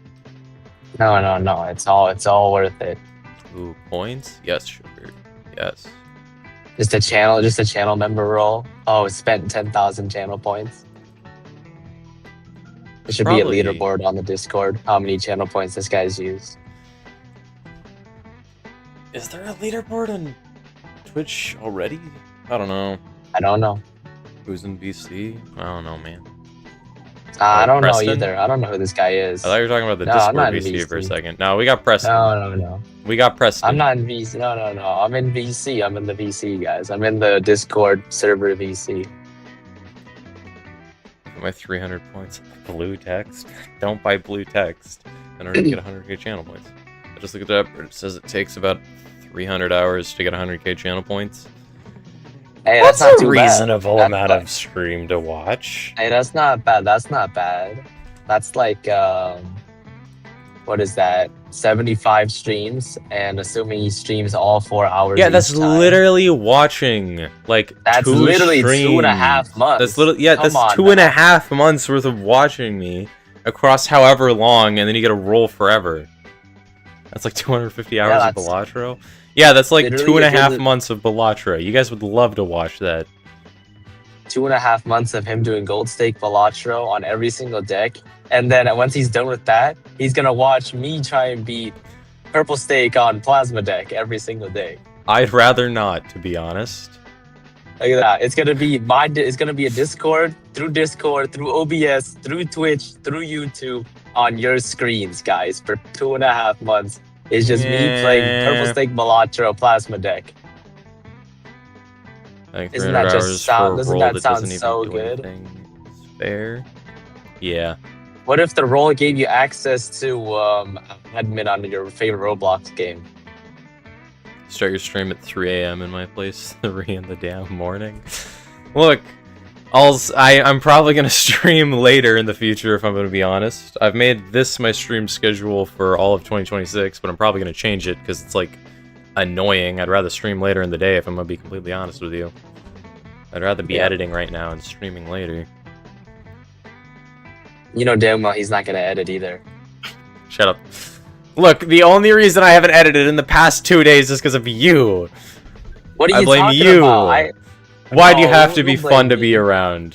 No, no, no. It's all worth it. Ooh, points? Yes, sugar. Yes. Just a channel member role. Oh, spent 10,000 channel points. There should be a leaderboard on the Discord. How many channel points this guy's used? Is there a leaderboard on Twitch already? I don't know. I don't know. Who's in VC? I don't know, man. I don't Preston? know either. I don't know who this guy is. I thought you were talking about the No, I'm not Discord in VC for a VC. second. No, we got Preston. No. We got Preston. I'm not in VC. No. I'm in VC. I'm in the VC, guys. I'm in the Discord server VC. My 300 points. Blue text. Don't buy blue text in order to get 100k channel points. I just looked it up. It says it takes about 300 hours to get 100k channel points. Hey, That's that's not a too reasonable bad. amount of stream to watch. Hey, that's not bad. That's not bad. That's like, what is that? 75 streams, and assuming he streams all 4 hours. Yeah, that's each time. literally watching like That's two literally streams. 2.5 months. That's literally that's Come on, 2.5 months worth of watching me across however long, and then you get a roll forever. That's like 250 hours of Balatro. Yeah, that's like literally 2.5 months of Balatro. You guys would love to watch that. 2.5 months of him doing gold stake Balatro on every single deck, and then once he's done with that, he's gonna watch me try and beat purple stake on plasma deck every single day. I'd rather not, to be honest. Look at that. It's gonna be a Discord, through OBS, through Twitch, through YouTube on your screens, guys, for 2.5 months. It's just me playing purple stake Balatro plasma deck. Like Isn't that 300 just hours sound- for a doesn't roll that that sound doesn't even so do good? anything fair. Yeah. What if the role gave you access to admin on your favorite Roblox game? Start your stream at 3 a.m. in my place, 3 in the damn morning. Look, I'm probably going to stream later in the future, if I'm going to be honest. I've made this my stream schedule for all of 2026, but I'm probably going to change it because it's, like, annoying. I'd rather stream later in the day, if I'm going to be completely honest with you. I'd rather be editing right now and streaming later. You know damn well he's not going to edit either. Shut up. Look, the only reason I haven't edited in the past 2 days is because of you. What are you I blame talking you. about? Why do you No, have to be don't blame fun to me. be around?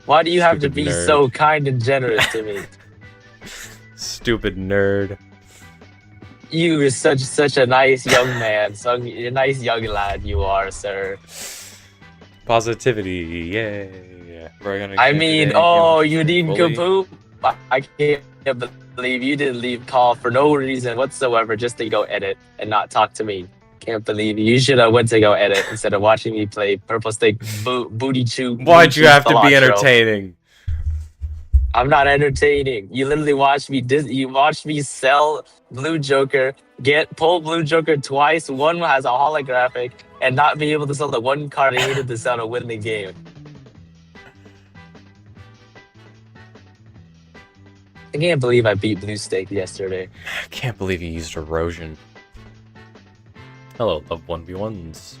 Why do you have to Stupid be nerd. so kind and generous to me? Stupid nerd. You are such a nice young man. A nice young lad you are, sir. Positivity, yay. We're gonna I get mean, today, oh, you you need bully. kapoop? I can't believe you didn't leave call for no reason whatsoever just to go edit and not talk to me. Can't believe you should have went to go edit instead of watching me play purple stake booty chew. Why'd you have to be Balatro. entertaining? I'm not entertaining. You literally watched me. You watched me sell Blue Joker, pull Blue Joker twice. One has a holographic, and not be able to sell the one card I needed to sell to win the game. I can't believe I beat Blue Stake yesterday. I can't believe you used erosion. Hello, love 1v1s.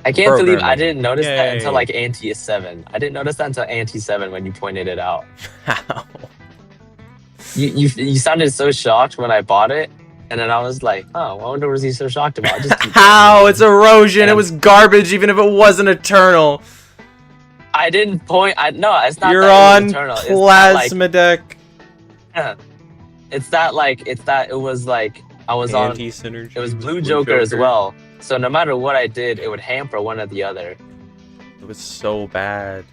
I can't believe I Programming. didn't notice that until Yay. like Ante 7. I didn't notice that until Ante 7 when you pointed it out. How? You sounded so shocked when I bought it, and then I was like, oh, I wonder what is he so shocked about? I'll just keep How? It's erosion. And It was garbage, even if it wasn't eternal. I didn't point. No, it's not. You're that it on was eternal. It's that, like, plasma deck. it's that like it's that it was like I was on. Anti-synergy. It was Blue Joker as well. So no matter what I did, it would hamper one or the other. It was so bad.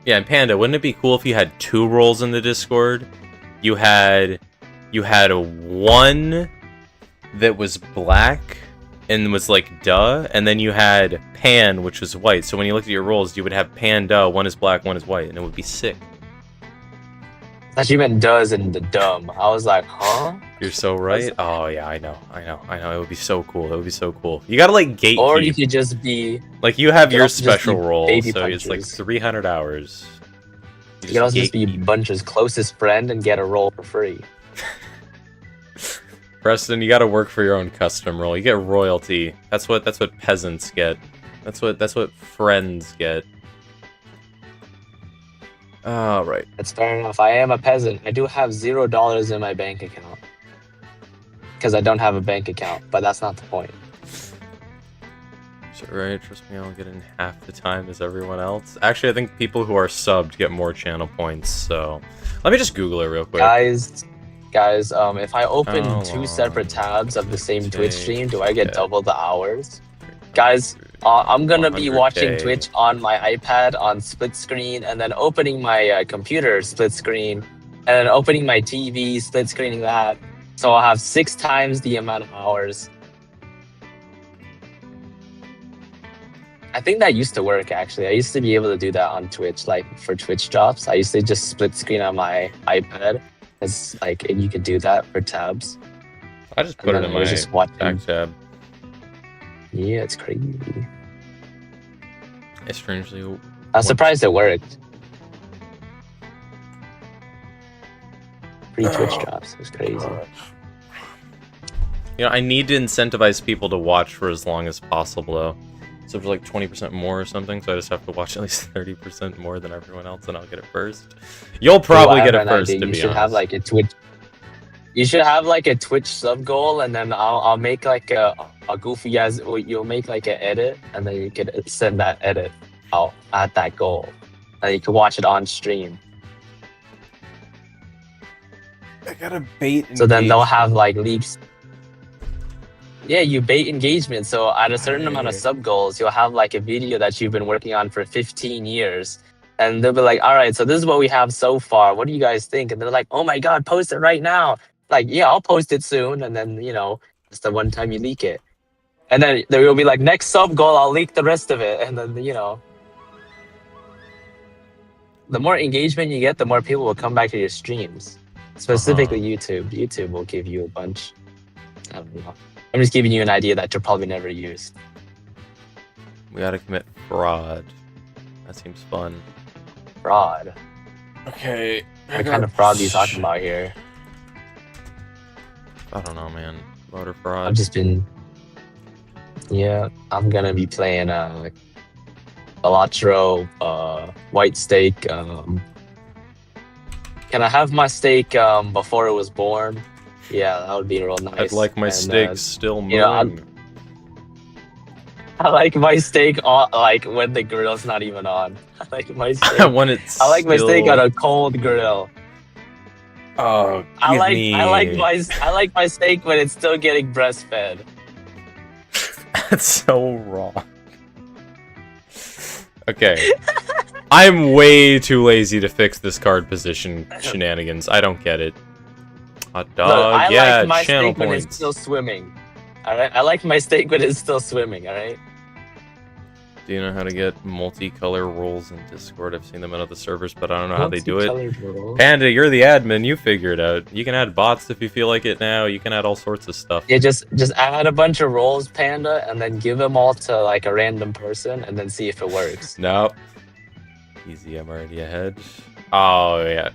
Yeah, and Panda, wouldn't it be cool if you had 2 roles in the Discord? You had one that was black and was like duh, and then you had Pan, which was white. So when you looked at your roles, you would have Pan, duh, one is black, one is white, and it would be sick. I thought you meant does and the dumb. I was like, huh? You're so right. Oh yeah, I know. It would be so cool. It would be so cool. You gotta like gatekeep. Or you could just be. Like you have You your could also just special be role, baby so it's like punchers. 300 hours. You could also just be gatekeep. Bunch's closest friend and get a role for free. Preston, you gotta work for your own custom role. You get royalty. That's what peasants get. That's what friends get. All right. That's fair enough. I am a peasant. I do have $0 in my bank account. Because I don't have a bank account, but that's not the point. So, right, trust me, I'll get in half the time as everyone else. Actually, I think people who are subbed get more channel points, so... Let me just Google it real quick. Guys, if I open How 2 long separate tabs of the same Twitch take stream, do I get get double the hours? Guys, I'm gonna be watching 100K. Twitch on my iPad on split screen, and then opening my computer split screen, and then opening my TV split screening that. So I'll have 6 times the amount of hours. I think that used to work actually. I used to be able to do that on Twitch, like for Twitch drops. I used to just split screen on my iPad. It's like, and you could do that for tabs. I just put it And in then I was my just watching. back tab. Yeah, it's crazy. I strangely... I'm surprised it worked. Free Twitch drops. It was crazy. You know, I need to incentivize people to watch for as long as possible, though. So for like 20% more or something, so I just have to watch at least 30% more than everyone else, and I'll get it first. You'll probably get it first, to be honest. You should have like a Twitch. You should have like a Twitch sub goal, and then I'll make like a goofy as you'll make like an edit, and then you could send that edit out at that goal, and you can watch it on stream. I gotta bait. So then they'll have like leaps. Yeah, you bait engagement. So at a certain amount of sub goals, you'll have like a video that you've been working on for 15 years. And they'll be like, all right, so this is what we have so far. What do you guys think? And they're like, oh my God, post it right now. Like, yeah, I'll post it soon. And then, you know, it's the one time you leak it. And then there will be like, next sub goal, I'll leak the rest of it. And then, you know, the more engagement you get, the more people will come back to your streams. Specifically YouTube. YouTube will give you a bunch. I don't know. I'm just giving you an idea that you'll probably never use. We gotta commit fraud. That seems fun. Fraud. Okay. What kind of fraud are you talking about here? I don't know, man. Voter fraud. I've just been... Yeah, I'm gonna be playing Elatro, white steak. Can I have my steak before it was born? Yeah, that would be real nice. I'd like my And, steaks still moving. you know, I like my steak on, like when the grill's not even on. I like my steak. when it's I like my steak still- on a cold grill. Oh, I give like me... I like my steak when it's still getting breastfed. That's so wrong. Okay. I'm way too lazy to fix this card position shenanigans. I don't get it. Hot Look, dog, I yeah, like my channel steak when it's points. still swimming. All right, I like my steak when it's still swimming. All right. Do you know how to get multicolor roles in Discord? I've seen them on other servers, but I don't know how they do it. Roles? Panda, you're the admin. You figure it out. You can add bots if you feel like it now. You can add all sorts of stuff. Yeah, just add a bunch of roles, Panda, and then give them all to like a random person, and then see if it works. Nope. Easy, I'm already ahead. Oh, yeah.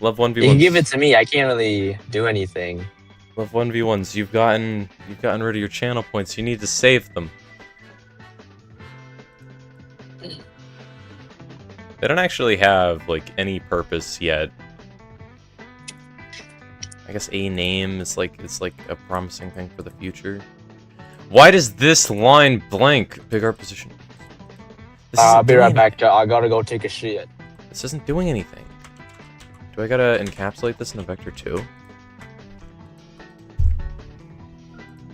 Love 1v1s. You can give it to me. I can't really do anything. Love 1v1s. You've gotten rid of your channel points. You need to save them. They don't actually have, like, any purpose yet. I guess a name is like, it's like a promising thing for the future. Why does this line blank? Pick our position. I'll be right back, Joe. I gotta go take a shit. This isn't doing anything. Do I gotta encapsulate this in a vector too?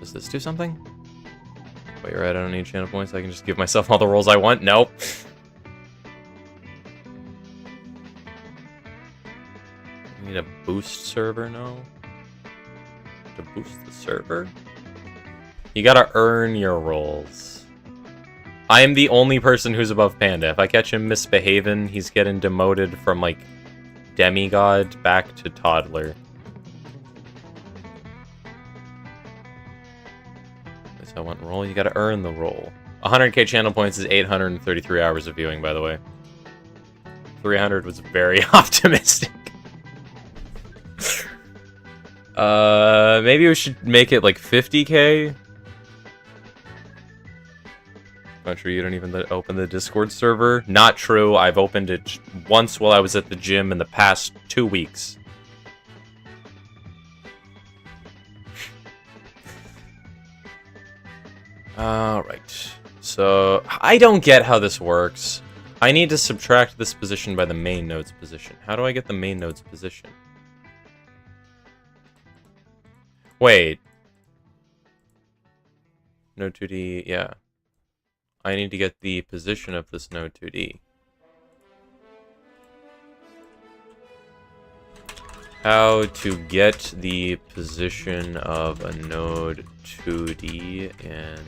Does this do something? Wait, you're right, I don't need channel points. I can just give myself all the rolls I want. Nope. I need a boost server, no? To boost the server? You gotta earn your rolls. I am the only person who's above Panda. If I catch him misbehaving, he's getting demoted from, like, demigod back to toddler. That's how I want roll. You gotta earn the roll. 100k channel points is 833 hours of viewing, by the way. 300 was very optimistic. Maybe we should make it like 50k? Not sure you don't even open the Discord server. Not true. I've opened it once while I was at the gym in the past 2 weeks. Alright. So, I don't get how this works. I need to subtract this position by the main node's position. How do I get the main node's position? Wait. Node 2D, yeah. I need to get the position of this node 2D. How to get the position of a node 2D and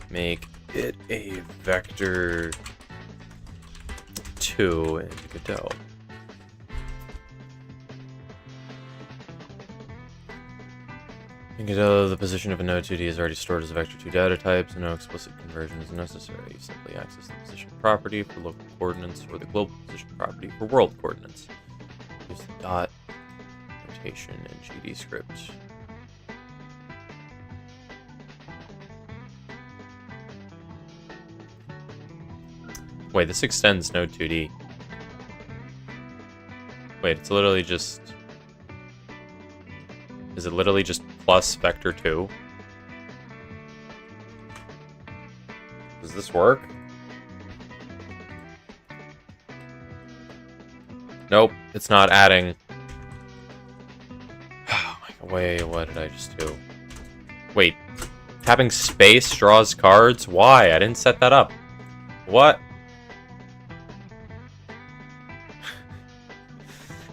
make it a vector 2 in Godot. In Godot, the position of a node 2D is already stored as a vector 2 data type, so no explicit conversion is necessary. You simply access the position property for local coordinates or the global position property for world coordinates. Use the dot notation in GD script. Wait, this extends node 2D. Wait, it's literally just... Is it literally just plus vector 2? Does this work? Nope, it's not adding. Oh my god, wait, what did I just do? Wait, tapping space draws cards? Why? I didn't set that up. What?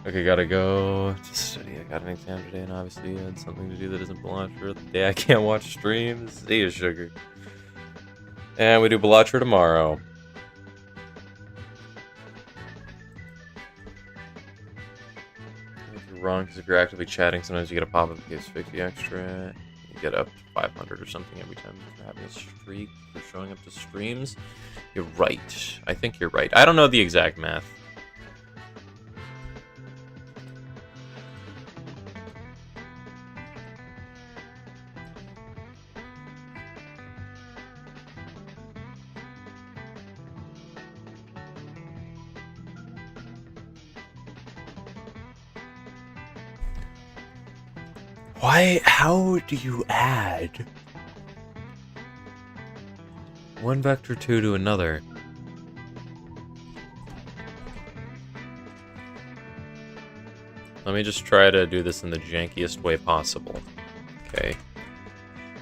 Okay, gotta go to study. I got an exam today, and obviously I had something to do that isn't Balatro. The day I can't watch streams. See you, sugar. And we do Balatro tomorrow. If you're wrong, because if you're actively chatting, sometimes you get a pop-up that gives 50 extra. You get up to 500 or something every time you're having a streak for showing up to streams. You're right. I think you're right. I don't know the exact math. Why? How do you add one vector 2 to another? Let me just try to do this in the jankiest way possible. Okay.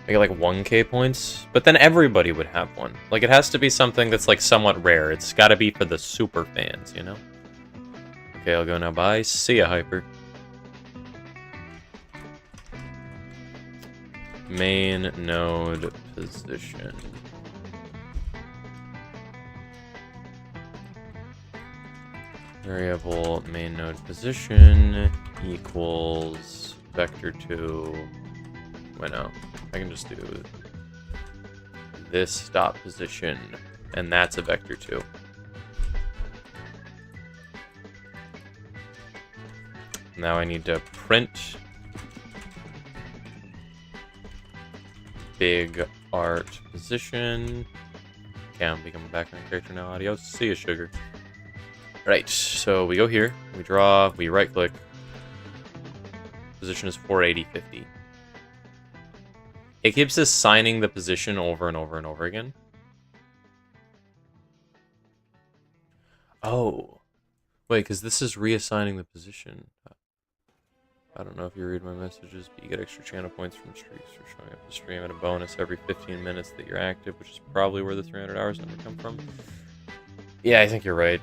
I get like 1k points, but then everybody would have one. Like, it has to be something that's like somewhat rare. It's gotta be for the super fans, you know? Okay, I'll go now. Bye. See ya, Hyper. Main node position. Variable main node position equals vector 2. Wait, no. I can just do this dot position, and that's a vector 2. Now I need to print big art position. Okay, I'm becoming background character now. Adios. See ya, sugar. Right, so we go here, we draw, we right click. Position is 480.50. It keeps assigning the position over and over and over again. Oh. Wait, because this is reassigning the position. I don't know if you read my messages, but you get extra channel points from streaks for showing up the stream, and a bonus every 15 minutes that you're active, which is probably where the 300 hours number come from. Yeah, I think you're right.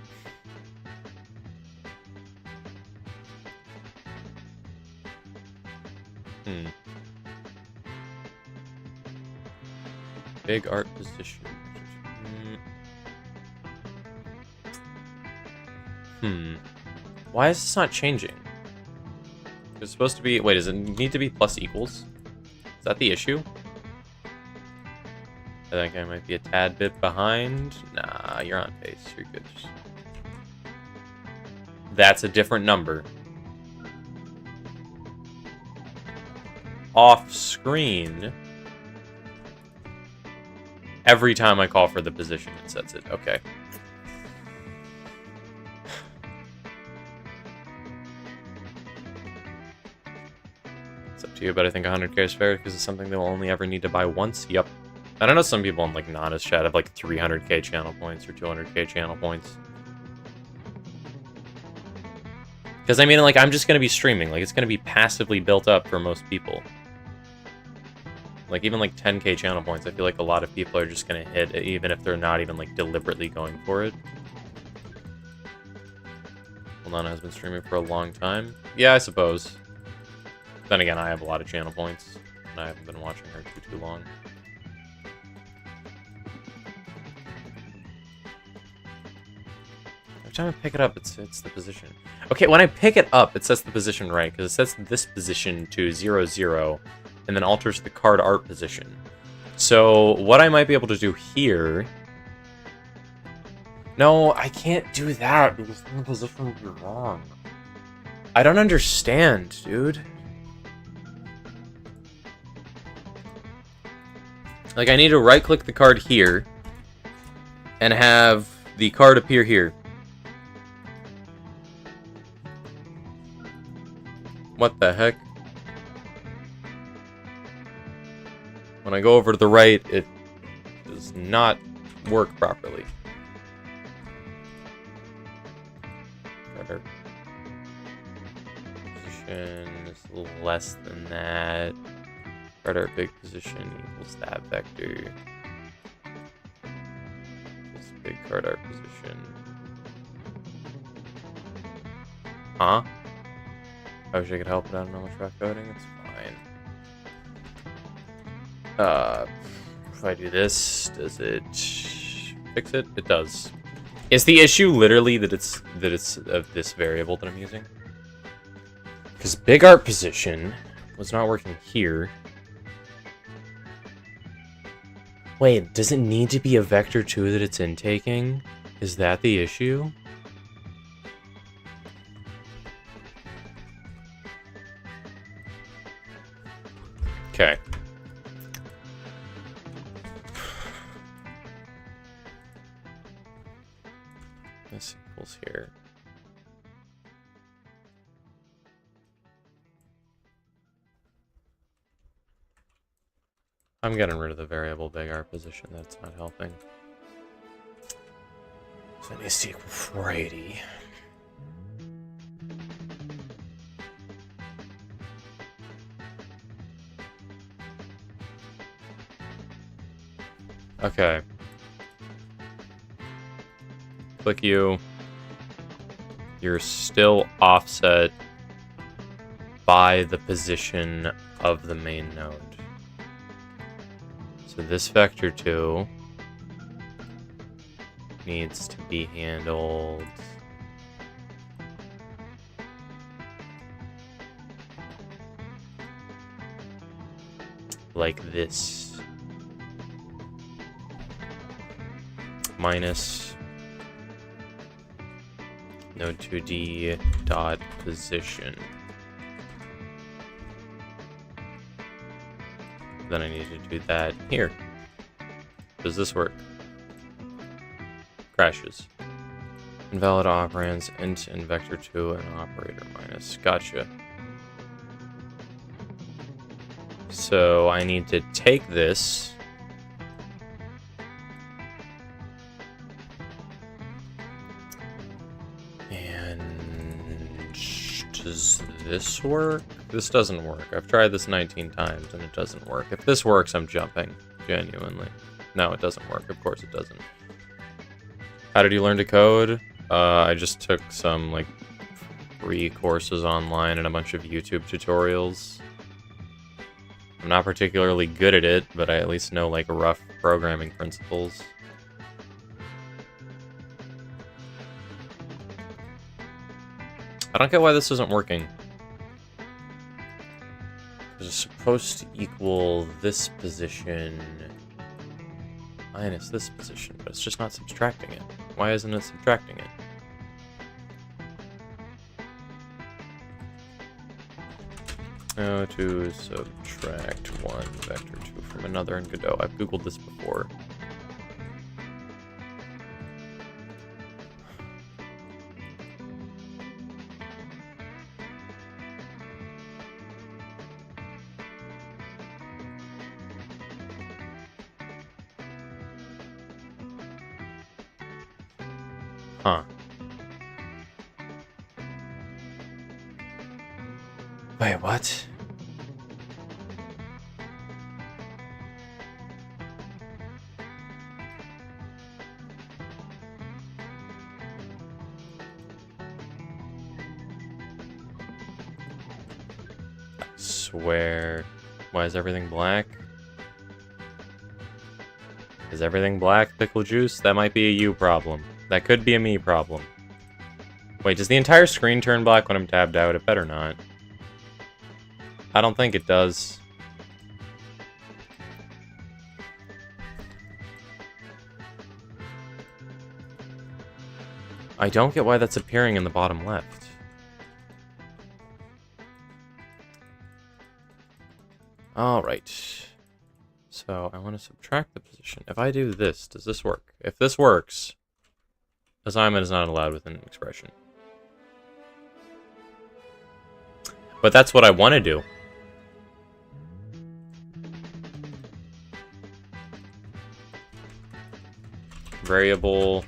Big art position. Why is this not changing? It's supposed to be... Wait, does it need to be plus equals? Is that the issue? I think I might be a tad bit behind. Nah, you're on pace. You're good. That's a different number. Off screen. Every time I call for the position, it sets it. Okay. It's up to you, but I think 100k is fair because it's something they'll only ever need to buy once. Yep. I don't know, some people in like Nana's chat have like 300k channel points or 200k channel points. Because I mean, like, I'm just going to be streaming. Like, it's going to be passively built up for most people. Like, even like 10k channel points, I feel like a lot of people are just going to hit it, even if they're not even like deliberately going for it. Well, Nana has been streaming for a long time. Yeah, I suppose. Then again, I have a lot of channel points, and I haven't been watching her too long. Every time I pick it up, it sets the position. Okay, when I pick it up, it sets the position right, because it sets this position to 0, 0, and then alters the card art position. So, what I might be able to do here... No, I can't do that, because the position would be wrong. I don't understand, dude. Like, I need to right-click the card here, and have the card appear here. What the heck? When I go over to the right, it does not work properly. Better. Position is less than that. Our big position equals that vector. This big card art position. Huh? I wish I could help, but I don't know much about coding. It's fine. If I do this, does it fix it? It does. Is the issue literally that it's of this variable that I'm using? Because big art position was not working here. Wait, does it need to be a vector 2 that it's intaking? Is that the issue? Okay. This equals here. I'm getting rid of the variable big art position. That's not helping. So it needs to equal 480. Okay. Click you. You're still offset by the position of the main node. So this vector 2 needs to be handled like this. Minus node 2D dot position. Then I need to do that here. Does this work? Crashes. Invalid operands, int and vector2 and operator minus. Gotcha. So I need to take this. And does this work? This doesn't work. I've tried this 19 times and it doesn't work. If this works, I'm jumping. Genuinely. No, it doesn't work. Of course it doesn't. How did you learn to code? I just took some, like, free courses online and a bunch of YouTube tutorials. I'm not particularly good at it, but I at least know, like, rough programming principles. I don't get why this isn't working. It's supposed to equal this position minus this position, but it's just not subtracting it. Why isn't it subtracting it? How to subtract one vector 2 from another in Godot. I've googled this before. Huh. Wait, what? I swear. Why is everything black? Is everything black, pickle juice? That might be a you problem. That could be a me problem. Wait, does the entire screen turn black when I'm tabbed out? It better not. I don't think it does. I don't get why that's appearing in the bottom left. Alright. So, I want to subtract the position. If I do this, does this work? If this works, assignment is not allowed with an expression. But that's what I want to do. Variable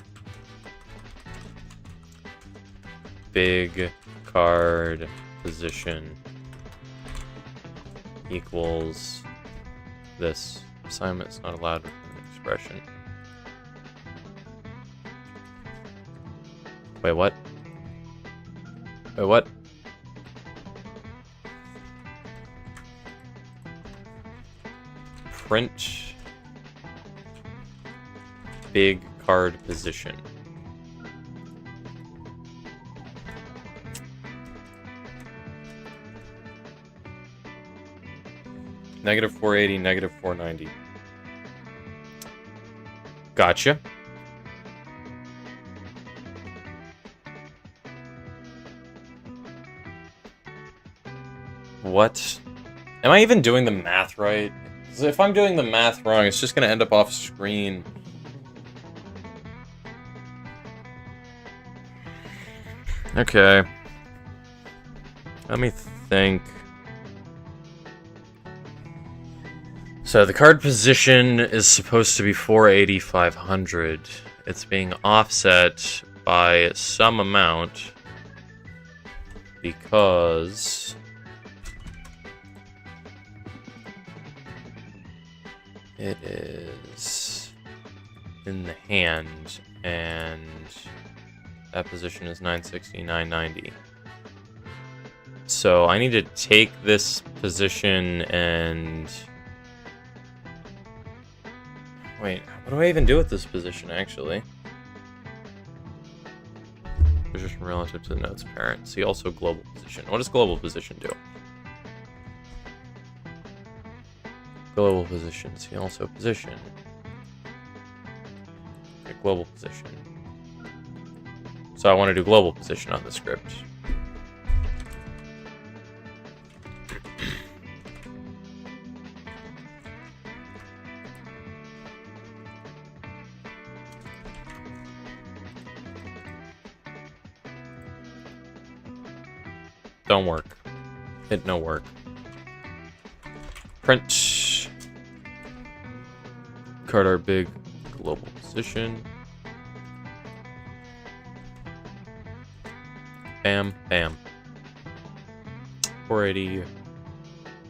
big card position equals this. Assignment's not allowed with an expression. Wait, what? Wait, what? Print big card position. Negative 480, negative 490. Gotcha. What? Am I even doing the math right? 'Cause if I'm doing the math wrong, it's just gonna end up off screen. Okay. Let me think. So the card position is supposed to be 480, 500. It's being offset by some amount because it is in the hand and that position is 960, 990. So I need to take this position and... Wait, what do I even do with this position, actually? Position relative to the node's parent. See also global position. What does global position do? Global position. See also position. Okay, global position. So I want to do global position on the script. Don't work. Hit no work. Print. Card art big. Global position. Bam, bam. 480,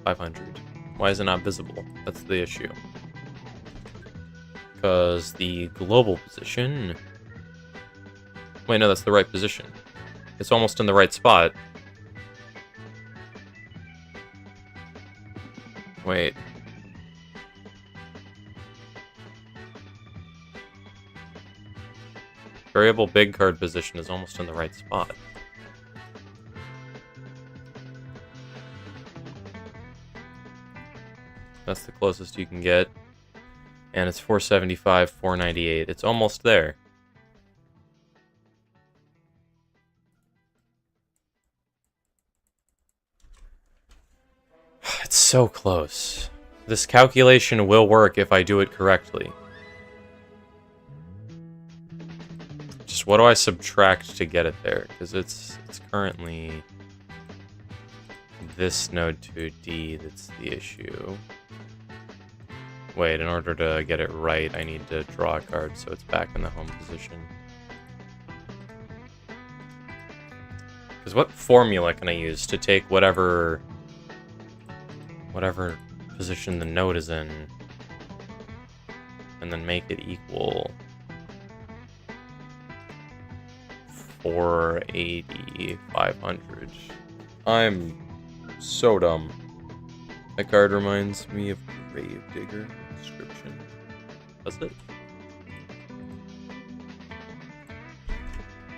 500. Why is it not visible? That's the issue. Because the global position... Wait, no, that's the right position. It's almost in the right spot. Wait. Variable big card position is almost in the right spot. That's the closest you can get. And it's 475, 498. It's almost there. It's so close. This calculation will work if I do it correctly. Just what do I subtract to get it there? Because it's currently this node to D that's the issue. Wait, in order to get it right, I need to draw a card so it's back in the home position. Because what formula can I use to take whatever position the node is in and then make it equal 480, 500. I'm so dumb. That card reminds me of Gravedigger. Description. That's it.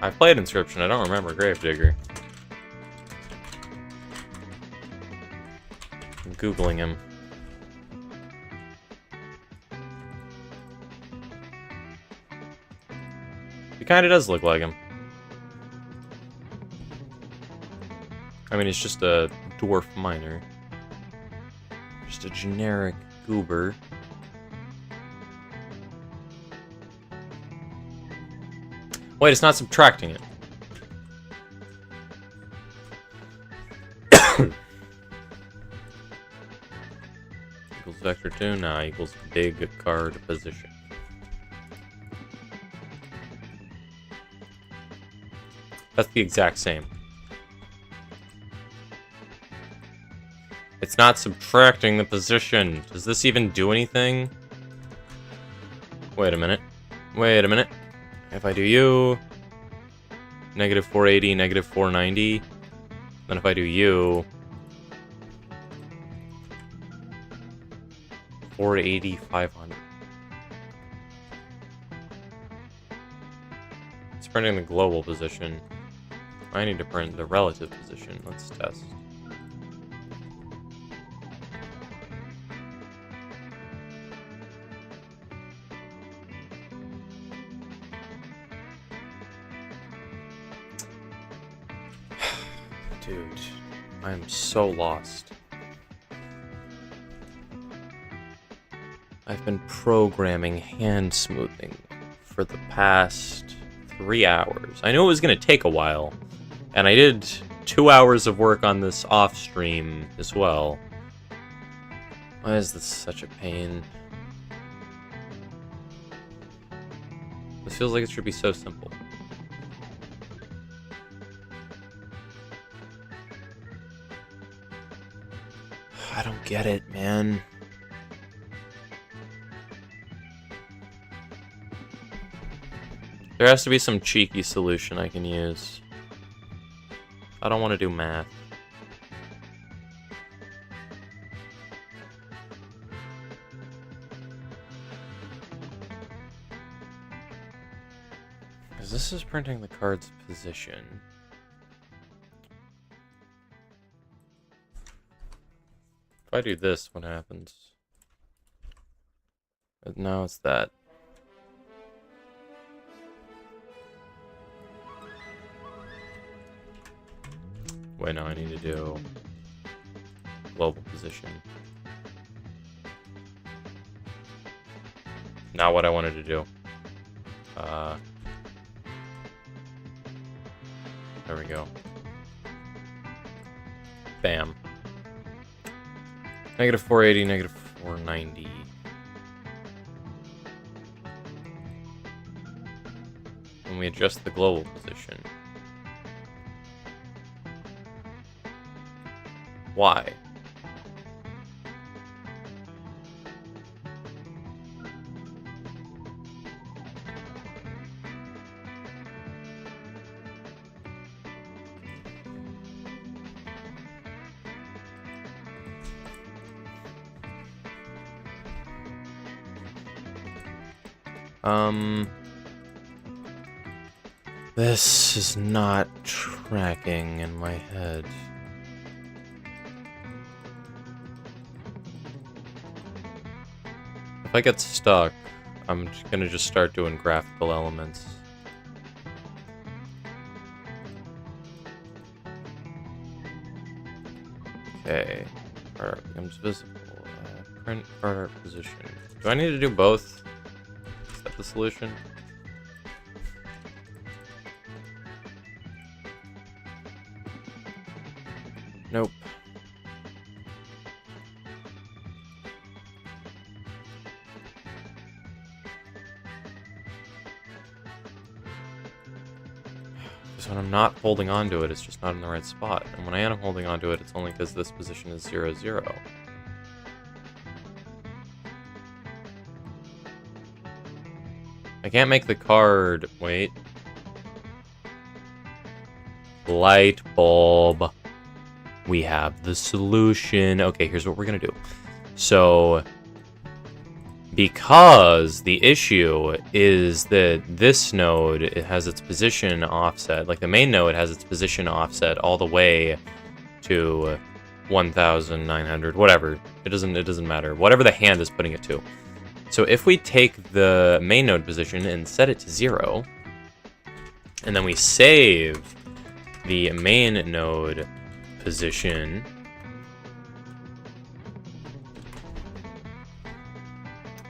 I've played Inscription, I don't remember Gravedigger. I'm Googling him. He kinda does look like him. I mean, he's just a dwarf miner. Just a generic goober. Wait, it's not subtracting it. Equals vector 2? Nah, equals big card position. That's the exact same. It's not subtracting the position. Does this even do anything? Wait a minute. Wait a minute. If I do U, negative 480, negative 490, then if I do U, 480, 500. It's printing the global position. I need to print the relative position. Let's test. Dude, I'm so lost. I've been programming hand smoothing for the past 3 hours. I knew it was going to take a while, and I did 2 hours of work on this off stream as well. Why is this such a pain? This feels like it should be so simple. I don't get it, man. There has to be some cheeky solution I can use. I don't want to do math. Because this is printing the card's position. If I do this, what happens? Now it's that. Wait, no, I need to do global position. Not what I wanted to do. There we go. Bam. Negative 480, negative 490. When we adjust the global position. Why? This is not tracking in my head. If I get stuck, I'm just gonna start doing graphical elements. Okay, card art becomes visible. Print card art position. Do I need to do both? Is that the solution? Nope. Because when I'm not holding on to it, it's just not in the right spot. And when I am holding on to it, it's only because this position is 0, 0. I can't make the card... Wait. Light bulb. We have the solution. Okay, here's what we're gonna do. So, because the issue is that this node, it has its position offset, like the main node has its position offset all the way to 1900, whatever. It doesn't matter. Whatever the hand is putting it to. So if we take the main node position and set it to 0, and then we save the main node position,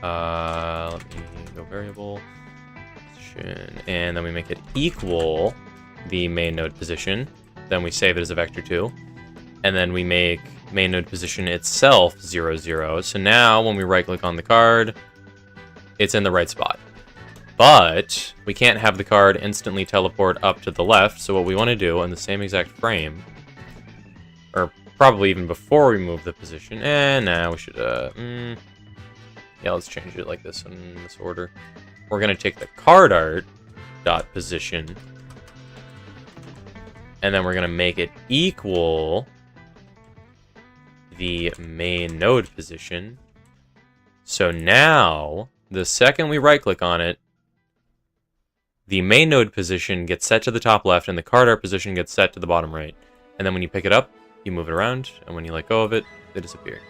let me go variable position, and then we make it equal the main node position. Then we save it as a vector 2, and then we make main node position itself 0, 0. So now when we right click on the card, it's in the right spot. But we can't have the card instantly teleport up to the left, so what we want to do in the same exact frame, or probably even before we move the position, and now we should, yeah, let's change it like this in this order. We're going to take the card art dot position, and then we're going to make it equal the main node position. So now, the second we right click on it, the main node position gets set to the top left, and the card art position gets set to the bottom right. And then when you pick it up, you move it around, and when you let go of it, they disappear.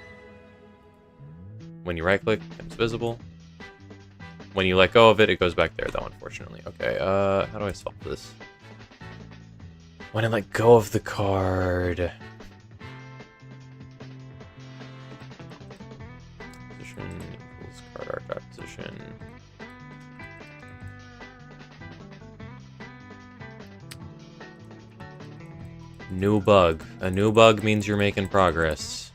When you right click, it becomes visible. When you let go of it, it goes back there, though, unfortunately. Okay, how do I solve this? When I let go of the card... Position equals card art dot position. New bug. A new bug means you're making progress.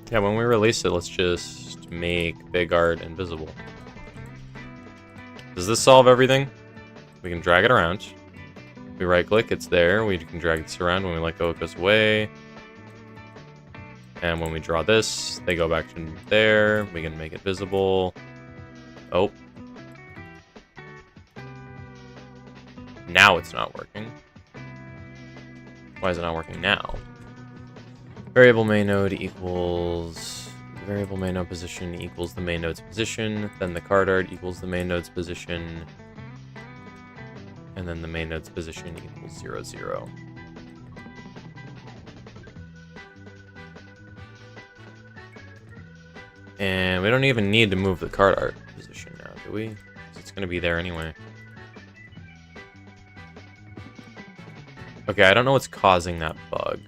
Yeah, when we release it, let's just make big art invisible. Does this solve everything? We can drag it around. We right click, it's there. We can drag this around. When we let go, it goes away. And when we draw this, they go back to there. We can make it visible. Oh. Now it's not working. Why is it not working now? Variable main node equals... Variable main node position equals the main node's position. Then the card art equals the main node's position. And then the main node's position equals 0, 0. And we don't even need to move the card art position now, do we? 'Cause it's going to be there anyway. Okay, I don't know what's causing that bug.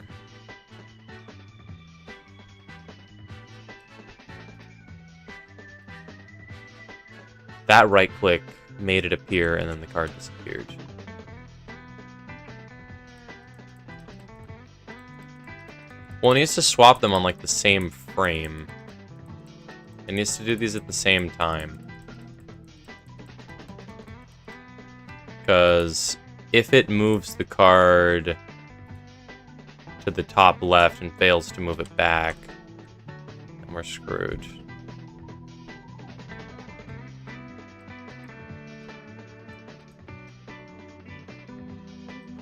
That right click made it appear and then the card disappeared. Well, it needs to swap them on like the same frame. It needs to do these at the same time. Because if it moves the card to the top left and fails to move it back, then we're screwed.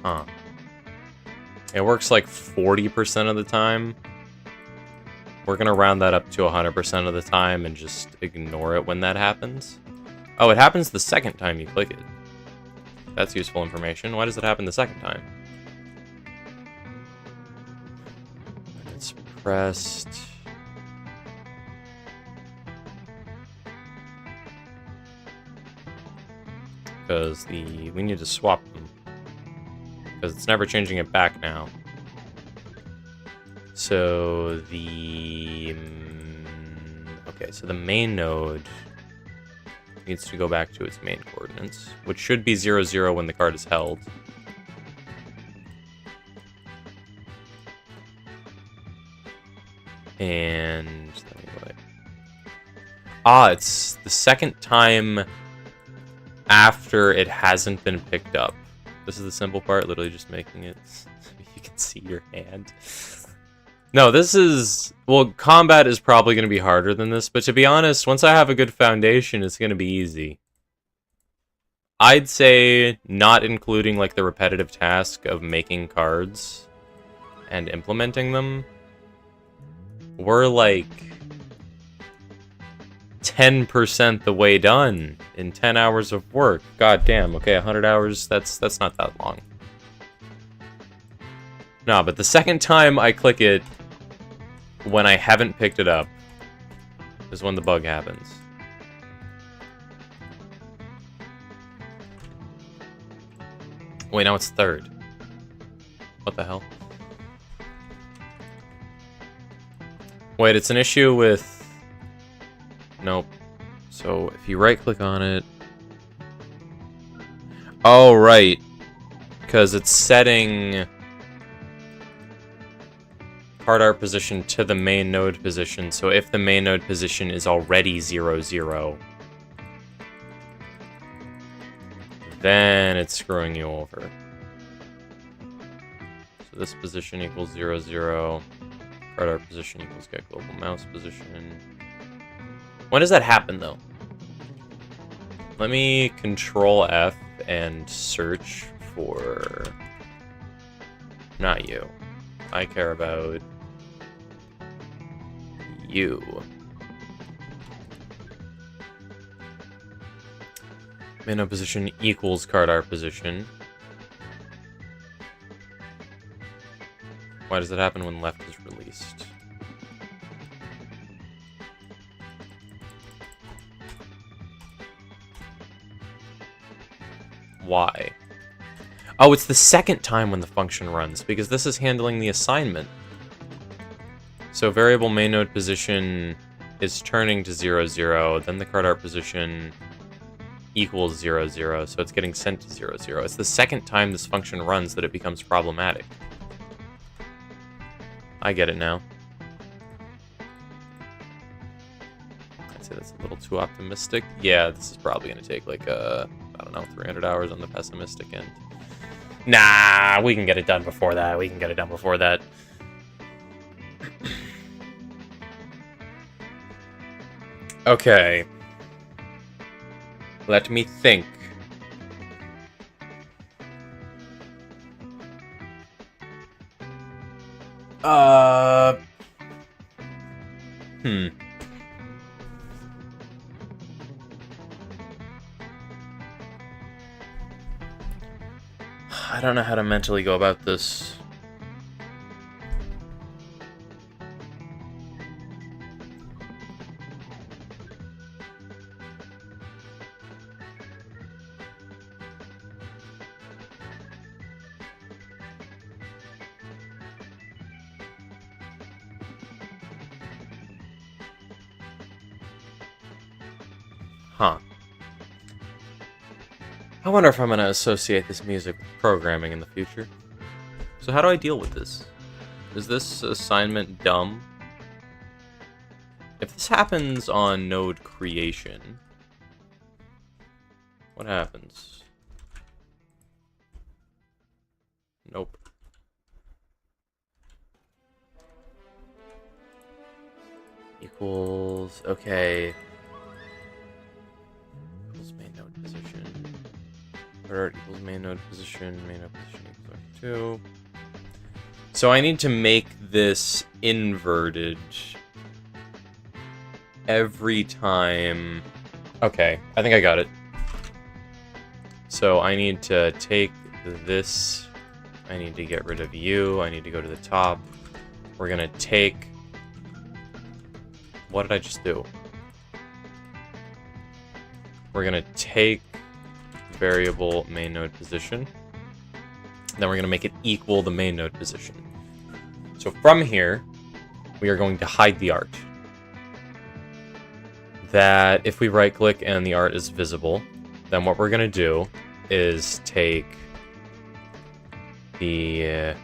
Huh. It works like 40% of the time. We're gonna round that up to 100% of the time and just ignore it when that happens. Oh, it happens the second time you click it. That's useful information. Why does it happen the second time? It's pressed. Because we need to swap them. Because it's never changing it back now. So the... Okay, so the main node needs to go back to its main coordinates, which should be 0, 0 when the card is held. And... it's the second time after it hasn't been picked up. This is the simple part, literally just making it so you can see your hand. No, this is... Well, combat is probably going to be harder than this, but to be honest, once I have a good foundation, it's going to be easy. I'd say not including, like, the repetitive task of making cards and implementing them. We're, like, 10% the way done in 10 hours of work. God damn, okay, 100 hours, that's not that long. No, but the second time I click it, when I haven't picked it up, is when the bug happens. Wait, now it's third. What the hell? Wait, it's an issue with... Nope. So, if you right-click on it... Oh, right. Because it's setting... card art position to the main node position, so if the main node position is already 0, 0, then it's screwing you over. So this position equals 0, 0, card art position equals get global mouse position. When does that happen, though? Let me Control F and search for... Not you. I care about you. Main node position equals card art position. Why does it happen when left is released? Why? Oh, it's the second time when the function runs, because this is handling the assignment. So variable main node position is turning to 0, 0, then the card art position equals 0, 0, so it's getting sent to 0, 0. It's the second time this function runs that it becomes problematic. I get it now. I'd say that's a little too optimistic. Yeah, this is probably going to take like, I don't know, 300 hours on the pessimistic end. Nah, we can get it done before that. We can get it done before that. Okay. Let me think. I don't know how to mentally go about this. Huh. I wonder if I'm going to associate this music with programming in the future. So how do I deal with this? Is this assignment dumb? If this happens on node creation, what happens? Nope. Equals, okay. Equals main node position. Or equals main node position equals 2. So I need to make this inverted every time. Okay, I think I got it. So I need to take this. I need to get rid of you. I need to go to the top. We're gonna take. What did I just do? We're gonna take variable main node position. Then we're gonna make it equal the main node position. So from here, we are going to hide the art. That if we right click and the art is visible, then what we're gonna do is take the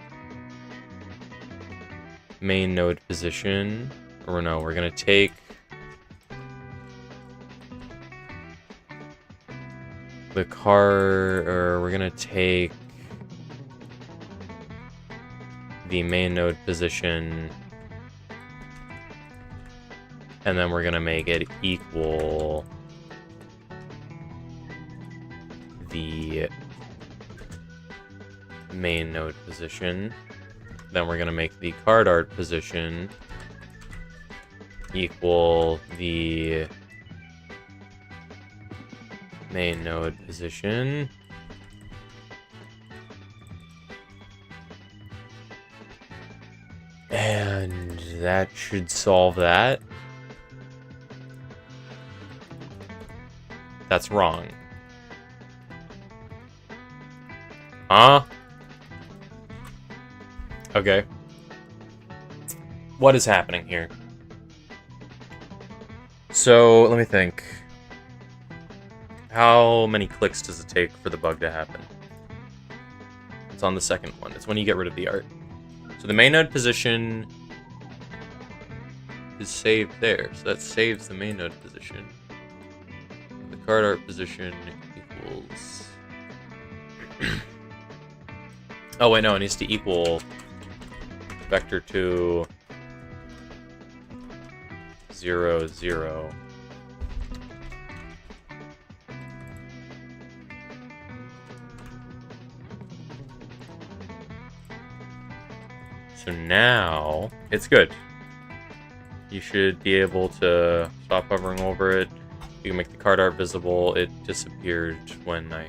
main node position, or no, we're gonna take the or we're gonna take the main node position, and then we're gonna make it equal the main node position. Then we're gonna make the card art position equal the main node position. And that should solve that. That's wrong. Huh? Okay. What is happening here? So, let me think. How many clicks does it take for the bug to happen? It's on the second one. It's when you get rid of the art. So the main node position is saved there. So that saves the main node position. The card art position equals... oh wait, no, it needs to equal vector 2 0 0. So now it's good. You should be able to stop hovering over it. You can make the card art visible. It disappeared when I...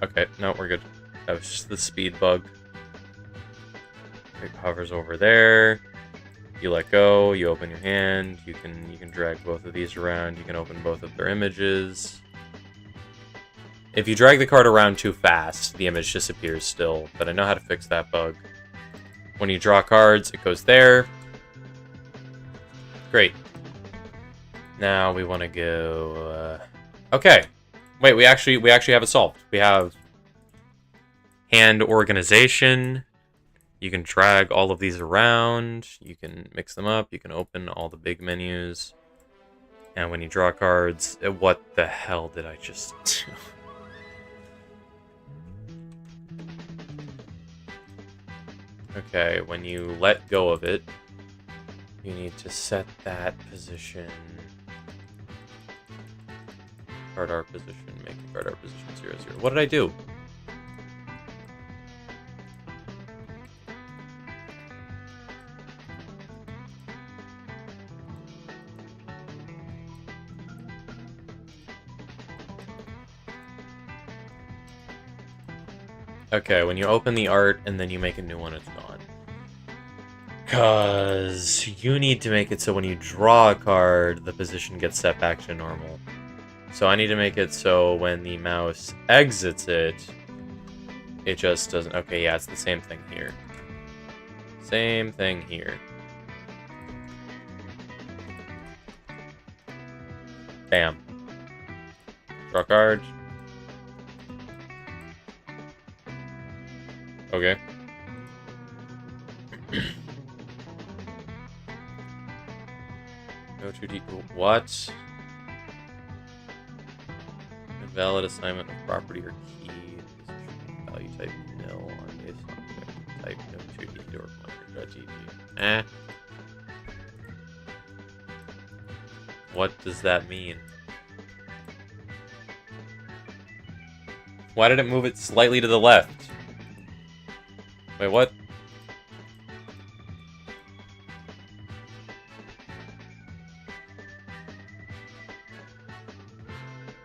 Okay, no, we're good. That was just the speed bug. It hovers over there. You let go, you open your hand, you can drag both of these around, you can open both of their images. If you drag the card around too fast, the image disappears still, but I know how to fix that bug. When you draw cards, it goes there. Great. Now we want to go... Okay. Wait, we actually have it solved. We have hand organization. You can drag all of these around. You can mix them up. You can open all the big menus. And when you draw cards... What the hell did I just do? Okay, when you let go of it, you need to set that position. Card art position, make the card art position 0 0. What did I do? Okay, when you open the art and then you make a new one, it's gone. Because you need to make it so when you draw a card, the position gets set back to normal. So I need to make it so when the mouse exits it, it just doesn't... Okay, yeah, it's the same thing here. Same thing here. Bam. Draw card. Okay. No 2D. What? Invalid assignment of property or key. Position value type nil on base object type no 2D or minor.gg. Eh. What does that mean? Why did it move it slightly to the left? Wait, what?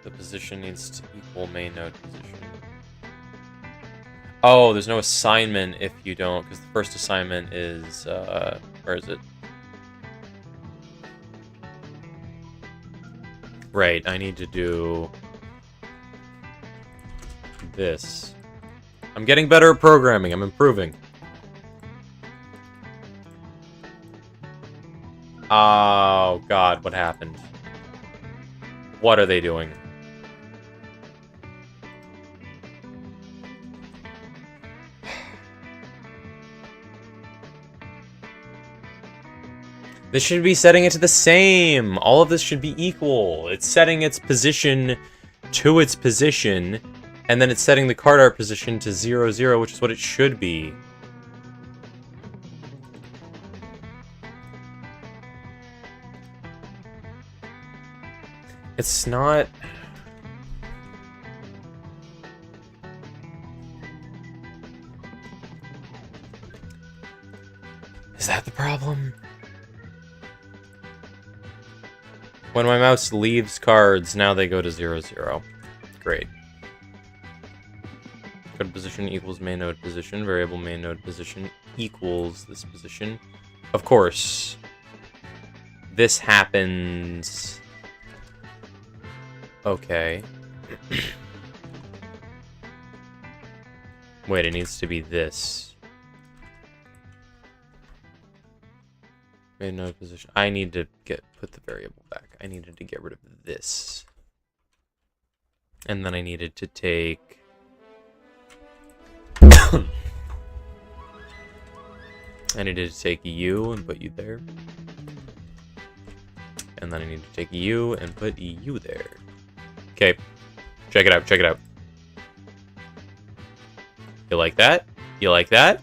The position needs to equal main node position. Oh, there's no assignment if you don't, because the first assignment is, where is it? Right, I need to do this. I'm getting better at programming, I'm improving. Oh god, what happened? What are they doing? This should be setting it to the same. All of this should be equal. It's setting its position to its position, and then it's setting the card art position to 0, 0, which is what it should be. It's not... Is that the problem? When my mouse leaves cards, now they go to 0, 0. Great. Card position equals main node position. Variable main node position equals this position. Of course, this happens... Okay. Wait, it needs to be this. Main node position. I need to put the variable back. I needed to get rid of this. And then I needed to take... I needed to take U and put U there. And then I need to take U and put U there. Okay. Check it out, check it out. You like that? You like that?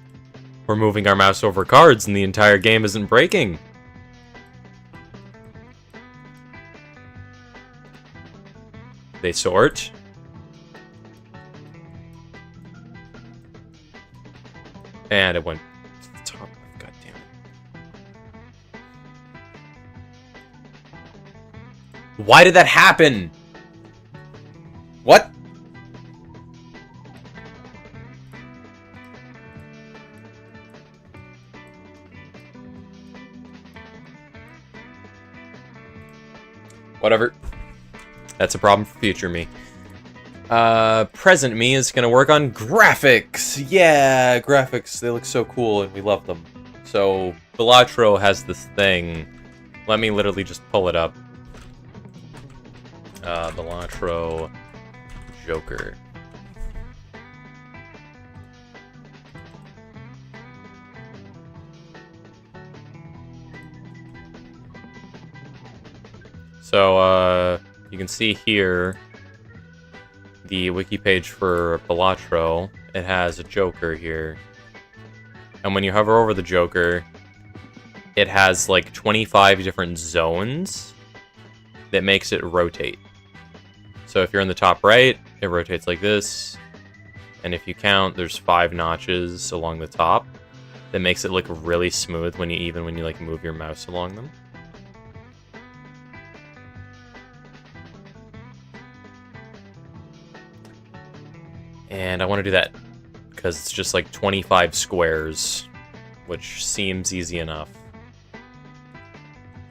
We're moving our mouse over cards and the entire game isn't breaking. They sort. And it went to the top. God damn it. Why did that happen? What? Whatever. That's a problem for future me. Present me is gonna work on graphics. Yeah, graphics. They look so cool and we love them. So, Balatro has this thing. Let me literally just pull it up. Balatro Joker. So, you can see here the wiki page for Balatro. It has a Joker here. And when you hover over the Joker, it has like 25 different zones that makes it rotate. So if you're in the top right, it rotates like this. And if you count, there's 5 notches along the top that makes it look really smooth when you like move your mouse along them. And I want to do that because it's just like 25 squares, which seems easy enough.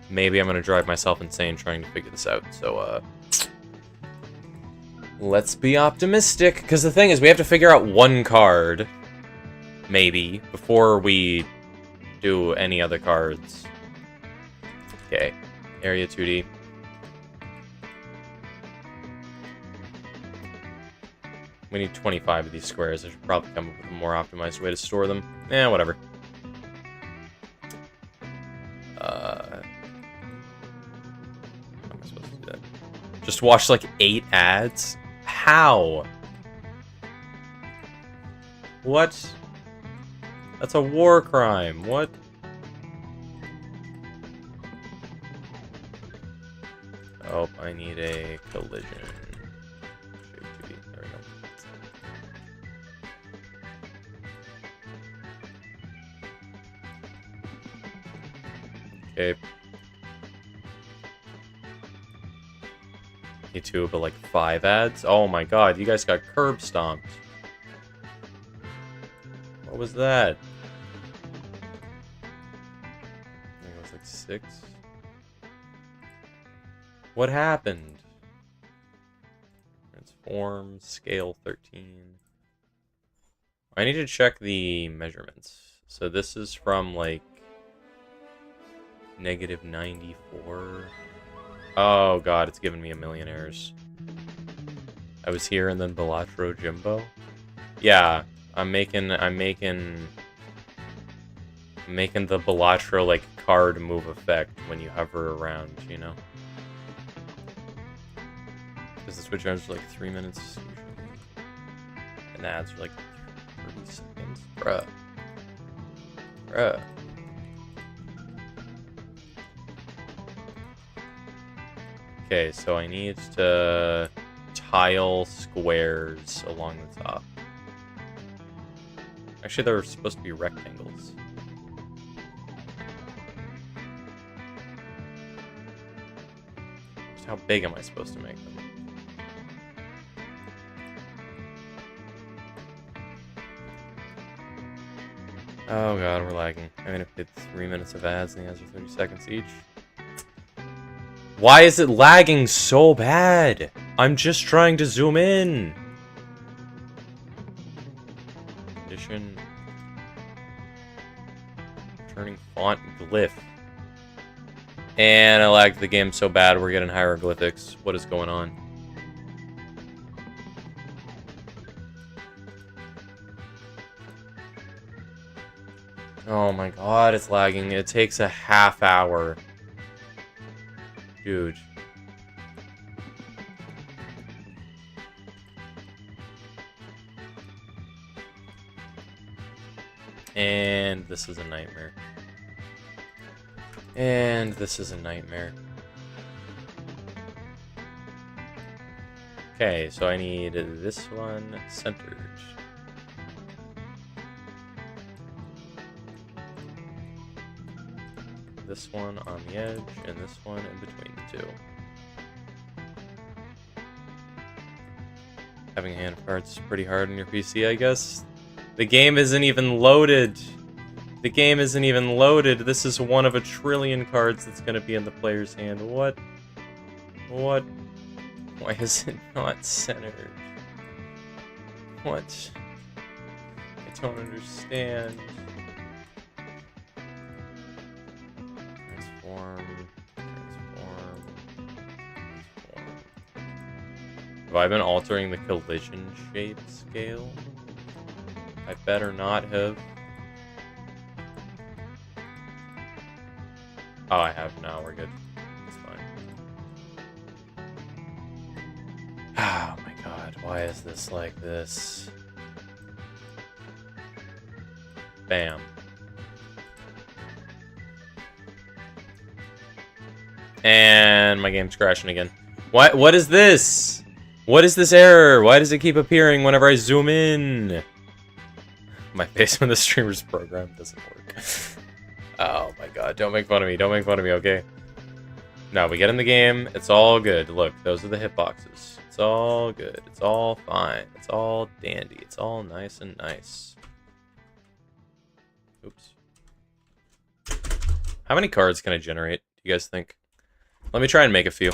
Maybe I'm going to drive myself insane trying to figure this out. So, let's be optimistic. Because the thing is, we have to figure out one card, maybe, before we do any other cards. Okay, area 2D. We need 25 of these squares. I should probably come up with a more optimized way to store them. Eh, whatever. How am I supposed to do that? Just watch like 8 ads? How? What? That's a war crime. What? Oh, I need a collision. There we go. Okay. Me too, but like 5 ads? Oh my god, you guys got curb stomped. What was that? I think it was like 6. What happened? Transform, scale 13. I need to check the measurements. So this is from like -94. Oh god, it's giving me a million errors. I was here and then Balatro Jimbo. Yeah, I'm making the Balatro like card move effect when you hover around, you know? Because the switch arms are like 3 minutes usually. And the ads are like 30 seconds. Bruh. Bruh. Okay, so I need to tile squares along the top. Actually, they're supposed to be rectangles. Just how big am I supposed to make them? Oh god, we're lagging. I'm gonna put 3 minutes of ads and the ads are 30 seconds each. Why is it lagging so bad? I'm just trying to zoom in. Condition. Turning font glyph. And I lagged the game so bad we're getting hieroglyphics. What is going on? Oh my god, it's lagging. It takes a half hour. Dude. And this is a nightmare. And this is a nightmare. Okay, so I need this one centered. This one on the edge, and this one in between the two. Having a hand of cards is pretty hard on your PC, I guess. The game isn't even loaded. The game isn't even loaded. This is one of a trillion cards that's going to be in the player's hand. What? What? Why is it not centered? What? I don't understand. Have I been altering the collision shape scale? I better not have. Oh, I have now. We're good. It's fine. Oh my god, why is this like this? Bam. And my game's crashing again. What is this? What is this error? Why does it keep appearing whenever I zoom in? My face when the streamer's program doesn't work. Oh my god, don't make fun of me. Don't make fun of me, okay? No, we get in the game. It's all good. Look, those are the hitboxes. It's all good. It's all fine. It's all dandy. It's all nice and nice. Oops. How many cards can I generate, do you guys think? Let me try and make a few.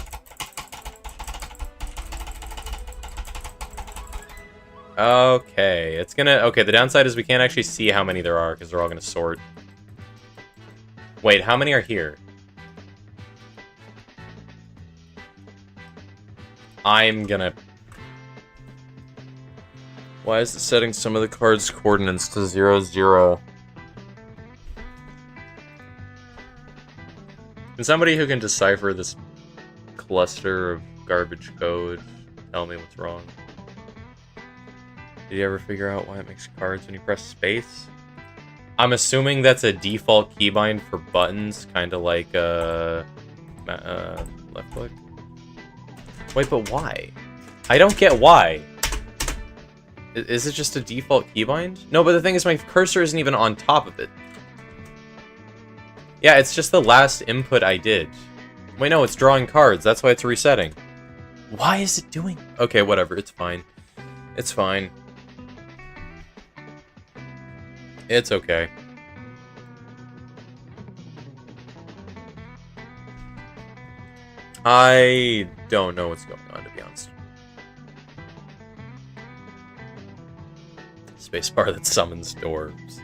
Okay, it's gonna... Okay, the downside is we can't actually see how many there are, because they're all gonna sort. Wait, how many are here? I'm gonna... Why is it setting some of the card's coordinates to 0, 0? Can somebody who can decipher this cluster of garbage code tell me what's wrong? Did you ever figure out why it makes cards when you press space? I'm assuming that's a default keybind for buttons, kind of like left click. Wait, but why? I don't get why. Is it just a default keybind? No, but the thing is my cursor isn't even on top of it. Yeah, it's just the last input I did. Wait, no, it's drawing cards. That's why it's resetting. Why is it doing... Okay, whatever. It's fine. It's fine. It's okay. I don't know what's going on, to be honest. Spacebar that summons dwarves.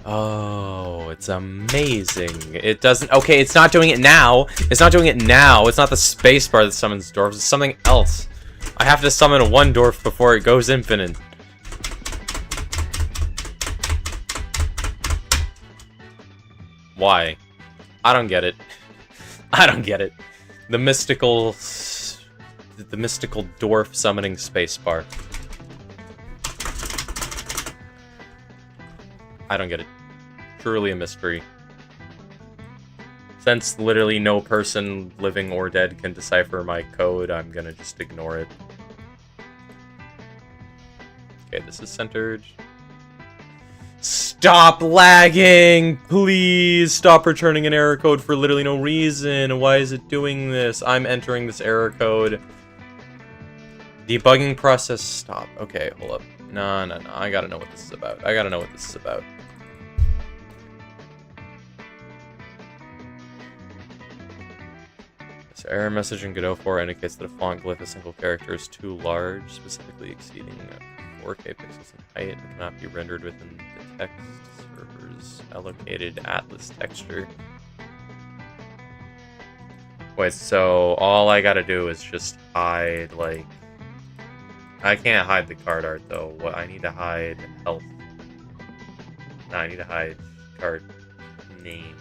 Oh, it's amazing. It doesn't... Okay, it's not doing it now. It's not doing it now. It's not the spacebar that summons dwarves. It's something else. I have to summon one dwarf before it goes infinite. Why? I don't get it. I don't get it. The mystical dwarf summoning spacebar. I don't get it. Truly a mystery. Since literally no person, living or dead, can decipher my code, I'm gonna just ignore it. Okay, this is centered. Stop lagging! Please stop returning an error code for literally no reason. Why is it doing this? I'm entering this error code. Debugging process, stop. Okay, hold up. No. I gotta know what this is about. I gotta know what this is about. This error message in Godot 4 indicates that a font glyph, a single character, is too large, specifically exceeding 4K pixels in height, and cannot be rendered within the text server's allocated atlas texture. Wait, so all I gotta do is just hide, like... I can't hide the card art, though. What I need to hide health. No, I need to hide card name.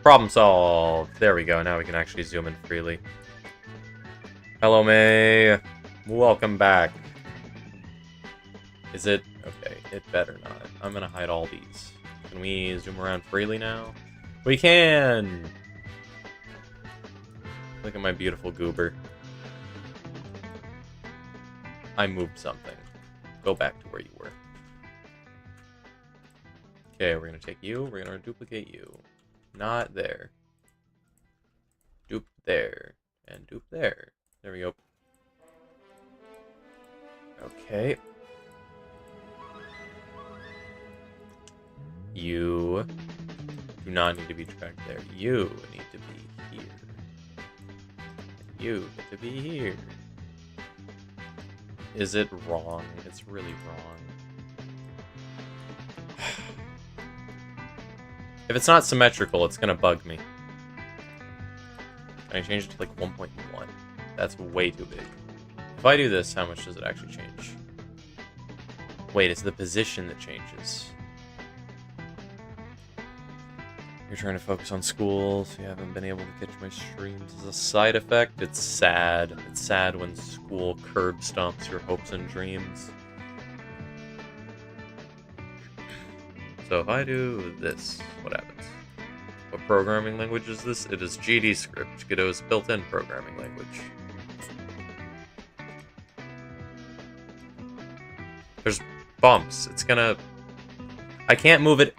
Problem solved. There we go. Now we can actually zoom in freely. Hello, May. Welcome back. Is it? Okay, it better not. I'm gonna hide all these. Can we zoom around freely now? We can! Look at my beautiful goober. I moved something. Go back to where you were. Okay, we're gonna take you. We're gonna duplicate you. Not there. Dupe there. And dupe there. There we go. Okay. You do not need to be tracked there. You need to be here. And you need to be here. Is it wrong? It's really wrong. If it's not symmetrical, it's gonna bug me. Can I change it to like 1.1? That's way too big. If I do this, how much does it actually change? Wait, it's the position that changes. You're trying to focus on school, so you haven't been able to catch my streams as a side effect. It's sad. It's sad when school curb stomps your hopes and dreams. So if I do this, what happens? What programming language is this? It is GDScript, Godot's built-in programming language. There's bumps. It's gonna... I can't move it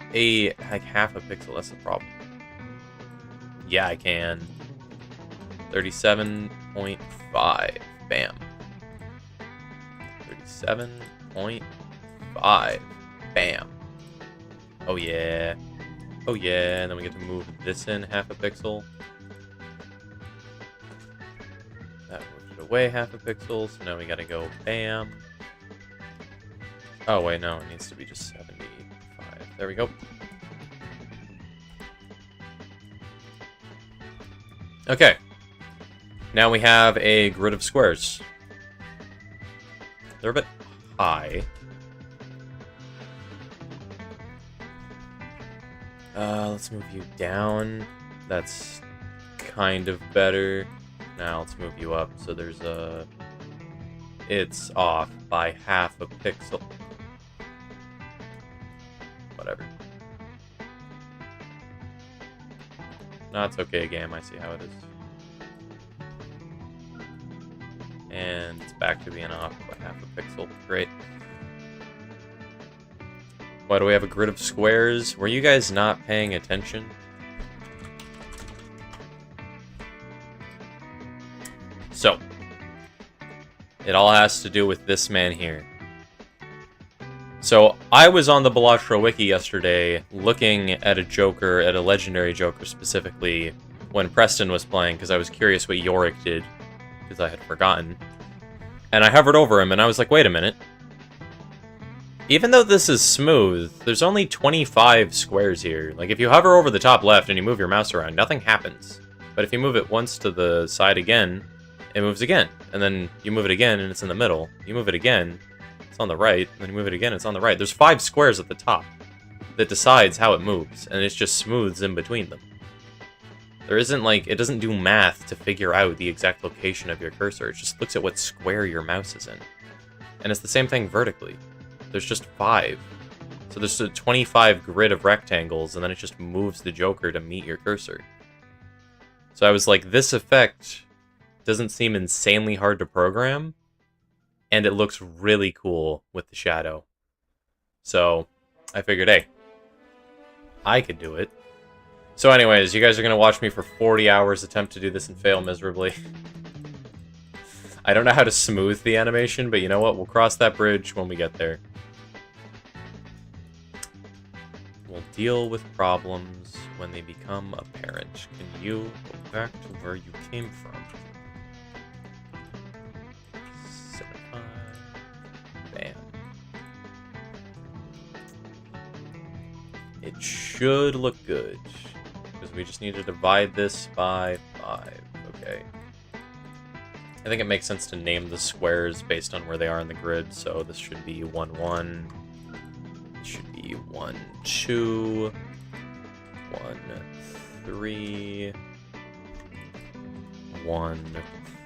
like half a pixel, that's the problem. Yeah, I can. 37.5. Bam. 37.5. Bam. Oh yeah. Oh yeah, and then we get to move this in half a pixel. That moved it away half a pixel, so now we gotta go bam. Oh wait, no, it needs to be just 75. There we go. Okay. Now we have a grid of squares. They're a bit high. Let's move you down. That's kind of better. Now let's move you up. So there's a... It's off by half a pixel. Whatever. No, it's okay, game. I see how it is. And it's back to being off by half a pixel. Great. Why do we have a grid of squares? Were you guys not paying attention? So, it all has to do with this man here. So, I was on the Balatro Wiki yesterday looking at a Joker, at a legendary Joker specifically, when Preston was playing, because I was curious what Yorick did, because I had forgotten. And I hovered over him, and I was like, wait a minute. Even though this is smooth, there's only 25 squares here. Like, if you hover over the top left and you move your mouse around, nothing happens. But if you move it once to the side again, it moves again. And then you move it again, and it's in the middle. You move it again, it's on the right. And then you move it again, it's on the right. There's 5 squares at the top that decides how it moves, and it just smooths in between them. There isn't, like, it doesn't do math to figure out the exact location of your cursor. It just looks at what square your mouse is in. And it's the same thing vertically. There's just 5. So there's a 25 grid of rectangles, and then it just moves the Joker to meet your cursor. So I was like, this effect doesn't seem insanely hard to program, and it looks really cool with the shadow. So I figured, hey, I could do it. So anyways, you guys are going to watch me for 40 hours attempt to do this and fail miserably. I don't know how to smooth the animation, but you know what? We'll cross that bridge when we get there. We'll deal with problems when they become apparent. Can you go back to where you came from? 75. Bam. It should look good. Because we just need to divide this by 5. Okay. I think it makes sense to name the squares based on where they are in the grid, so this should be 1, 1. It should be 1, 2, 1, 3, 1,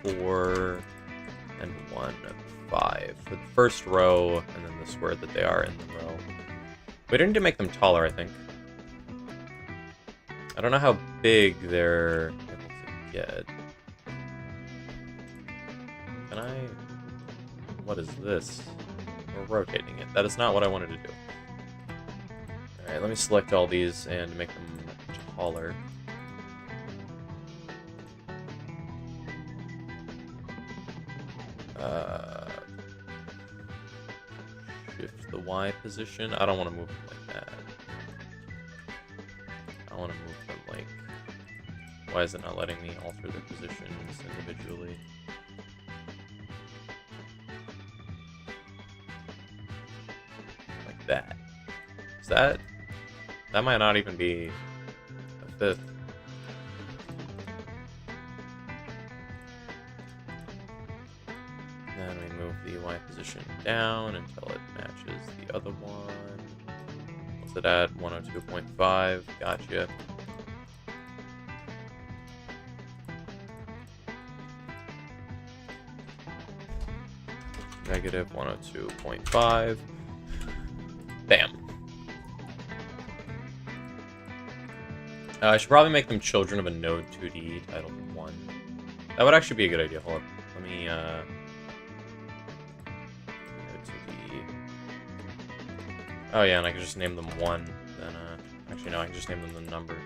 4, and 1, 5 for the first row, and then the square that they are in the row. We don't need to make them taller, I think. I don't know how big they're able to get. Can I... What is this? We're rotating it. That is not what I wanted to do. Alright, let me select all these and make them taller. Shift the Y position. I don't want to move them like that. I want to move them like... Why is it not letting me alter their positions individually? Like that. Is that... That might not even be a 5th. Then we move the Y position down until it matches the other one. What's it at? 102.5. Gotcha. Negative 102.5. Bam. I should probably make them Children of a Node 2D titled 1. That would actually be a good idea. Hold up. Let me, Node 2D. Oh yeah, and I can just name them 1. Then, actually no, I can just name them the number.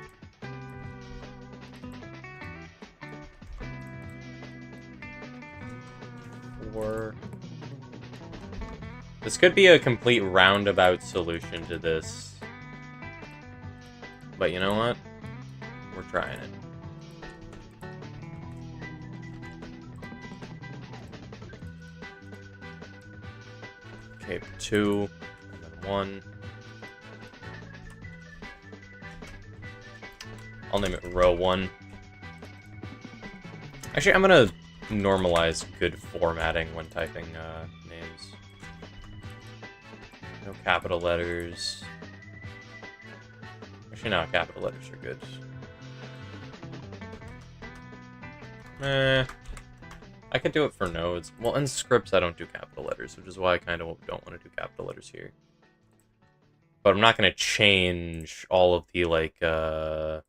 This could be a complete roundabout solution to this. But you know what? We're trying it. Okay, 2, and then 1. I'll name it row 1. Actually, I'm gonna normalize good formatting when typing names. No capital letters. Actually, no, capital letters are good. I could do it for nodes. Well, in scripts, I don't do capital letters, which is why I kind of don't want to do capital letters here. But I'm not going to change all of the, like, card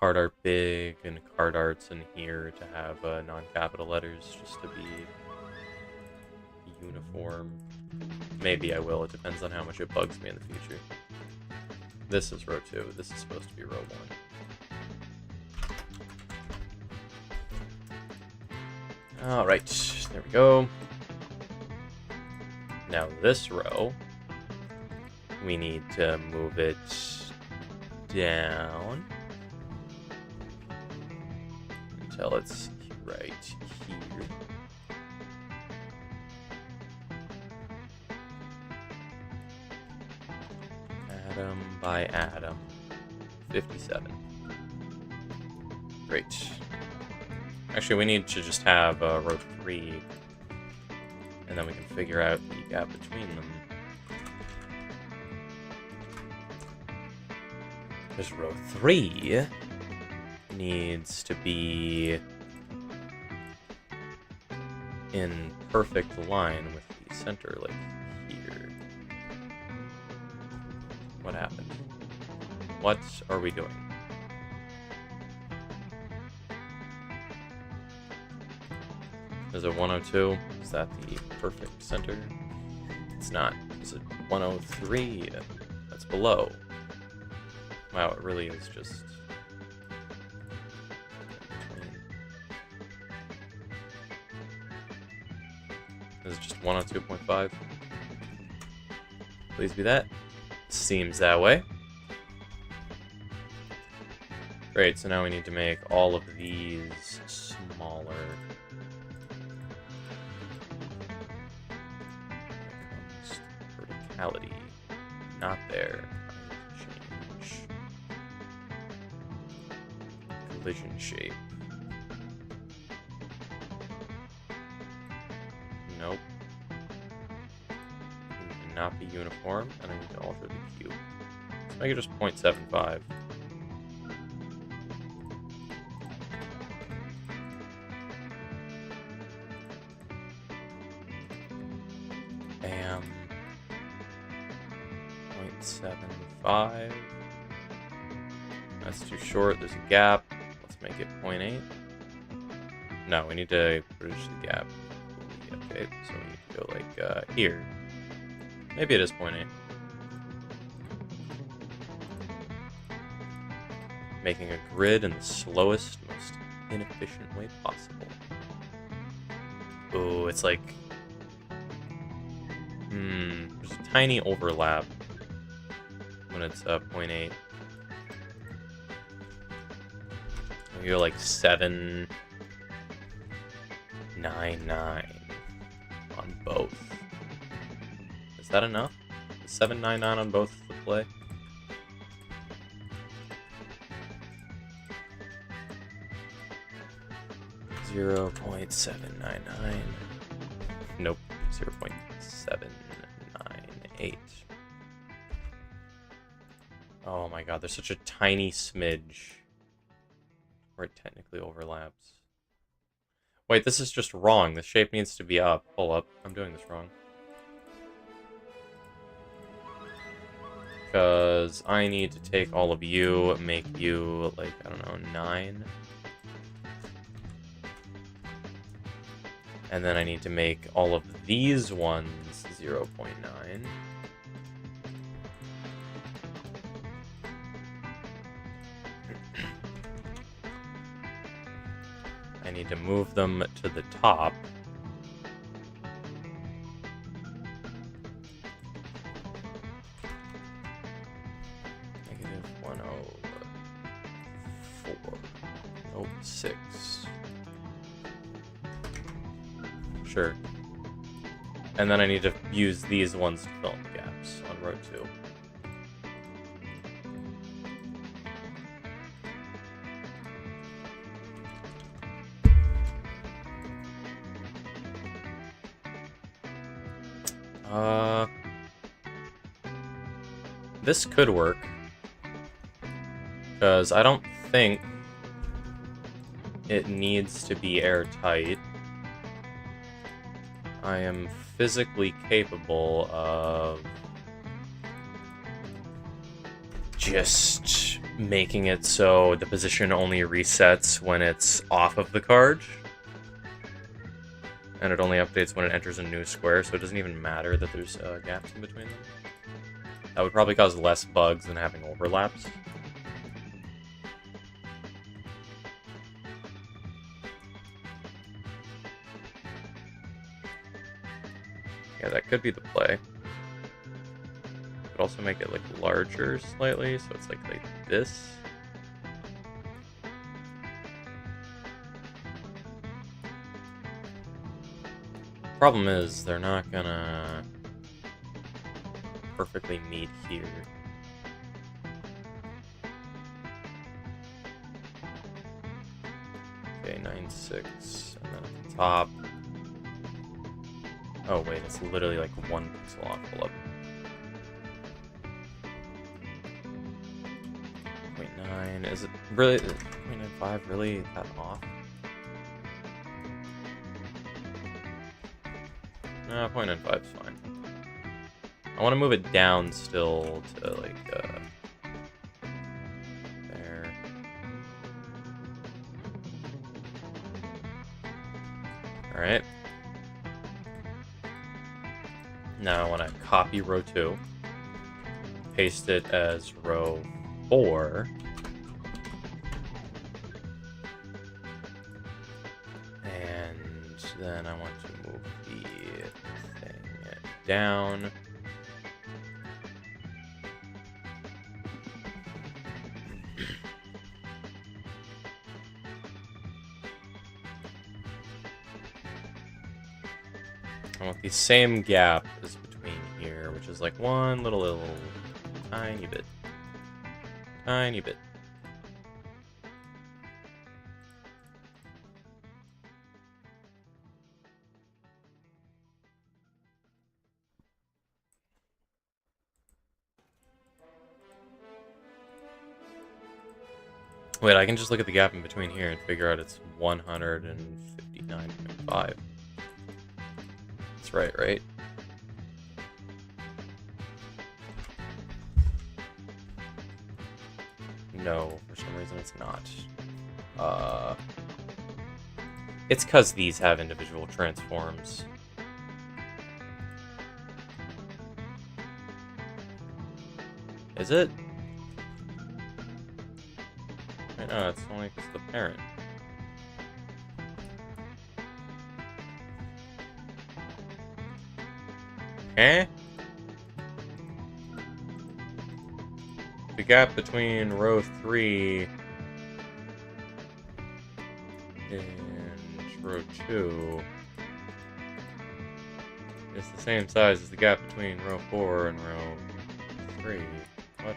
art big and card arts in here to have non-capital letters, just to be uniform. Maybe I will. It depends on how much it bugs me in the future. This is row 2. This is supposed to be row 1. Alright, there we go. Now this row, we need to move it down until it's right here. Atom by atom. 57. Great. Actually, we need to just have row 3, and then we can figure out the gap between them. Because row 3 needs to be in perfect line with the center, like here. What happened? What are we doing? Is it 102? Is that the perfect center? It's not. Is it 103? That's below. Wow, it really is just... Is it just 102.5? Please be that. Seems that way. Great, so now we need to make all of these smaller. Verticality. Not there. Change. Collision shape. Nope. Need to not be uniform, and I need to alter the cube. Let's make it just 0.75. Bam. 0.75. That's too short. There's a gap. Let's make it 0.8. No, we need to bridge the gap. Okay, so we need to go like here. Maybe it is 0.8. Making a grid in the slowest, most inefficient way possible. Ooh, it's like... there's a tiny overlap when it's 0.8. You're like 799 on both. Is that enough? Is 799 on both the play? Zero 0.799. Nope. 0.798. Oh my god, there's such a tiny smidge where it technically overlaps. Wait, this is just wrong. The shape needs to be up. Hold up. I'm doing this wrong. Because I need to take all of you, make you, like, I don't know, 9. And then I need to make all of these ones 0.9. I need to move them to the top. Negative 104. Nope, 6. Sure. And then I need to use these ones to fill in the gaps on row 2. this could work. Because I don't think it needs to be airtight. I am physically capable of just making it so the position only resets when it's off of the card. And it only updates when it enters a new square, so it doesn't even matter that there's gaps in between them. That would probably cause less bugs than having overlaps. Yeah, that could be the play. Could also make it like larger slightly, so it's like this. Problem is, they're not gonna perfectly meet here. Okay, 9.6, and then at the top. Oh wait, it's literally like 1 pixel off. Hold up. 0.9, is it really, 0.95 really that off? No, 0.95 is fine. I want to move it down still to like, there. Alright. Now I want to copy row 2, paste it as row 4, and then I want to move the thing down. I want the same gap as between here, which is like one little tiny bit. Tiny bit. Wait, I can just look at the gap in between here and figure out it's 159.5. That's right? No, for some reason it's not. It's because these have individual transforms. Is it? No, it's only because the parent. Eh? The gap between row 3 and row 2 is the same size as the gap between row 4 and row 3. What?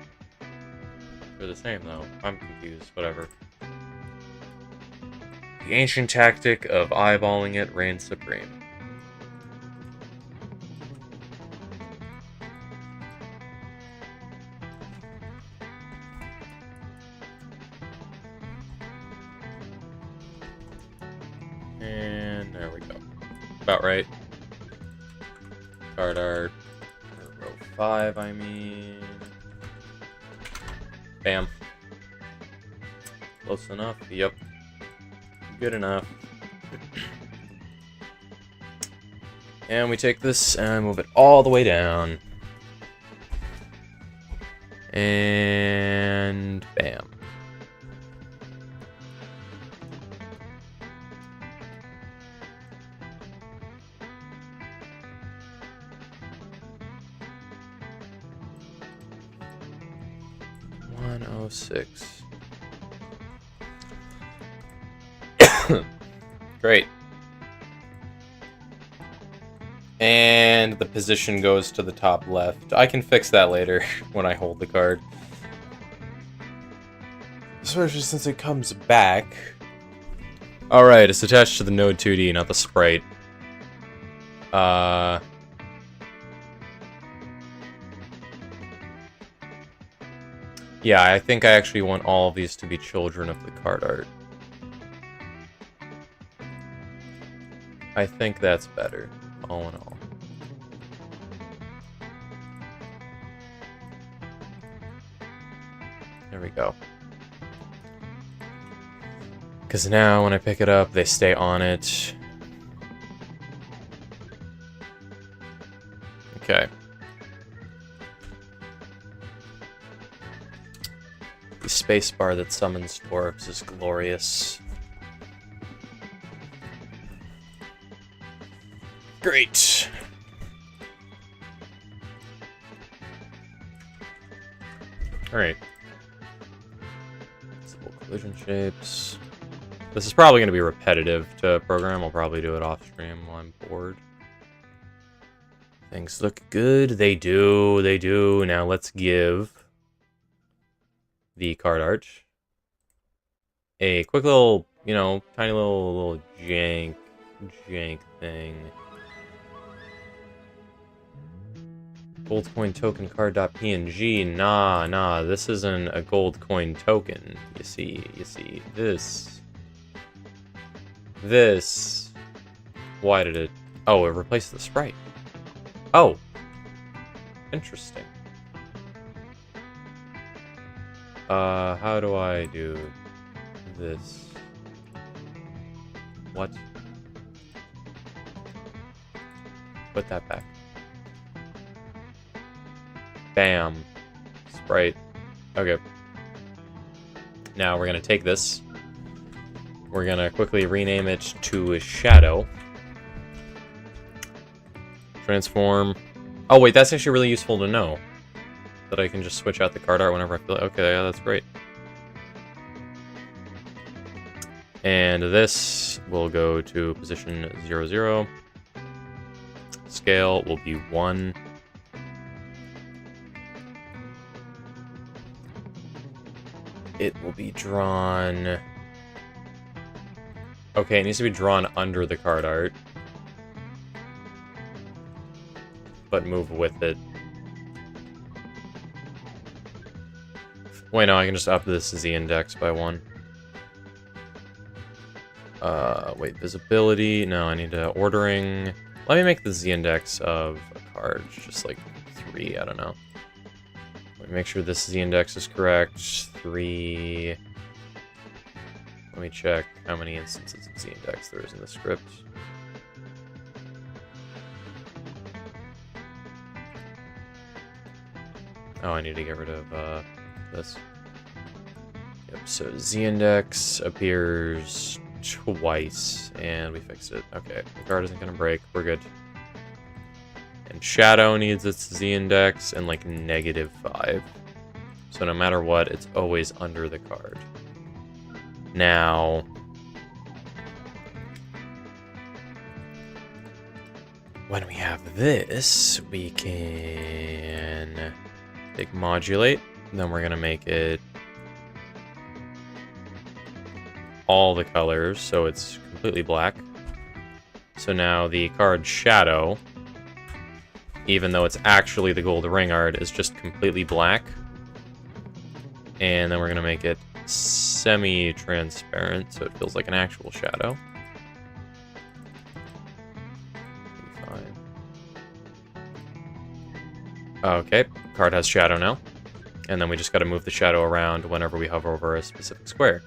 They're the same though. I'm confused. Whatever. The ancient tactic of eyeballing it reigns supreme. And there we go. About right. Card art. Or row 5, I mean. Bam. Close enough. Yep. Good enough. And we take this and move it all the way down. And bam. Six. Great. And the position goes to the top left. I can fix that later when I hold the card. Especially since it comes back. Alright, it's attached to the Node 2D, not the sprite. Yeah, I think I actually want all of these to be children of the card art. I think that's better, all in all. There we go. Because now when I pick it up, they stay on it. Okay. The spacebar that summons dwarves is glorious. Great. Alright. Simple collision shapes. This is probably going to be repetitive to program. I'll probably do it off stream while I'm bored. Things look good. They do. They do. Now let's give the card art a quick little, you know, tiny little jank thing. Gold coin token card.png. Nah, this isn't a gold coin token. You see, this. Why did it? Oh, it replaced the sprite. Oh, interesting. How do I do this? What? Put that back. Bam. Sprite. Okay. Now we're gonna take this. We're gonna quickly rename it to a shadow. Transform. Oh wait, that's actually really useful to know. That I can just switch out the card art whenever I feel like. Okay, yeah, that's great. And this will go to position 0, 0. Scale will be 1. It will be drawn... Okay, it needs to be drawn under the card art. But move with it. Wait, no, I can just up this Z index by 1. Wait, visibility. No, I need ordering. Let me make the Z index of a card just like 3, I don't know. Let me make sure this Z index is correct. 3. Let me check how many instances of Z index there is in the script. Oh, I need to get rid of this. Yep, so Z index appears twice, and we fixed it. Okay, the card isn't gonna break. We're good. And shadow needs its Z index and like -5. So no matter what, it's always under the card. Now, when we have this, we can take modulate. Then we're gonna make it all the colors, so it's completely black. So now the card shadow, even though it's actually the gold ring art, is just completely black. And then we're gonna make it semi-transparent, so it feels like an actual shadow. Fine. Okay, card has shadow now. And then we just gotta move the shadow around whenever we hover over a specific square.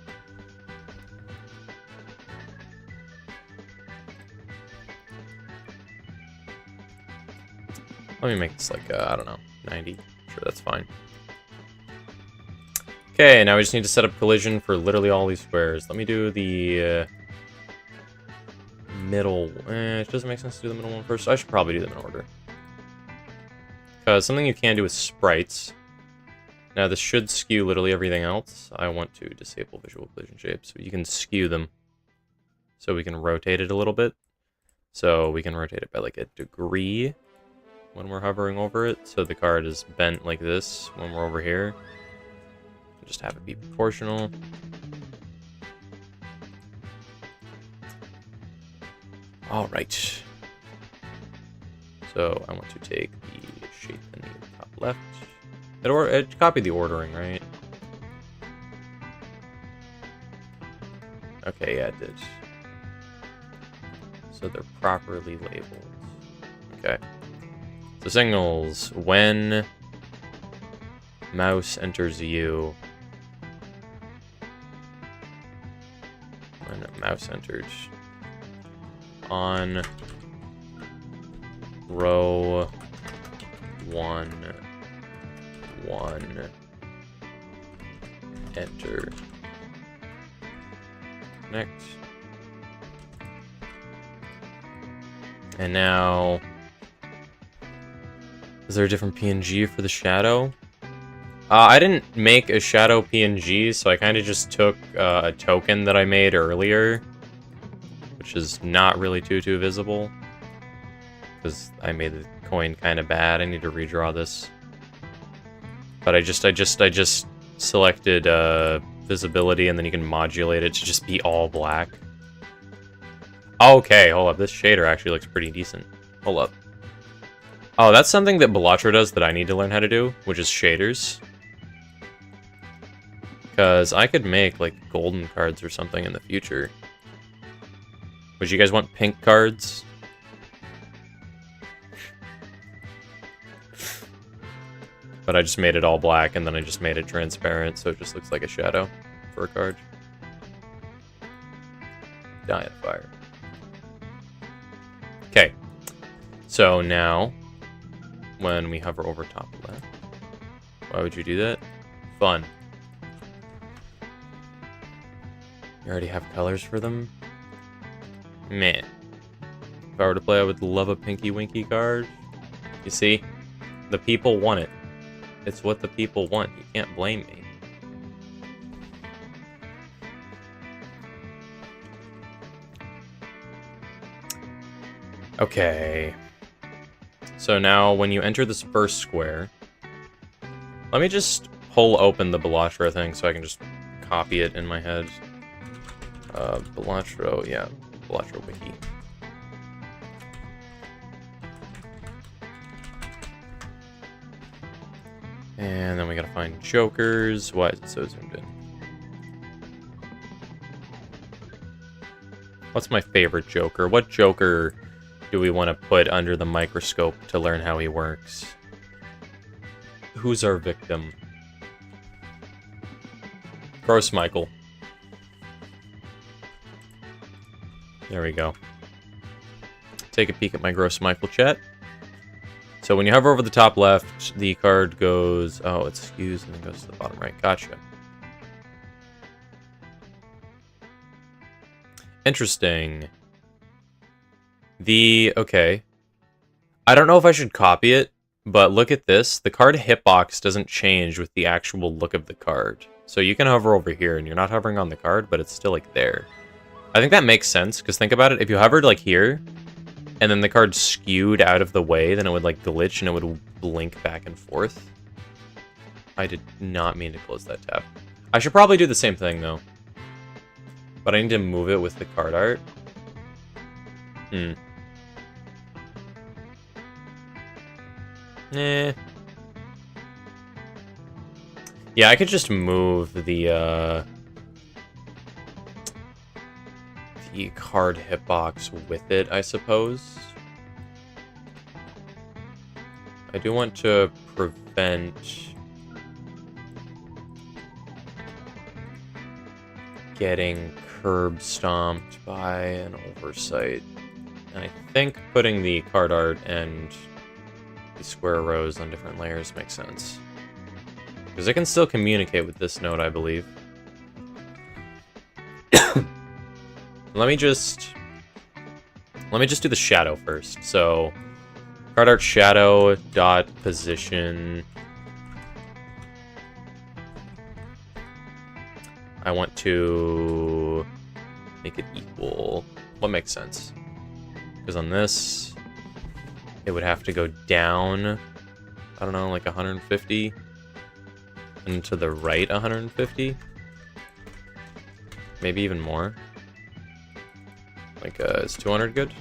Let me make this like, I don't know, 90. Sure, that's fine. Okay, now we just need to set up collision for literally all these squares. Let me do the middle. It doesn't make sense to do the middle one first. I should probably do them in order. Because something you can do with sprites. Now this should skew literally everything else. I want to disable visual collision shapes. So you can skew them. So we can rotate it a little bit. So we can rotate it by like a degree when we're hovering over it. So the card is bent like this when we're over here. Just have it be proportional. All right. So I want to take the shape in the top left. It copied the ordering, right? Okay, yeah, it did. So they're properly labeled. Okay. So signals, when mouse enters U. When mouse enters on row 1, 1, enter. Next. And now, is there a different PNG for the shadow? I didn't make a shadow PNG, so I kind of just took a token that I made earlier, which is not really too visible, because I made the coin kind of bad. I need to redraw this. But I just selected visibility, and then you can modulate it to just be all black. Okay, hold up. This shader actually looks pretty decent. Hold up. Oh, that's something that Balatro does that I need to learn how to do, which is shaders. Because I could make, like, golden cards or something in the future. Would you guys want pink cards? But I just made it all black, and then I just made it transparent, so it just looks like a shadow for a card. Die on fire. Okay. So now, when we hover over top left, why would you do that? Fun. You already have colors for them? Man. If I were to play, I would love a Pinky Winky card. You see? The people want it. It's what the people want. You can't blame me. Okay. So now, when you enter this first square, let me just pull open the Balatro thing so I can just copy it in my head. Balatro, yeah, Balatro wiki. And then we gotta find jokers. Why is it so zoomed in? What's my favorite joker? What joker do we want to put under the microscope to learn how he works? Who's our victim? Gross Michael. There we go. Take a peek at my Gross Michael chat. So when you hover over the top left, the card goes... Oh, it skews and then goes to the bottom right. Gotcha. Interesting. Okay. I don't know if I should copy it, but look at this. The card hitbox doesn't change with the actual look of the card. So you can hover over here, and you're not hovering on the card, but it's still, like, there. I think that makes sense, because think about it. If you hovered, like, here, and then the card skewed out of the way, then it would, like, glitch, and it would blink back and forth. I did not mean to close that tab. I should probably do the same thing, though. But I need to move it with the card art. Yeah, I could just move the card hitbox with it, I suppose. I do want to prevent getting curb stomped by an oversight. And I think putting the card art and the square rows on different layers makes sense. Because it can still communicate with this node, I believe. Let me just do the shadow first. So, card art shadow dot position. I want to make it equal. What makes sense? Because on this, it would have to go down, I don't know, like 150. And to the right 150. Maybe even more. Like, is 200 good?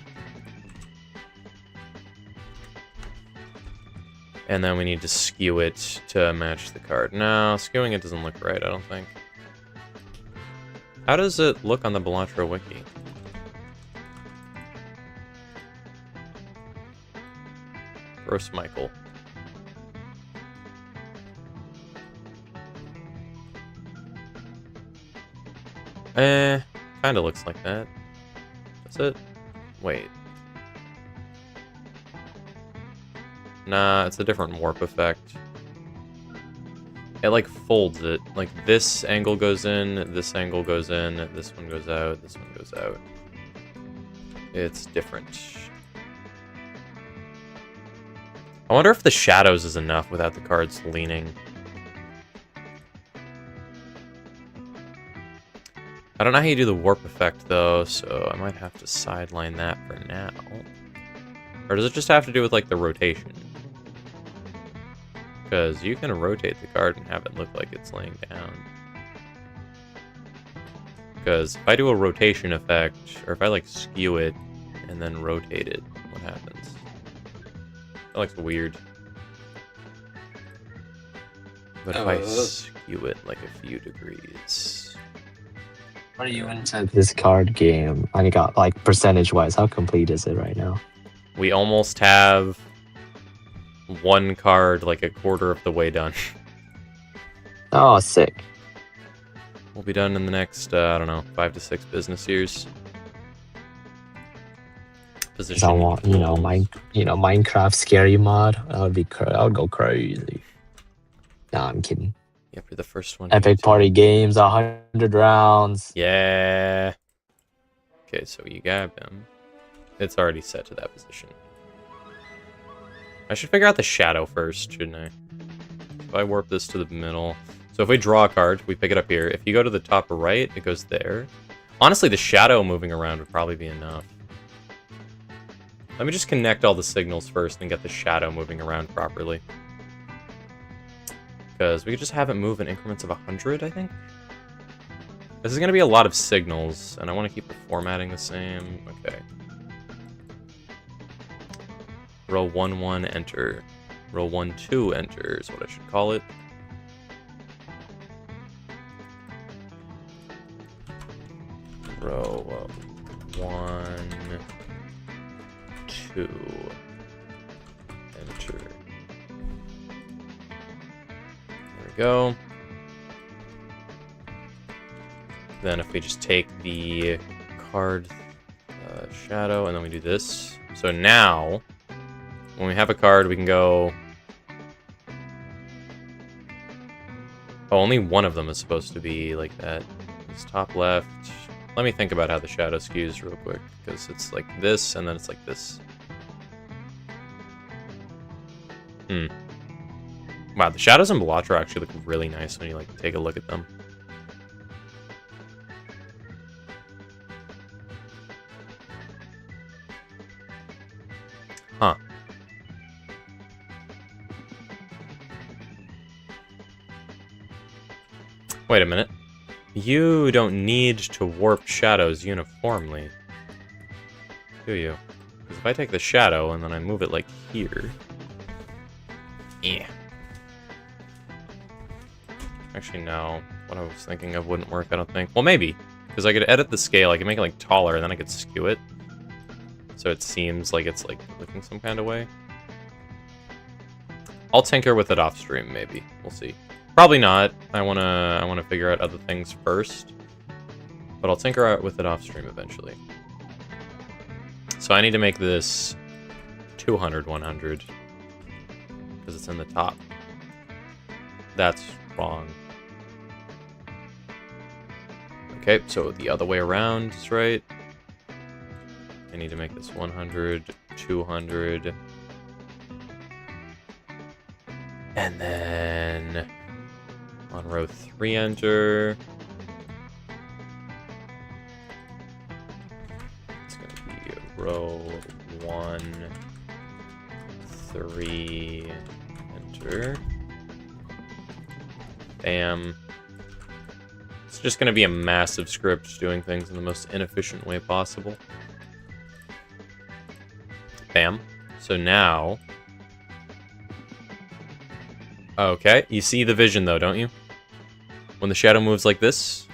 And then we need to skew it to match the card. No, skewing it doesn't look right, I don't think. How does it look on the Balatro wiki? Gross Michael. Kinda looks like that. That's it? Wait. Nah, it's a different warp effect. It, like, folds it. Like, this angle goes in, this angle goes in, this one goes out, this one goes out. It's different. I wonder if the shadows is enough without the cards leaning. I don't know how you do the warp effect, though, so I might have to sideline that for now. Or does it just have to do with, like, the rotation? Because you can rotate the card and have it look like it's laying down. Because if I do a rotation effect, or if I, like, skew it and then rotate it, what happens? That looks weird. But if I skew it, like, a few degrees... What are you into this card game? I got, like, percentage-wise, how complete is it right now? We almost have one card, like, a quarter of the way done. Oh, sick. We'll be done in the next, I don't know, 5 to 6 business years. Position. I want, Minecraft scary mod. I would go crazy. Nah, I'm kidding. Yeah, for the first one. Epic Party Games, 100 rounds. Yeah. Okay, so you grab him. It's already set to that position. I should figure out the shadow first, shouldn't I? If I warp this to the middle. So if we draw a card, we pick it up here. If you go to the top right, it goes there. Honestly, the shadow moving around would probably be enough. Let me just connect all the signals first and get the shadow moving around properly. Because we could just have it move in increments of 100, I think. This is going to be a lot of signals, and I want to keep the formatting the same. Okay. Row 1, 1, enter. Row 1, 2, enter is what I should call it. Row 1, 2, enter. Go. Then if we just take the card shadow and then we do this. So now, when we have a card, we can go... Oh, only one of them is supposed to be like that. It's top left. Let me think about how the shadow skews real quick, because it's like this and then it's like this. Wow, the shadows in Balatro actually look really nice when you, like, take a look at them. Huh. Wait a minute. You don't need to warp shadows uniformly, do you? Because if I take the shadow and then I move it, like, here... Yeah. Actually, no. What I was thinking of wouldn't work, I don't think. Well, maybe. Because I could edit the scale. I could make it, like, taller, and then I could skew it. So it seems like it's, like, looking some kind of way. I'll tinker with it off stream, maybe. We'll see. Probably not. I wanna figure out other things first. But I'll tinker out with it off stream eventually. So I need to make this 200, 100. Because it's in the top. That's wrong. Okay, so the other way around is right. I need to make this 100, 200. And then on row 3, enter. It's going to be row 1, 3, enter. Bam. It's just going to be a massive script doing things in the most inefficient way possible. Bam. So now... Okay, you see the vision though, don't you? When the shadow moves like this,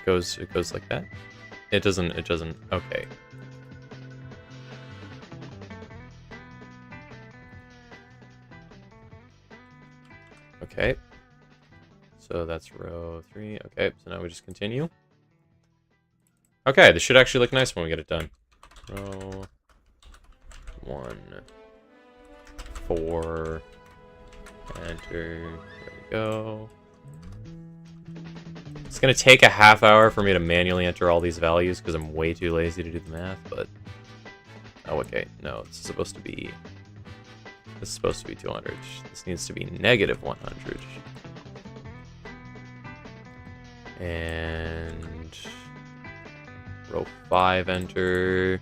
goes like that. It doesn't. Okay. Okay. So that's row 3. Okay, so now we just continue. Okay, this should actually look nice when we get it done. Row 1, 4, enter, there we go. It's gonna take a half hour for me to manually enter all these values because I'm way too lazy to do the math, but... Oh, okay, no, this is supposed to be 200. This needs to be negative 100. And... row 5, enter.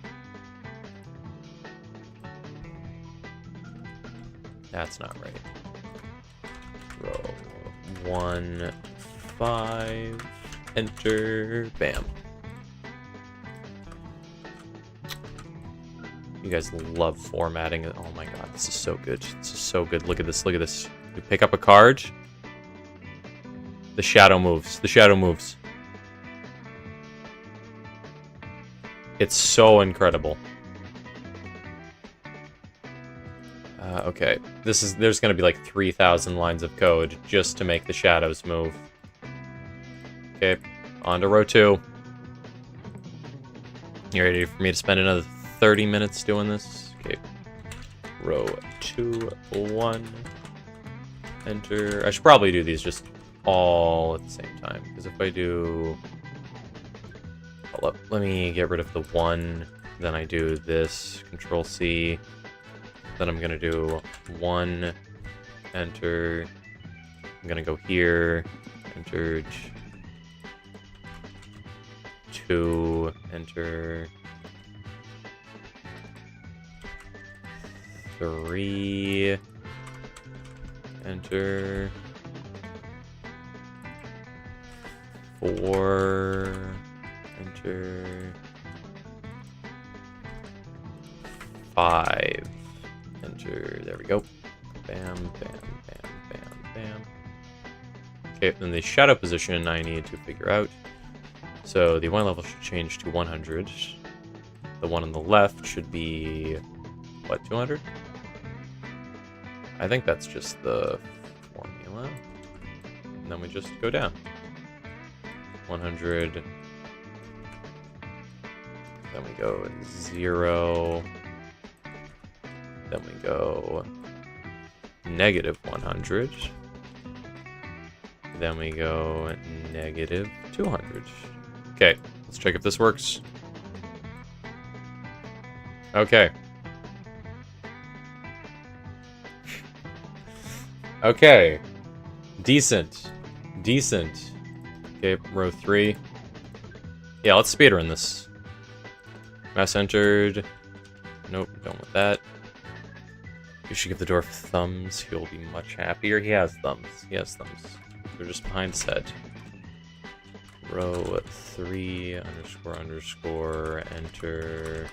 That's not right. Row 1, 5, enter, bam. You guys love formatting. Oh my god, this is so good. This is so good. Look at this, look at this. You pick up a card. The shadow moves. The shadow moves. It's so incredible. Okay, there's gonna be like 3,000 lines of code just to make the shadows move. Okay, on to row 2. You ready for me to spend another 30 minutes doing this? Okay, row 2, 1, enter. I should probably do these just all at the same time, because if I do... Hold up, let me get rid of the 1, then I do this, Control C. Then I'm gonna do 1, enter. I'm gonna go here, entered. 2, enter. 3, enter. 4, enter. 5. Enter. There we go. Bam, bam, bam, bam, bam. Okay, then the shadow position I need to figure out. So the one level should change to 100. The one on the left should be, what, 200? I think that's just the formula. And then we just go down. 100. Then we go 0. Then we go negative 100. Then we go negative 200. Okay, let's check if this works. Okay. Okay. Decent. Decent. Okay, row 3. Yeah, let's speedrun this. Mouse entered. Nope, don't want that. You should give the dwarf thumbs. He'll be much happier. He has thumbs. He has thumbs. They're just behind his head. Row 3, underscore, underscore, enter.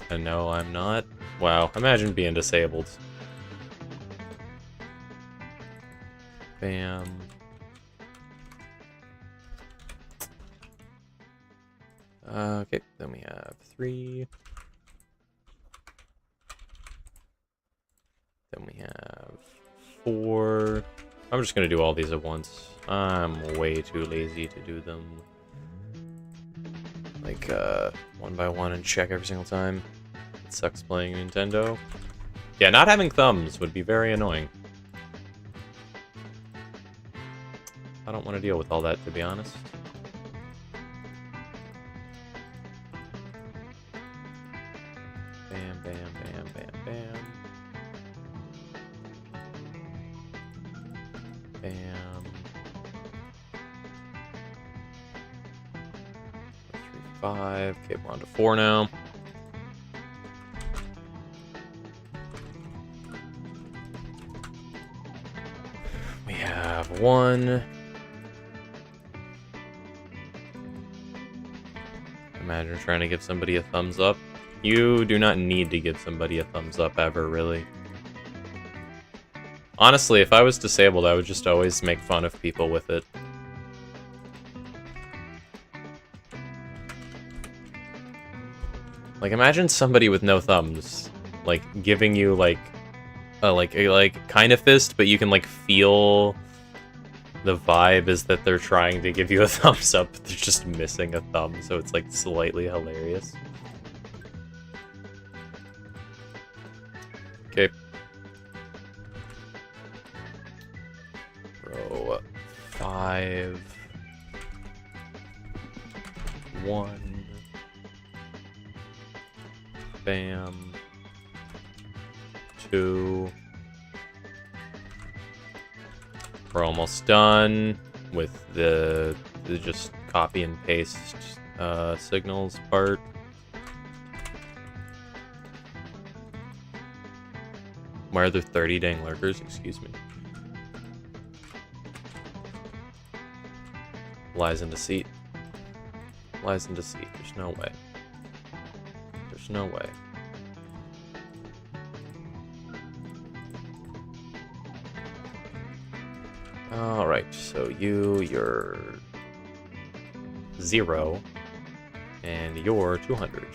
And no, I'm not. Wow, imagine being disabled. Bam. Okay, then we have 3. Then we have 4. I'm just gonna do all these at once. I'm way too lazy to do them like one by one and check every single time. It sucks playing Nintendo. Yeah, not having thumbs would be very annoying. I don't want to deal with all that, to be honest. Bam, bam, bam, bam, bam. Bam. 3, 5. Okay, we're on to 4 now. We have 1. Imagine trying to give somebody a thumbs up. You do not need to give somebody a thumbs up ever, really. Honestly, if I was disabled, I would just always make fun of people with it. Like, imagine somebody with no thumbs, like, giving you, like, a kind of fist, but you can, like, feel the vibe is that they're trying to give you a thumbs up, but they're just missing a thumb, so it's, like, slightly hilarious. Okay. Row 5. 1. Bam. 2. We're almost done with the just copy and paste signals part. Why are there 30 dang lurkers? Excuse me. Lies in deceit. Lies in deceit. There's no way. There's no way. Alright, so you're 0, and you're 200.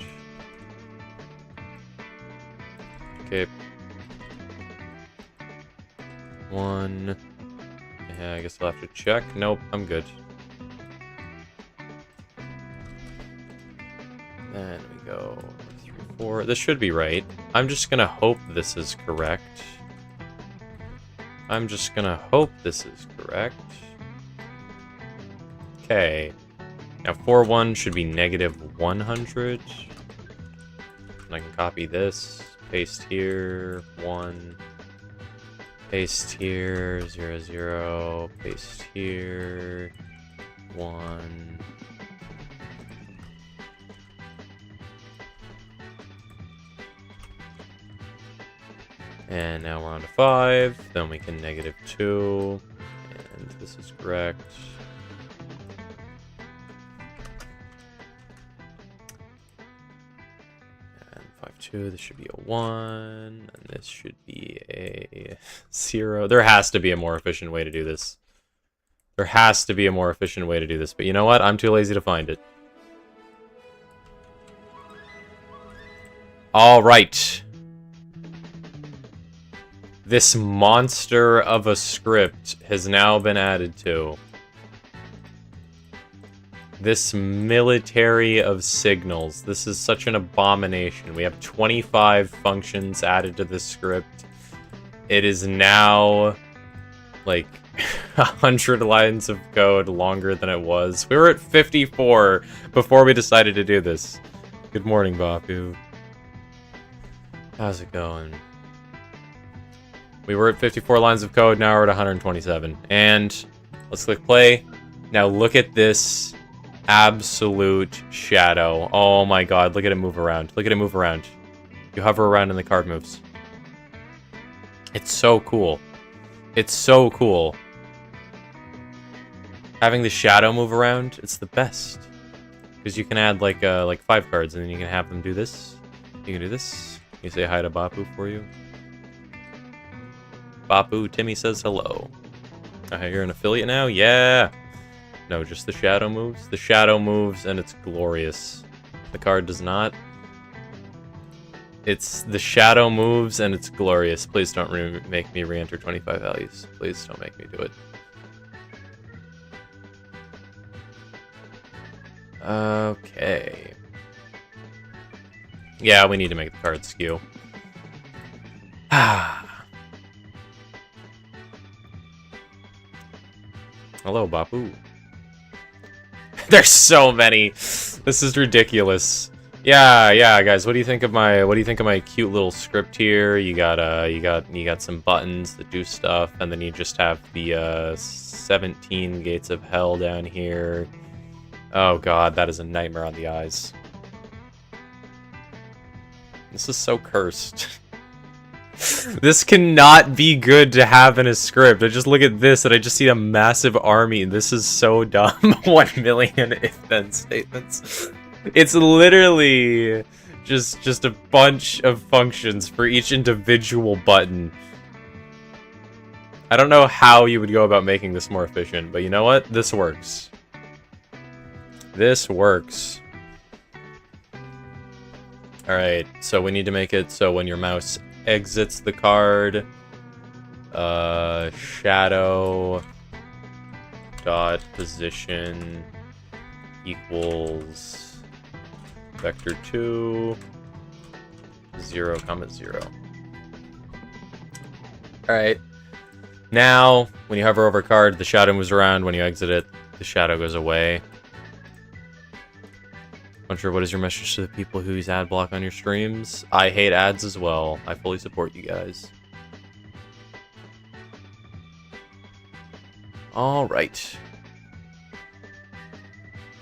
Okay. 1. Yeah, I guess I'll have to check. Nope, I'm good. Then we go 3, 4. This should be right. I'm just gonna hope this is correct. I'm just gonna hope this is correct. Okay. Now 4-1 should be -100. And I can copy this, paste here, 1. Paste here, 0, 0. Paste here, 1. And now we're on to 5. Then we can -2. And this is correct. And 5-2. This should be a 1. And this should be a 0. There has to be a more efficient way to do this. There has to be a more efficient way to do this. But you know what? I'm too lazy to find it. All right. This monster of a script has now been added to. This military of signals. This is such an abomination. We have 25 functions added to this script. It is now, like, 100 lines of code longer than it was. We were at 54 before we decided to do this. Good morning, Bapu. How's it going? We were at 54 lines of code, now we're at 127. And let's click play. Now look at this absolute shadow. Oh my god, look at it move around. Look at it move around. You hover around and the card moves. It's so cool. It's so cool. Having the shadow move around, it's the best. Because you can add like 5 cards and then you can have them do this. You can do this. You say hi to Bapu for you. Bapu, Timmy says hello. You're an affiliate now? Yeah! No, just the shadow moves. The shadow moves, and it's glorious. The card does not. It's the shadow moves, and it's glorious. Please don't make me re-enter 25 values. Please don't make me do it. Okay. Yeah, we need to make the card skew. Ah. Hello, Bapu. There's so many. This is ridiculous. Yeah, guys. What do you think of my cute little script here? You got some buttons that do stuff, and then you just have the 17 gates of hell down here. Oh god, that is a nightmare on the eyes. This is so cursed. This cannot be good to have in a script. I just look at this and I just see a massive army. This is so dumb. 1 million if-then statements. It's literally just a bunch of functions for each individual button. I don't know how you would go about making this more efficient, but you know what? This works. This works. Alright, so we need to make it so when your mouse exits the card, shadow dot position equals vector 2 0, 0. Alright. Now, when you hover over a card, the shadow moves around. When you exit it, the shadow goes away. Unsure, what is your message to the people who use ad block on your streams? I hate ads as well. I fully support you guys. Alright.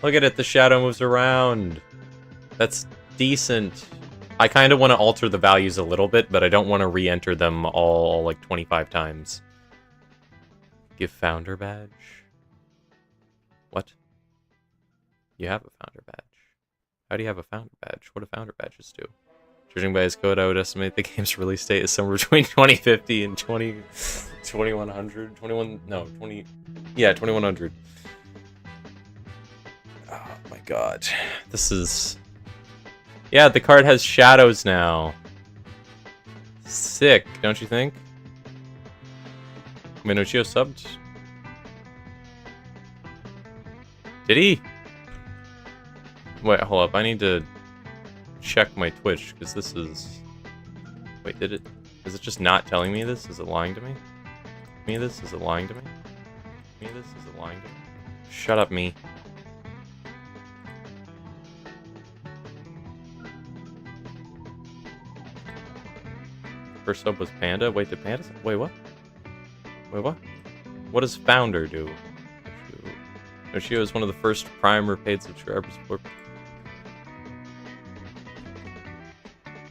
Look at it, the shadow moves around. That's decent. I kind of want to alter the values a little bit, but I don't want to re-enter them all like 25 times. Give founder badge. What? You have a founder badge. How do you have a founder badge? What do founder badges do? Judging by his code, I would estimate the game's release date is somewhere between 2050 and 2100. 20. Yeah, 2100. Oh my god. This is... Yeah, the card has shadows now. Sick, don't you think? Minochio subbed? Did he? Wait, hold up. I need to check my Twitch, because this is... Wait, did it... Is it just not telling me this? Is it lying to me? Is it lying to me? Is it lying to me? Shut up, me. First sub was Panda? Wait, did Panda... Wait, what? Wait, what? What does Founder do? Yoshio is one of the first Prime or paid subscribers for...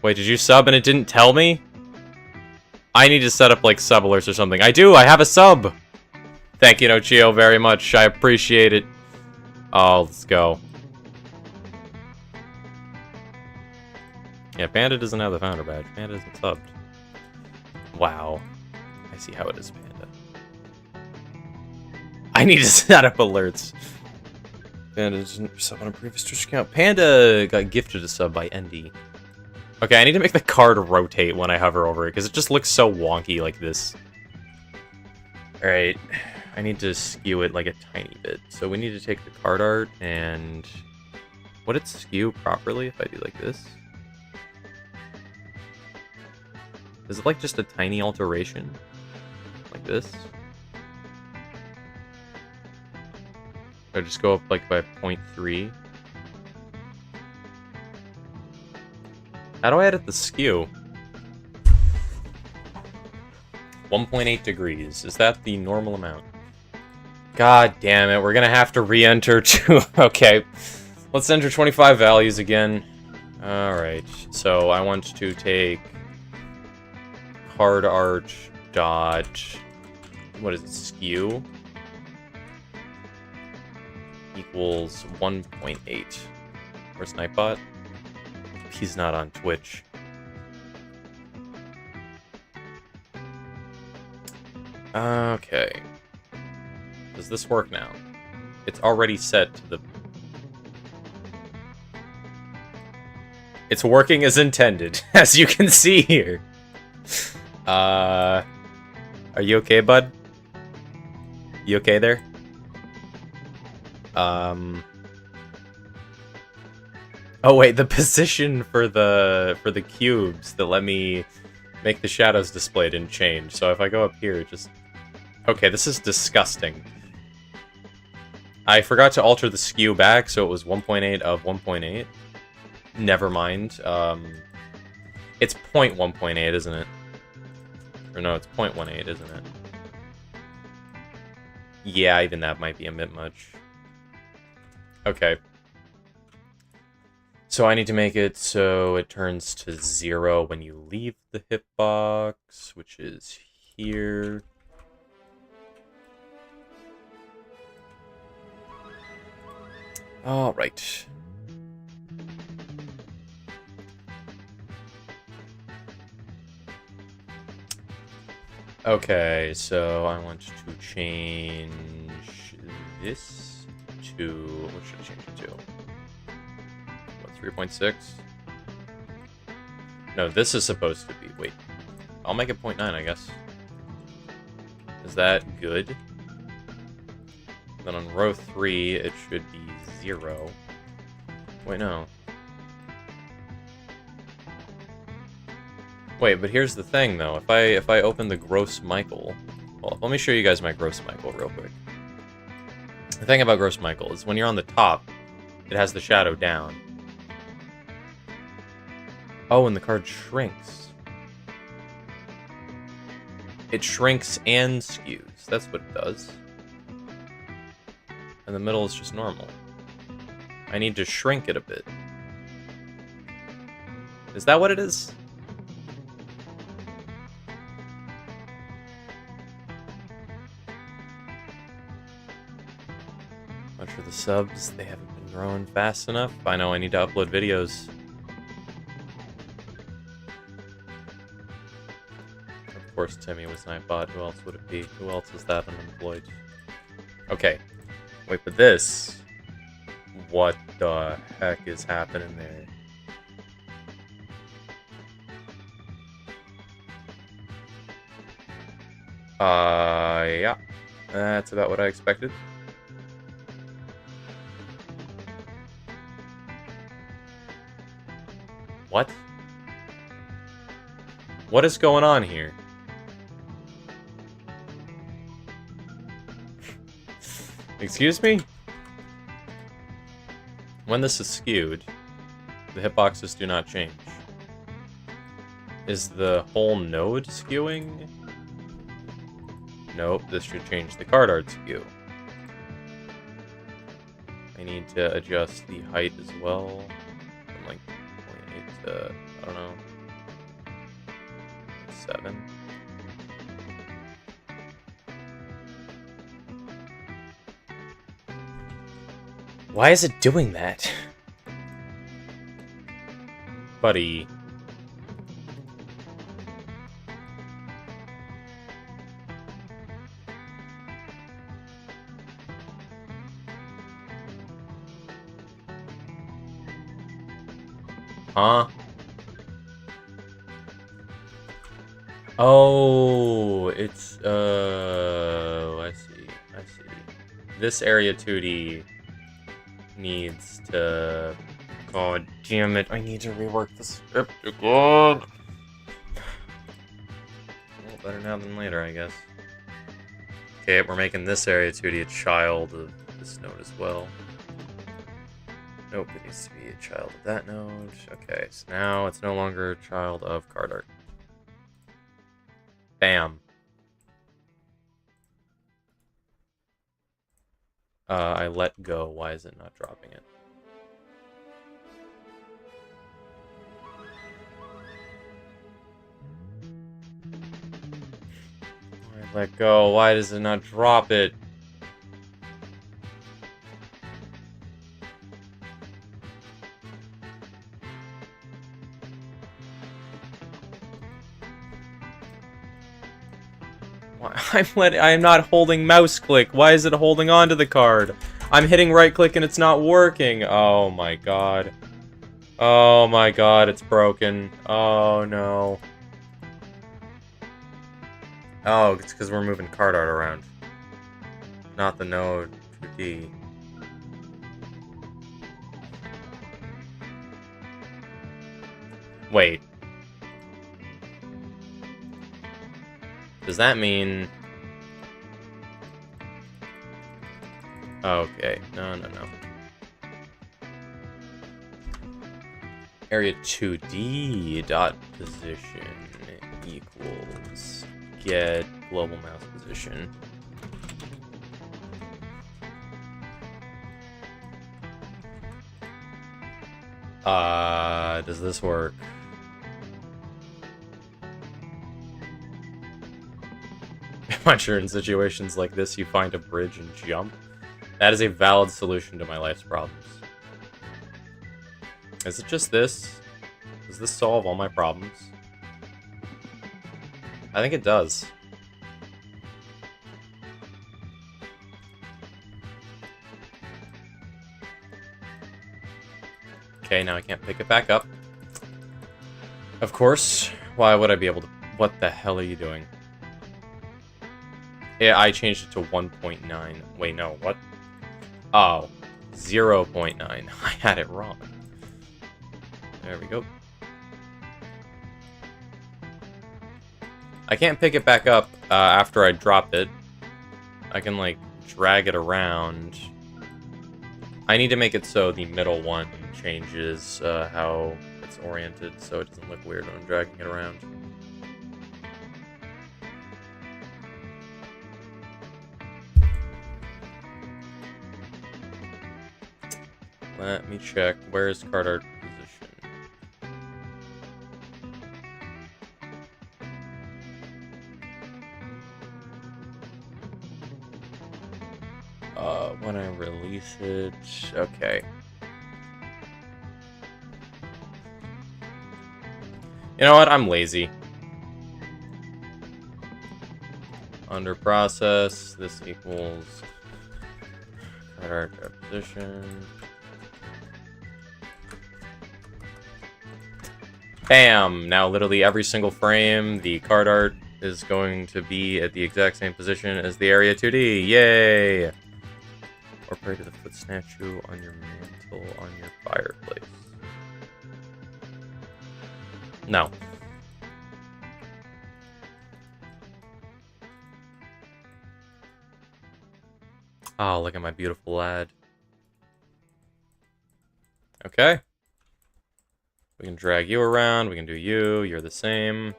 Wait, did you sub and it didn't tell me? I need to set up, like, sub alerts or something. I do! I have a sub! Thank you, Nochio, very much. I appreciate it. Oh, let's go. Yeah, Panda doesn't have the Founder badge. Panda isn't subbed. Wow. I see how it is, Panda. I need to set up alerts. Panda doesn't sub on a previous Twitch account. Panda got gifted a sub by Endy. Okay, I need to make the card rotate when I hover over it, because it just looks so wonky like this. Alright, I need to skew it like a tiny bit. So we need to take the card art and... Would it skew properly if I do like this? Is it like just a tiny alteration? Like this? Or just go up like by 0.3? How do I edit the skew? 1.8 degrees. Is that the normal amount? God damn it, we're gonna have to re-enter to... Okay, let's enter 25 values again. Alright, so I want to take... card art dot... What is it? Skew? Equals 1.8. Where's Nightbot? He's not on Twitch. Okay. Does this work now? It's already set to the... It's working as intended, as you can see here. Are you okay, bud? You okay there? Oh wait, the position for the cubes that let me make the shadows display didn't change. So if I go up here, it just... Okay, this is disgusting. I forgot to alter the skew back, so it was 1.8 of 1.8. Never mind. It's 0.1.8, isn't it? Or no, it's 0.18, isn't it? Yeah, even that might be a bit much. Okay. So I need to make it so it turns to 0 when you leave the hitbox, which is here. All right. Okay, so I want to change this to... What should I change it to? What, 3.6? No, this is supposed to be... Wait. I'll make it 0.9, I guess. Is that good? Then on row 3, it should be 0. Wait, no. Wait, but here's the thing, though. If I open the Gross Michael... Well, let me show you guys my Gross Michael real quick. The thing about Gross Michael is when you're on the top, it has the shadow down. Oh, and the card shrinks. It shrinks and skews. That's what it does. And the middle is just normal. I need to shrink it a bit. Is that what it is? Much for the subs, they haven't been growing fast enough. I know I need to upload videos. Of course, Timmy was Nightbot. Who else would it be? Who else is that unemployed? Okay. Wait, but this... What the heck is happening there? Yeah. That's about what I expected. What? What is going on here? Excuse me? When this is skewed, the hitboxes do not change. Is the whole node skewing? Nope, this should change the card art skew. I need to adjust the height as well. From like 0.8 to, I don't know, 7. Why is it doing that? Buddy. Huh? Oh, it's, I see. This area 2D needs to... God damn it, I need to rework the script again. Well, better now than later, I guess. Okay, we're making this area 2D a child of this node as well. Nope, it needs to be a child of that node. Okay, so now it's no longer a child of card art. Bam. I let go. Why is it not dropping it? I let go. Why does it not drop it? I'm not holding mouse click. Why is it holding on to the card? I'm hitting right click and it's not working. Oh my god. Oh my god, it's broken. Oh no. Oh, it's because we're moving card art around. Not the node 2D. Wait. Does that mean... Okay, no. Area 2D dot position equals get global mouse position. Does this work? I'm sure in situations like this you find a bridge and jump. That is a valid solution to my life's problems. Is it just this? Does this solve all my problems? I think it does. Okay, now I can't pick it back up. Of course. Why would I be able to... What the hell are you doing? Yeah, I changed it to 1.9. Wait, no, what? Oh, 0.9. I had it wrong. There we go. I can't pick it back up after I drop it. I can, like, drag it around. I need to make it so the middle one changes how it's oriented so it doesn't look weird when I'm dragging it around. Let me check. Where's card art position? When I release it... Okay. You know what? I'm lazy. Under process, this equals card art position. Bam! Now literally every single frame, the card art is going to be at the exact same position as the area 2D. Yay! Or pray to the foot statue on your mantle on your fireplace. No. Oh, look at my beautiful lad. Okay. We can drag you around, we can do you, you're the same.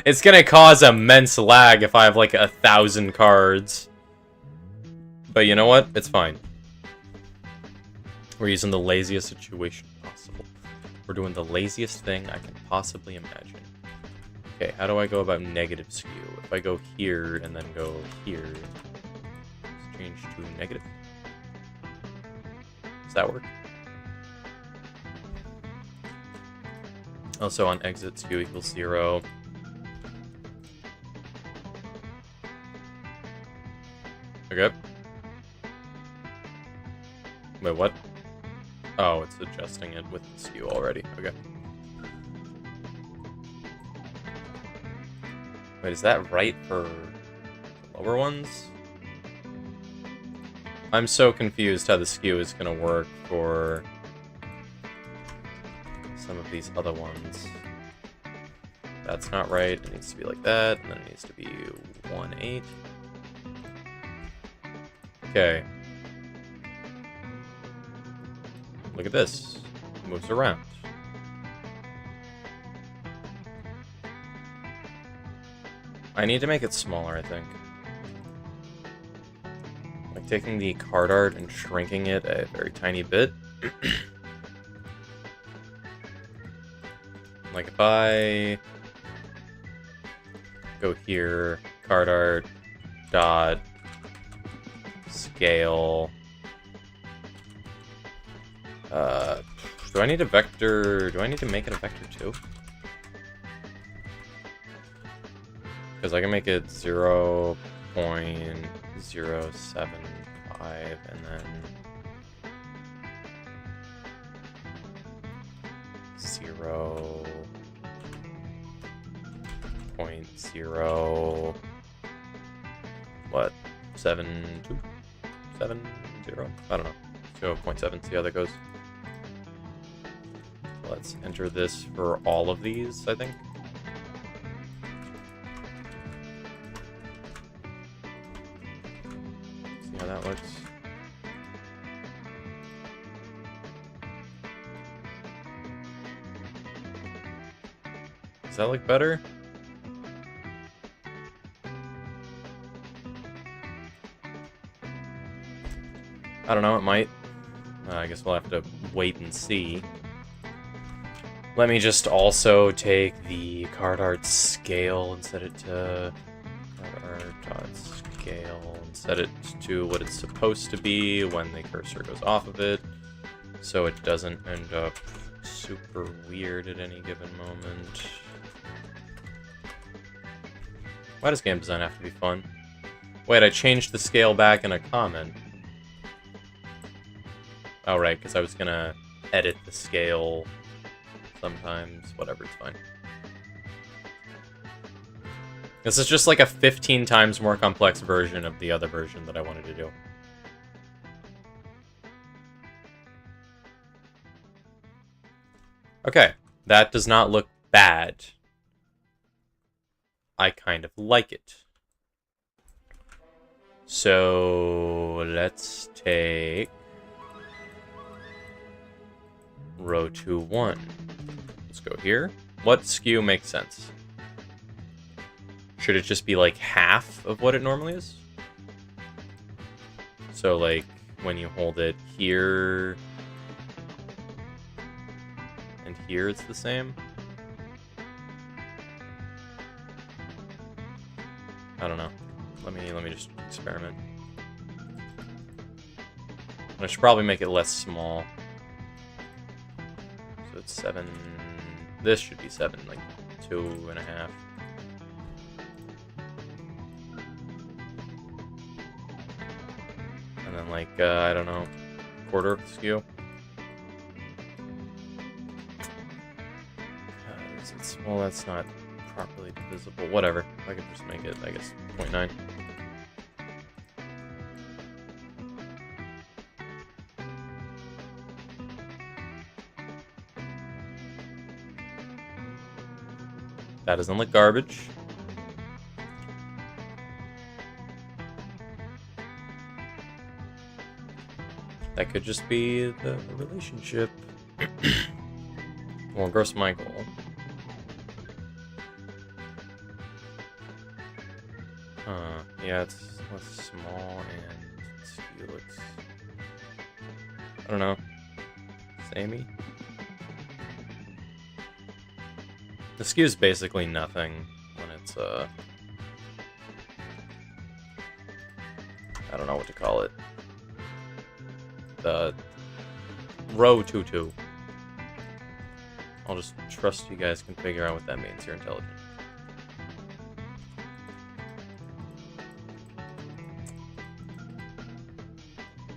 It's gonna cause immense lag if I have like 1,000 cards. But you know what? It's fine. We're using the laziest situation possible. We're doing the laziest thing I can possibly imagine. Okay, how do I go about negative skew? If I go here and then go here, let's change to negative. Does that work? Also on exit, skew equals 0. Okay. Wait, what? Oh, it's adjusting it with the skew already. Okay. Wait, is that right for lower ones? I'm so confused how the skew is gonna work for some of these other ones. That's not right. It needs to be like that, and then it needs to be 1/8. Okay. Look at this. It moves around. I need to make it smaller, I think. Like taking the card art and shrinking it a very tiny bit. Like if I go here, card art, dot, scale. Do I need a vector? Do I need to make it a vector too? Because I can make it 0.075 and then 0.0 what? 7.2? 7.0? I don't know. 0.7, see how that goes. Let's enter this for all of these, I think. See how that looks. Does that look better? I don't know, it might. I guess we'll have to wait and see. Let me just also take the card art scale and set it to card art scale and set it to what it's supposed to be when the cursor goes off of it, so it doesn't end up super weird at any given moment. Why does game design have to be fun? Wait, I changed the scale back in a comment. Oh right, because I was gonna edit the scale sometimes. Whatever, it's fine. This is just like a 15 times more complex version of the other version that I wanted to do. Okay, that does not look bad. I kind of like it. So let's take row 2, 1. Let's go here. What skew makes sense? Should it just be like half of what it normally is? So like when you hold it here and here it's the same? I don't know. Let me just experiment. I should probably make it less small. So it's 7. This should be 7, like 2.5. And then like I don't know, quarter of the skew. Well, that's not properly divisible. Whatever. I could just make it, I guess, 0.9. That doesn't look garbage. That could just be the relationship. Well, Gross Michael. Yeah, it's less small and skew looks, I don't know, samey. The skew is basically nothing when it's I don't know what to call it. The row 2-2. I'll just trust you guys can figure out what that means. You're intelligent.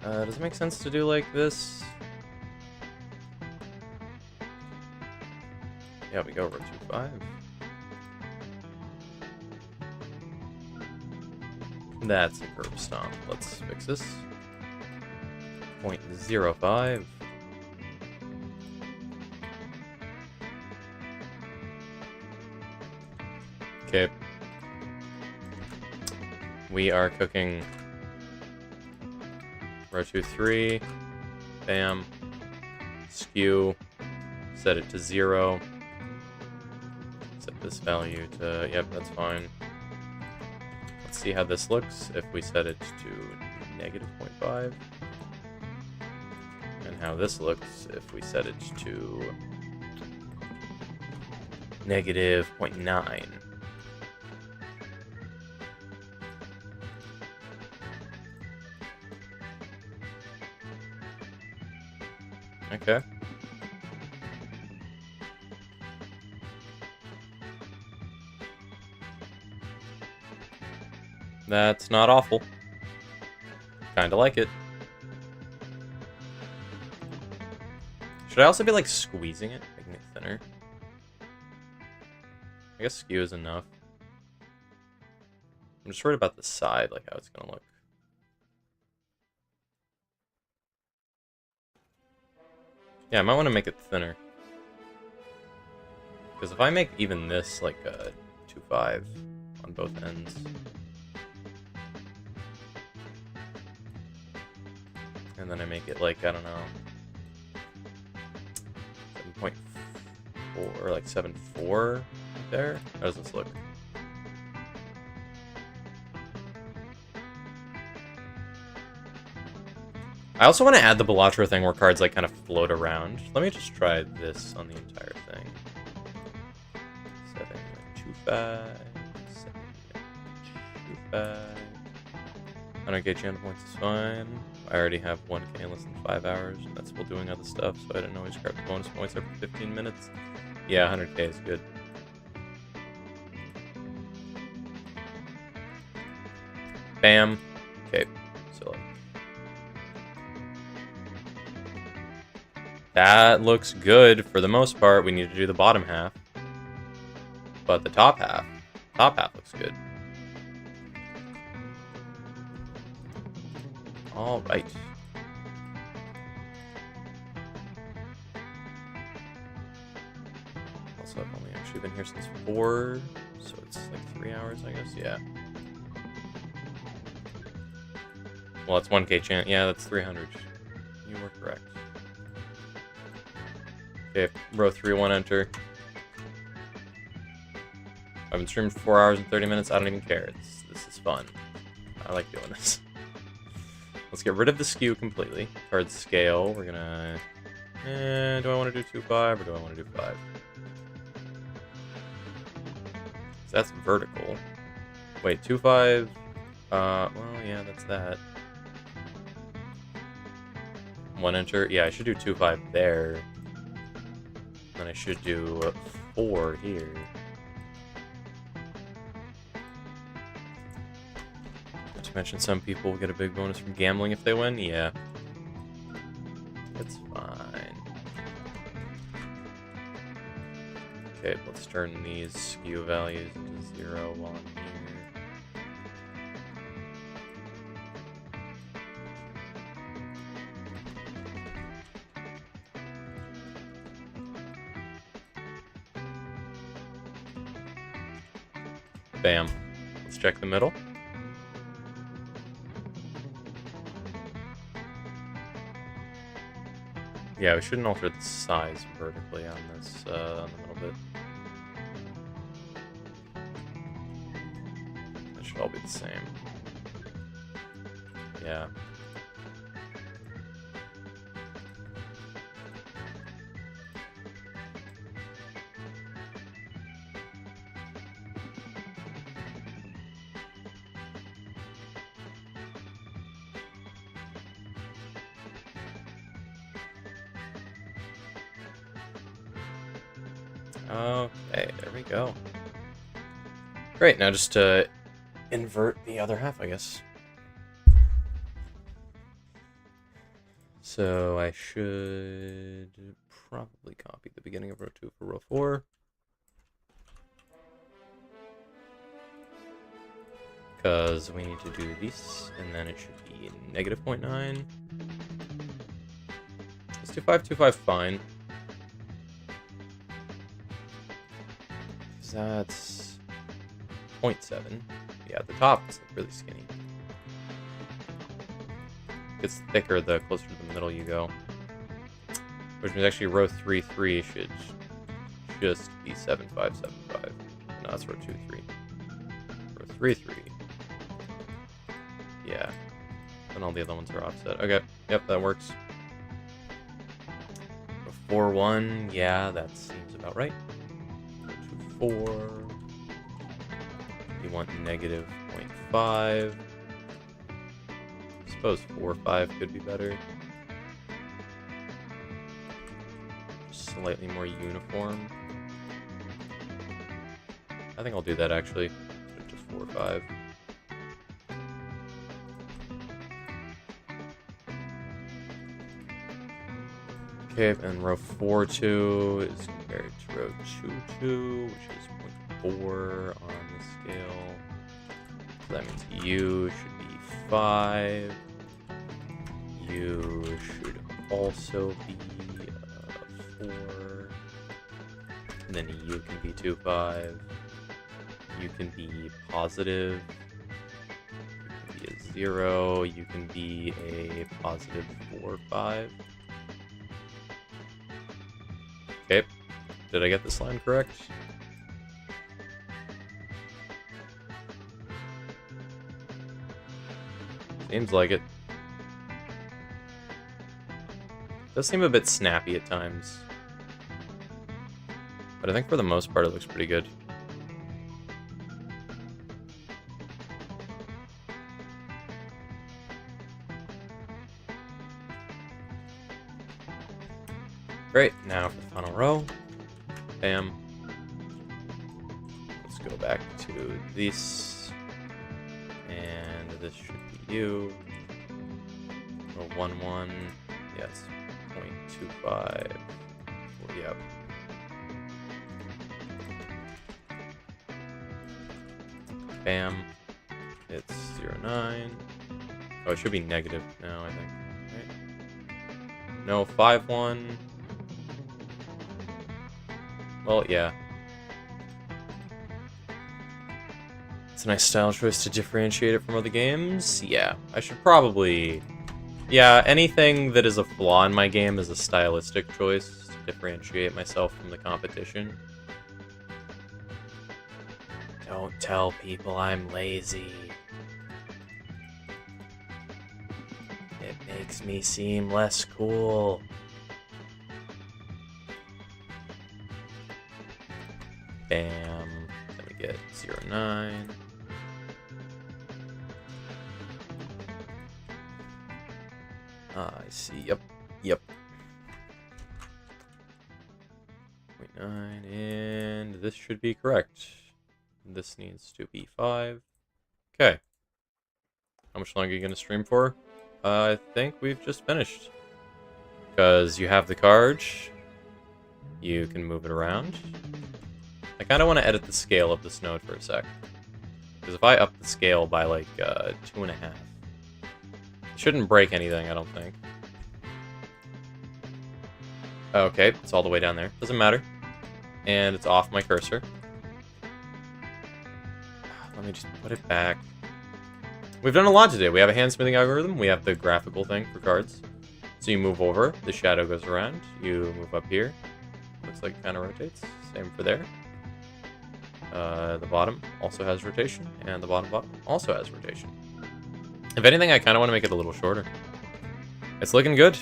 Does it make sense to do like this? Yeah, we go row 2-5. That's a curb stomp. Let's fix this. 0.05. Okay. We are cooking row 2-3. Bam. Skew. Set it to 0. Set this value to, yep, that's fine. Let's see how this looks if we set it to negative 0.5. And how this looks if we set it to negative 0.9. Okay. That's not awful. Kinda like it. Should I also be like squeezing it, making it thinner? I guess skew is enough. I'm just worried about the side, like how it's gonna look. Yeah, I might want to make it thinner. Because if I make even this like a 2.5 on both ends. And then I make it like, I don't know, 7.4 or like 7.4 there. How does this look? I also want to add the Balatro thing where cards like kind of float around. Let me just try this on the entire thing. 7.25, 7.25. 100k channel points is fine. I already have 1k in less than 5 hours. That's while doing other stuff, so I didn't always grab the bonus points every 15 minutes. Yeah, 100k is good. Bam. Okay, so like That looks good for the most part. We need to do the bottom half. But the top half looks good. All right. Also, I've only actually been here since 4, so it's like 3 hours, I guess. Yeah. Well, it's 1K chance. Yeah, that's 300. You were correct. Okay, row 3, 1 enter. I've been streaming for 4 hours and 30 minutes. I don't even care. This is fun. I like doing this. Let's get rid of the skew completely. Card scale. We're gonna. Do I want to do 2.5 or do I want to do 5? So that's vertical. Wait, 2.5. Well, yeah, that's that. 1 enter. Yeah, I should do 2.5 there. Then I should do 4 here. Not to mention, some people will get a big bonus from gambling if they win. Yeah. It's fine. Okay, let's turn these skew values into 0 while I'm here. Bam. Let's check the middle. Yeah, we shouldn't alter the size vertically on this, on the middle bit. That should all be the same. Yeah. Okay, there we go. Great, now just to invert the other half, I guess. So I should probably copy the beginning of row 2 for row 4. Because we need to do this, and then it should be negative 0.9. Let's do 525 fine. That's 0.7. Yeah, the top is really skinny. Gets thicker the closer to the middle you go. Which means actually row 3-3 should just be 7.575. No, that's row 2-3. Row 3-3. Yeah. And all the other ones are offset. Okay. Yep, that works. Row 4-1. Yeah, that seems about right. 4. You want negative 0.5. I suppose 4-5 could be better. Slightly more uniform. I think I'll do that actually. Just 4-5. Okay, and row 4-2 is compared to row 2-2, which is 0.4 on the scale. So that means U should be 5. U should also be 4. And then U can be 2.5. U can be positive. U can be a 0. U can be a positive 4.5. Okay, did I get this line correct? Seems like it. Does seem a bit snappy at times. But I think for the most part it looks pretty good. Great, now for the final row. Bam. Let's go back to this. And this should be you. Row 1-1. Yeah, it's 0.25. Well, yep. Bam. It's 0.9. Oh, it should be negative now, I think. Right? No, 5.1. Well, yeah. It's a nice style choice to differentiate it from other games. Yeah, I should probably... Yeah, anything that is a flaw in my game is a stylistic choice to differentiate myself from the competition. Don't tell people I'm lazy. It makes me seem less cool. Bam. Then we get 0.9. I see. Yep. Yep. 0.9. And this should be correct. This needs to be 5. Okay. How much longer are you going to stream for? I think we've just finished. Because you have the card. You can move it around. I kind of want to edit the scale of this node for a sec. Because if I up the scale by like 2.5, it shouldn't break anything, I don't think. Okay, it's all the way down there. Doesn't matter. And it's off my cursor. Let me just put it back. We've done a lot today. We have a hand smoothing algorithm. We have the graphical thing for cards. So you move over, the shadow goes around. You move up here. Looks like it kind of rotates. Same for there. The bottom also has rotation, and the bottom also has rotation. If anything, I kind of want to make it a little shorter. It's looking good.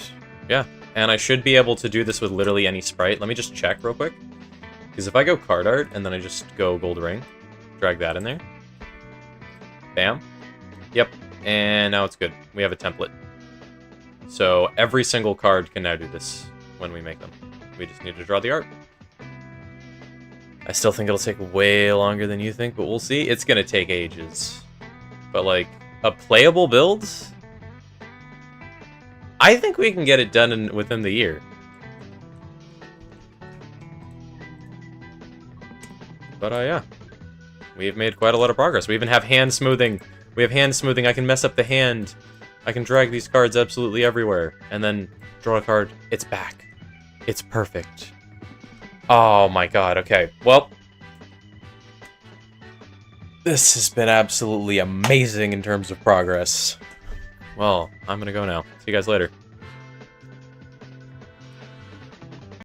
Yeah. And I should be able to do this with literally any sprite. Let me just check real quick. Because if I go card art, and then I just go gold ring, drag that in there. Bam. Yep. And now it's good. We have a template. So every single card can now do this when we make them. We just need to draw the art. I still think it'll take way longer than you think, but we'll see. It's going to take ages. But, like, a playable build? I think we can get it done within the year. But, yeah. We've made quite a lot of progress. We even have hand smoothing. We have hand smoothing. I can mess up the hand. I can drag these cards absolutely everywhere. And then draw a card. It's back. It's perfect. Oh my god, okay. Well, this has been absolutely amazing in terms of progress. Well, I'm gonna go now. See you guys later.